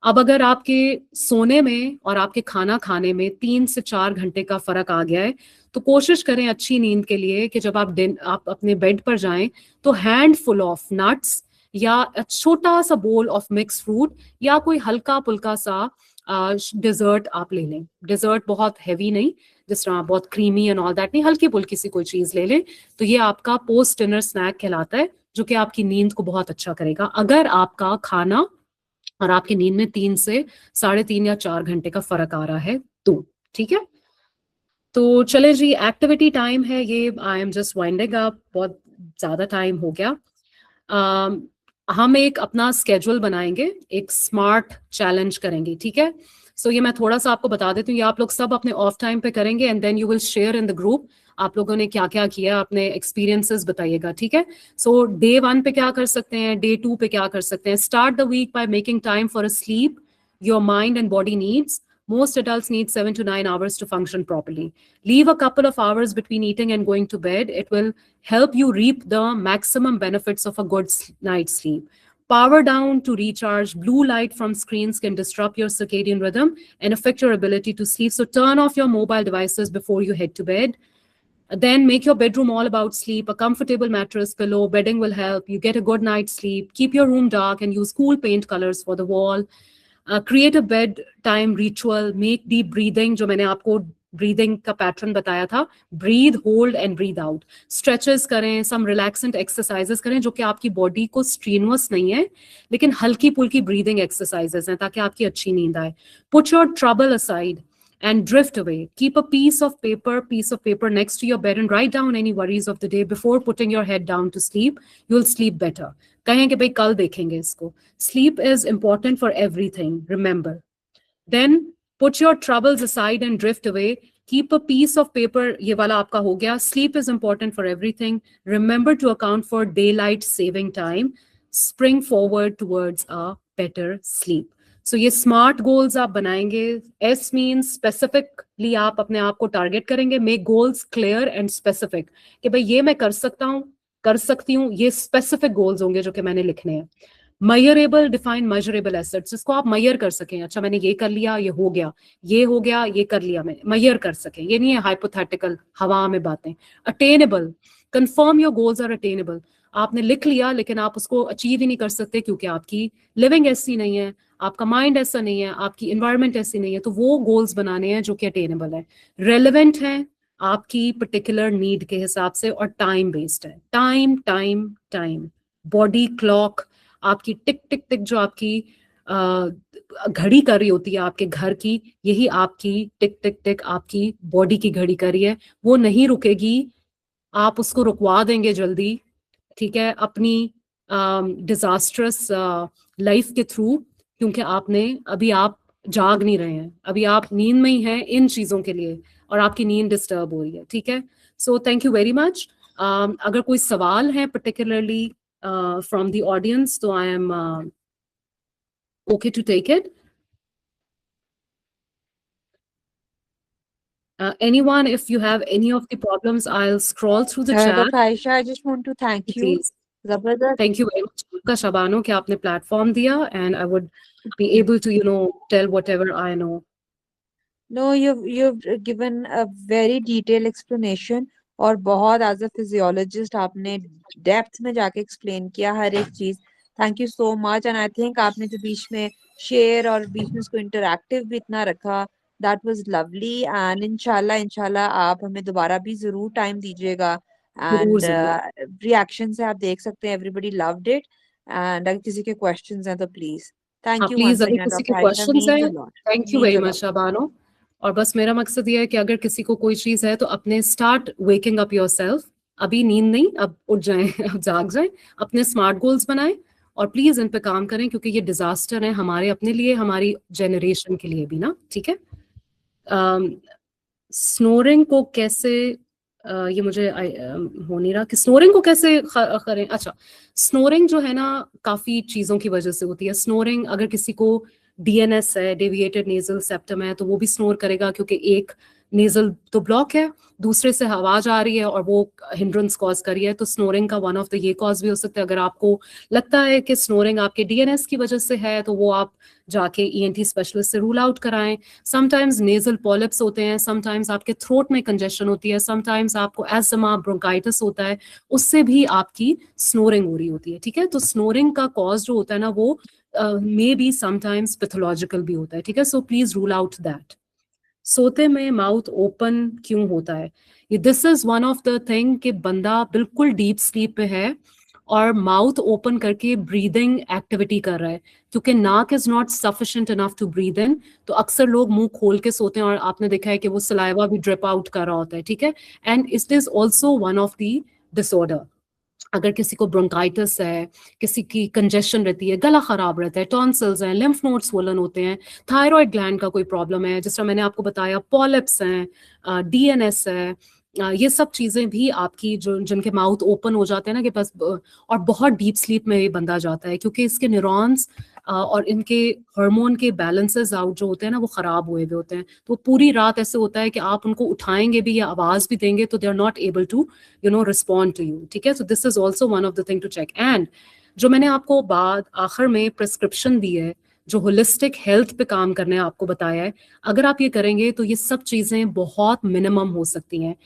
अब अगर आपके सोने में और आपके खाना खाने में 3 से 4 घंटे का फर्क आ गया है, तो कोशिश करें अच्छी नींद के लिए कि जब आप अपने बेड पर जाएं, तो हैंडफुल ऑफ नट्स या छोटा सा बोल ऑफ मिक्स फ्रूट, या कोई हल्का पुल्का सा डिजर्ट आप ले लें। डिजर्ट बहुत हैवी नहीं, जिस तरह बहुत क्रीमी एंड ऑल दैट नहीं, हल्की पुल्की सी कोई चीज ले लें, तो ये आपका पोस्ट डिनर स्नैक कहलाता है, जो कि आपकी नींद को बहुत अच्छा करेगा, अगर आपका खाना और आपकी नींद में 3 से 3.5 या 4 घंटे का फर्क आ रहा है तो। ठीक है, तो चले जी, एक्टिविटी टाइम है ये। I am just winding up, बहुत ज्यादा टाइम हो गया। हम एक अपना स्केड्यूल बनाएंगे, एक स्मार्ट चैलेंज करेंगे, ठीक है। सो ये मैं थोड़ा सा आपको बता देती हूँ, ये आप लोग सब अपने ऑफ टाइम पे करेंगे and then you will share in the group आप लोगों ने क्या क्या किया, अपने एक्सपीरियंसेस बताइएगा, ठीक है। सो डे 1 पे क्या कर सकते हैं, डे 2 पे क्या कर सकते हैं। Start the week by making time for a sleep your mind and body needs. Most adults need 7 to 9 hours to function properly. Leave a couple of hours between eating and going to bed. It will help you reap the maximum benefits of a good night's sleep. Power down to recharge. Blue light from screens can disrupt your circadian rhythm and affect your ability to sleep. So turn off your mobile devices before you head to bed. Then make your bedroom all about sleep. A comfortable mattress, pillow, bedding will help you get a good night's sleep. Keep your room dark and use cool paint colors for the wall. Create a bedtime ritual. Make deep breathing, जो मैंने आपको breathing का pattern बताया था, breathe, hold and breathe out. Stretches करें, सम relaxant exercises करें जो कि आपकी बॉडी को स्ट्रीनुअस नहीं है लेकिन हल्की पुल्की ब्रीदिंग एक्सरसाइजेस हैं ताकि आपकी अच्छी नींद आए। Put your trouble aside and drift away. Keep a piece of paper next to your bed and write down any worries of the day before putting your head down to sleep. You'll sleep better. कहें कि भाई कल देखेंगे इसको। Sleep is important for everything, remember. Then put your troubles aside and drift away. Keep a piece of paper, ये वाला आपका हो गया। Sleep is important for everything. Remember to account for daylight saving time. Spring forward towards a better sleep. So ये smart goals आप बनाएंगे। S means specifically आप अपने आप को टारगेट करेंगे। Make goals clear and specific कि भाई ये मैं कर सकता हूँ, कर सकती हूँ, ये स्पेसिफिक गोल्स होंगे जो कि मैंने लिखने हैं। मयरेबल, डिफाइन मेजरेबल एसेट्स, जिसको आप मैयर कर सकें। अच्छा मैंने ये कर लिया, ये हो गया, ये हो गया, ये कर लिया, मैं मैयर कर सकें। ये नहीं है हाइपोथेटिकल हवा में बातें। Attainable, confirm your goals are attainable. आपने लिख लिया लेकिन आप उसको अचीव ही नहीं कर सकते क्योंकि आपकी लिविंग ऐसी नहीं है, आपका माइंड ऐसा नहीं है, आपकी इन्वायरमेंट ऐसी नहीं है, तो वो गोल्स बनाने हैं जो कि अटेनेबल है, रेलेवेंट है आपकी पर्टिकुलर नीड के हिसाब से और टाइम बेस्ड है। Time time time, body clock, आपकी टिक टिक टिक जो आपकी घड़ी कर रही होती है आपके घर की, यही आपकी टिक टिक टिक आपकी बॉडी की घड़ी कर रही है। वो नहीं रुकेगी, आप उसको रुकवा देंगे जल्दी, ठीक है, अपनी डिजास्ट्रस लाइफ के थ्रू, क्योंकि अभी आप जाग नहीं रहे हैं, अभी आप नींद में ही हैं इन चीजों के लिए और आपकी नींद डिस्टर्ब हो रही है, ठीक है। So thank you very much. अगर कोई सवाल है पर्टिकुलरली फ्रॉम द ऑडियंस तो I am okay to take it. Anyone, if you have any of the problems, I'll scroll through the chat.
Dr. Aisha, I just want to thank you.
Please.
Zabardast.
Thank you very much, आपका शबानो, कि आपने platform दिया, and I would be able to, tell whatever I know.
No, you've given a very detailed explanation और बहुत as a physiologist आपने depth में जाके explain किया हर एक चीज। Thank you so much. And I think आपने जो बीच में शेयर और बीच में इसको इंटरैक्टिव भी इतना रखा, दैट वाज लवली। एंड इंशाल्लाह आप हमें दोबारा भी जरूर टाइम दीजिएगा। एंड रिएक्शन से आप देख सकते हैं एवरीबॉडी लव्ड इट। एंड अगर किसी के क्वेश्चंस हैं तो please thank you
please,
once
अगर
अगेन
किसी के
डॉक्टर आयशा,
क्वेश्चंस
मींस
हैं,
a lot.
Thank you very much Shabano. और बस मेरा मकसद ये है कि अगर किसी को कोई चीज है तो अपने स्टार्ट वेकिंग अप योरसेल्फ। अभी नींद नहीं, अब उठ जाएं, अब जाग जाएं, अपने स्मार्ट गोल्स बनाएं और प्लीज इन पे काम करें क्योंकि ये डिजास्टर है हमारे अपने लिए, हमारी जनरेशन के लिए भी ना, ठीक है। स्नोरिंग को कैसे ये मुझे हो नहीं रहा कि स्नोरिंग को कैसे करें। अच्छा, स्नोरिंग जो है ना काफी चीजों की वजह से होती है। स्नोरिंग अगर किसी को डीएनएस है, डेविएटेड नेजल सेप्टम है, तो वो भी स्नोर करेगा क्योंकि एक नेजल तो ब्लॉक है, दूसरे से आवाज आ रही है और वो हिंड्रेंस कॉज कर रही है। तो स्नोरिंग का वन ऑफ द ये कॉज भी हो सकता है। अगर आपको लगता है कि स्नोरिंग आपके डीएनएस की वजह से है तो वो आप जाके ईएनटी स्पेशलिस्ट से रूल आउट कराएं। समटाइम्स नेजल पॉलिप्स होते हैं, समटाइम्स आपके थ्रोट में कंजेशन होती है, समटाइम्स आपको एस्थमा, ब्रोंकाइटिस होता है, उससे भी आपकी स्नोरिंग हो रही होती है, ठीक है। तो स्नोरिंग का कॉज जो होता है ना वो मे बी समटाइम्स पैथोलॉजिकल भी होता है, ठीक है। So please rule out that. सोते में माउथ ओपन क्यों होता है, ये this is one of the thing कि बंदा बिल्कुल डीप स्लीप पे है और माउथ ओपन करके ब्रीदिंग एक्टिविटी कर रहा है, क्योंकि नाक is not sufficient enough to breathe in, तो अक्सर लोग मुंह खोल के सोते हैं और आपने देखा है कि वो सलाइवा भी ड्रिप आउट कर रहा होता है, ठीक है। And it is also one of the disorder. अगर किसी को ब्रोंकाइटिस है, किसी की कंजेशन रहती है, गला खराब रहता है, टॉन्सिल्स हैं, लिम्फ नोड्स स्वोलन होते हैं, थायराइड ग्लैंड का कोई प्रॉब्लम है, जिस तरह मैंने आपको बताया पॉलिप्स हैं, डीएनएस है, ये सब चीजें भी आपकी जो जिनके माउथ ओपन हो जाते हैं ना कि बस और बहुत डीप स्लीप में ये बंदा जाता है, क्योंकि इसके न्यूरॉन्स और इनके हार्मोन के बैलेंसेस आउट जो होते हैं ना वो खराब हुए हुए होते हैं। तो पूरी रात ऐसे होता है कि आप उनको उठाएंगे भी या आवाज भी देंगे तो they are not able to respond to you, ठीक है। So this is also one of the thing to check. And जो मैंने आपको बाद आखिर में प्रिस्क्रिप्शन दी है, जो होलिस्टिक हेल्थ पे काम करने आपको बताया है, अगर आप ये करेंगे तो ये सब चीजें बहुत मिनिमम हो सकती हैं।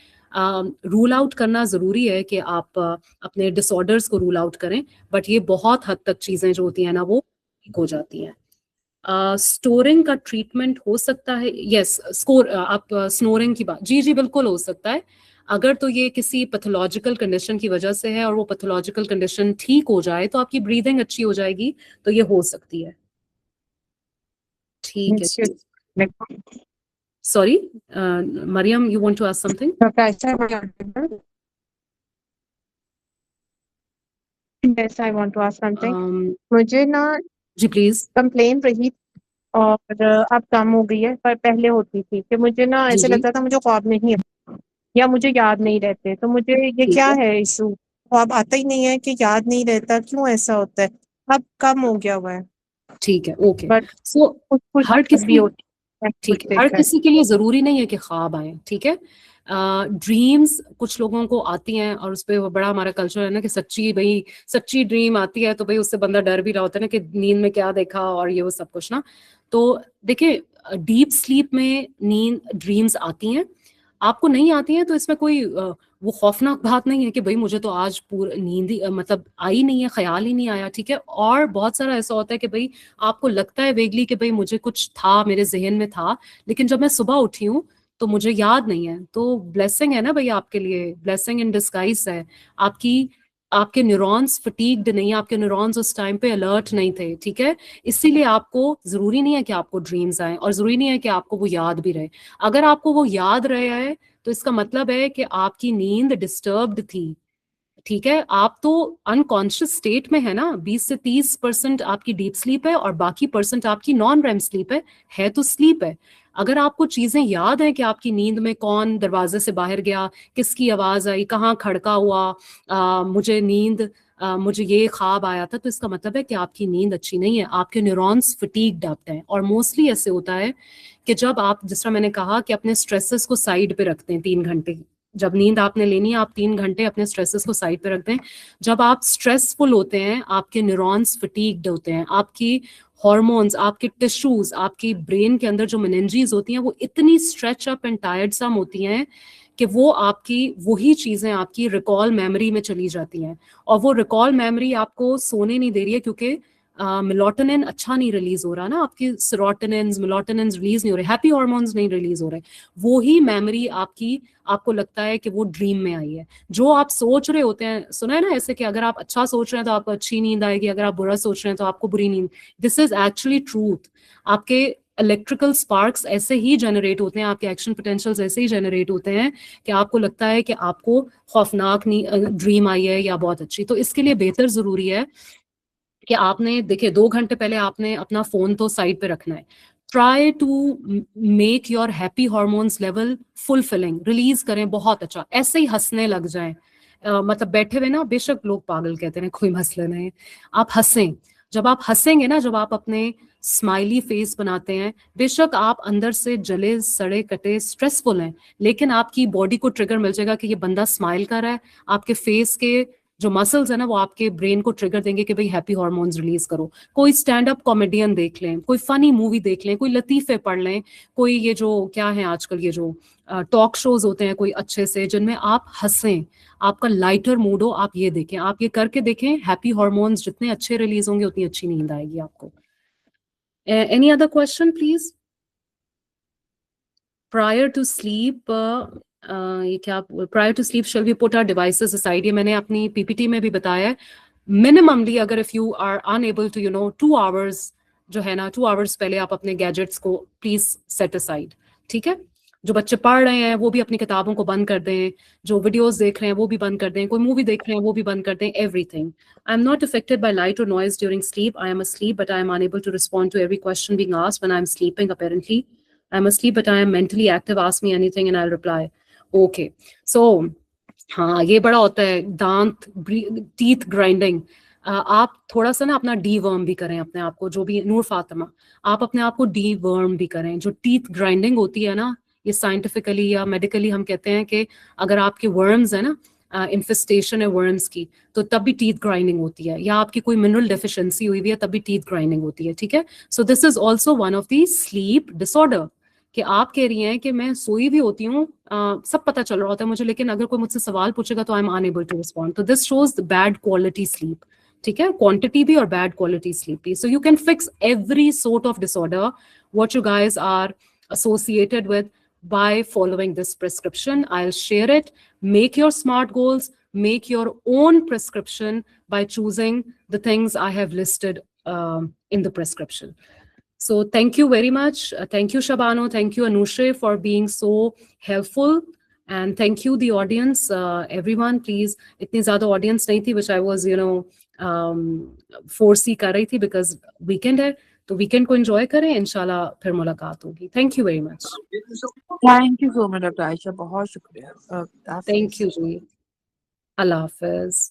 रूल आउट करना जरूरी है कि आप अपने डिसऑर्डर्स को रूल आउट करें, बट ये बहुत हद तक चीजें जो होती हैं ना वो ठीक हो जाती हैं। स्टोरिंग का ट्रीटमेंट हो सकता है, यस स्कोर आप स्नोरिंग की बात, जी जी बिल्कुल हो सकता है। अगर तो ये किसी पैथोलॉजिकल कंडीशन की वजह से है और वो पैथोलॉजिकल कंडीशन ठीक हो जाए तो आपकी ब्रीदिंग अच्छी हो जाएगी, तो ये हो सकती है। ठीक है, sorry Maryam, you want to ask something?
Yes, I want to ask something. मुझे ना
जी प्लीज।
कंप्लेन रही और अब कम हो गई है, पर पहले होती थी कि मुझे ना
जी
ऐसे
जी
लगता था मुझे ख्वाब नहीं है या मुझे याद नहीं रहते, तो मुझे ये
ठीक
क्या
है,
है इशू, ख्वाब आता ही नहीं है कि याद नहीं रहता, क्यों ऐसा होता है? अब कम हो गया हुआ है,
ठीक है, ओके।
बट
सो
कुछ कुछ
हर
भी
किसी,
होती है
ठीक
कुछ
है, हर
देखकर।
किसी के लिए जरूरी नहीं है कि ख्वाब आए, ठीक है। ड्रीम्स कुछ लोगों को आती हैं और उस पे वो बड़ा हमारा कल्चर है ना कि सच्ची भाई सच्ची ड्रीम आती है तो भाई उससे बंदा डर भी रहा होता है ना कि नींद में क्या देखा और ये वो सब कुछ ना। तो देखिए, डीप स्लीप में नींद ड्रीम्स आती हैं, आपको नहीं आती हैं तो इसमें कोई वो खौफनाक बात नहीं है कि भाई मुझे तो आज पूरा नींद ही मतलब आई नहीं है, ख्याल ही नहीं आया, ठीक है। और बहुत सारा ऐसा होता है कि भाई आपको लगता है वेगली कि भाई मुझे कुछ था, मेरे जहन में था, लेकिन जब मैं सुबह उठी हूँ तो मुझे याद नहीं है। तो ब्लेसिंग है ना भाई आपके लिए, ब्लेसिंग इन डिस्गाइज है। आपकी आपके न्यूरॉन्स फटीग्ड नहीं, आपके न्यूरॉन्स उस टाइम पे अलर्ट नहीं थे, ठीक है। इसीलिए आपको जरूरी नहीं है कि आपको ड्रीम्स आए और जरूरी नहीं है कि आपको वो याद भी रहे। अगर आपको वो याद रहे है तो इसका मतलब है कि आपकी नींद डिस्टर्ब्ड थी, ठीक है। आप तो अनकॉन्शियस स्टेट में है ना, 20 से 30% आपकी डीप स्लीप है और बाकी परसेंट आपकी नॉन रेम स्लीप है तो स्लीप है। अगर आपको चीजें याद हैं कि आपकी नींद में कौन दरवाजे से बाहर गया, किसकी आवाज आई, कहाँ खड़का हुआ, मुझे नींद मुझे ये ख्वाब आया था, तो इसका मतलब है कि आपकी नींद अच्छी नहीं है, आपके न्यूरॉन्स फटीग्ड अप हैं। और मोस्टली ऐसे होता है कि जब आप, जिस तरह मैंने कहा कि अपने स्ट्रेसेस को साइड पे रखते हैं 3 घंटे, जब नींद आपने लेनी है आप 3 घंटे अपने स्ट्रेसेस को साइड पे रखते हैं। जब आप स्ट्रेसफुल होते हैं आपके न्यूरॉन्स फटीग्ड होते हैं, आपकी हॉर्मोन्स, आपके टिश्यूज, आपकी ब्रेन के अंदर जो मेनिंजीज होती हैं वो इतनी स्ट्रेच अप एंड टायर्ड सम होती हैं कि वो आपकी वही चीजें आपकी रिकॉल मेमोरी में चली जाती हैं, और वो रिकॉल मेमोरी आपको सोने नहीं दे रही है, क्योंकि मेलाटोनिन अच्छा नहीं रिलीज हो रहा ना, आपकी सेरोटोनिन मेलाटोनिन रिलीज नहीं हो रहे, हैप्पी हार्मोन्स नहीं रिलीज हो रहे। वो ही मेमोरी आपकी, आपको लगता है कि वो ड्रीम में आई है। जो आप सोच रहे होते हैं, सुना है ना ऐसे कि अगर आप अच्छा सोच रहे हैं तो आपको अच्छी नींद आएगी, अगर आप बुरा सोच रहे हैं तो आपको बुरी नींद। This is actually truth. आपके इलेक्ट्रिकल स्पार्क्स ऐसे ही जनरेट होते हैं, आपके एक्शन पोटेंशियल्स ऐसे ही जनरेट होते हैं कि आपको लगता है कि आपको खौफनाक ड्रीम आई है या बहुत अच्छी। तो इसके लिए बेहतर जरूरी है कि आपने देखिए 2 घंटे पहले आपने अपना फोन तो साइड पे रखना है। Try to make your happy hormones level fulfilling, release करें बहुत अच्छा, ऐसे ही हंसने लग जाएं। मतलब बैठे हुए ना, बेशक लोग पागल कहते हैं, कोई मसला नहीं, आप हंसें। जब आप हंसेंगे ना, जब आप अपने स्माइली फेस बनाते हैं, बेशक आप अंदर से जले सड़े कटे स्ट्रेसफुल हैं, लेकिन आपकी बॉडी को ट्रिगर मिल जाएगा कि ये बंदा स्माइल कर रहा है। आपके फेस के जो मसल्स है ना वो आपके ब्रेन को ट्रिगर देंगे कि भाई हैप्पी हार्मोन्स रिलीज करो। कोई स्टैंड अप कॉमेडियन देख लें, कोई फनी मूवी देख लें, कोई लतीफे पढ़ लें, कोई ये जो क्या है आजकल ये जो टॉक शोज होते हैं कोई अच्छे से जिनमें आप हंसें, आपका लाइटर मूड हो, आप ये देखें, आप ये करके देखें। हैप्पी हार्मोन्स जितने अच्छे रिलीज होंगे उतनी अच्छी नींद आएगी आपको। Any other question please? Prior to sleep, ये क्या, prior to sleep shall we put our devices aside, ये मैंने अपनी पीपीटी में भी बताया है। minimally अगर if you are unable to 2 hours जो है ना 2 hours पहले आप अपने गैजेट्स को प्लीज सेट असाइड, ठीक है? जो बच्चे पढ़ रहे हैं वो भी अपनी किताबों को बंद कर दें, जो वीडियोस देख रहे हैं वो भी बंद कर दें, कोई मूवी देख रहे हैं वो भी बंद कर दें, everything. I am not affected by light और noise during sleep. I am asleep but I am unable to respond to every question being asked when I am sleeping apparently. I am asleep but I am mentally active. Ask me anything and I'll reply. Okay. So हाँ, ये बड़ा होता है दांत teeth grinding. आप थोड़ा सा ना अपना डीवर्म भी करें अपने आप को, जो भी नूर फातिमा, आप अपने आप को डीवर्म भी करें. जो टीथ ग्राइंडिंग होती है ना, ये साइंटिफिकली या मेडिकली हम कहते हैं कि अगर आपके वर्म्स है ना, इन्फेस्टेशन है वर्म्स की, तो तब भी टीथ ग्राइंडिंग होती है, या आपकी कोई मिनरल डेफिशिएंसी हुई है तब भी टीथ ग्राइंडिंग होती है, ठीक है? So this is also one of the sleep disorder, कि आप कह रही हैं कि मैं सोई भी होती हूँ, सब पता चल रहा होता है मुझे, लेकिन अगर कोई मुझसे सवाल पूछेगा तो I am unable to respond. तो this shows the bad quality sleep, ठीक है? क्वांटिटी भी और बैड क्वालिटी स्लीप भी. So you can fix every sort of disorder what you guys are associated with by following this prescription. I'll share it. Make your SMART goals, make your own prescription by choosing the things I have listed in the prescription. So thank you very much. Thank you, Shabano. Thank you, Anushree, for being so helpful. And thank you, the audience, everyone. Please, itni zyada audience nahi thi, which I was, foresee kar rahi thi because weekend hai. तो weekend को enjoy करें, इंशाल्लाह फिर मुलाकात होगी. Thank you very much.
Thank you so much doctor Ayesha, बहुत शुक्रिया.
Thank you ji. Allah Hafiz.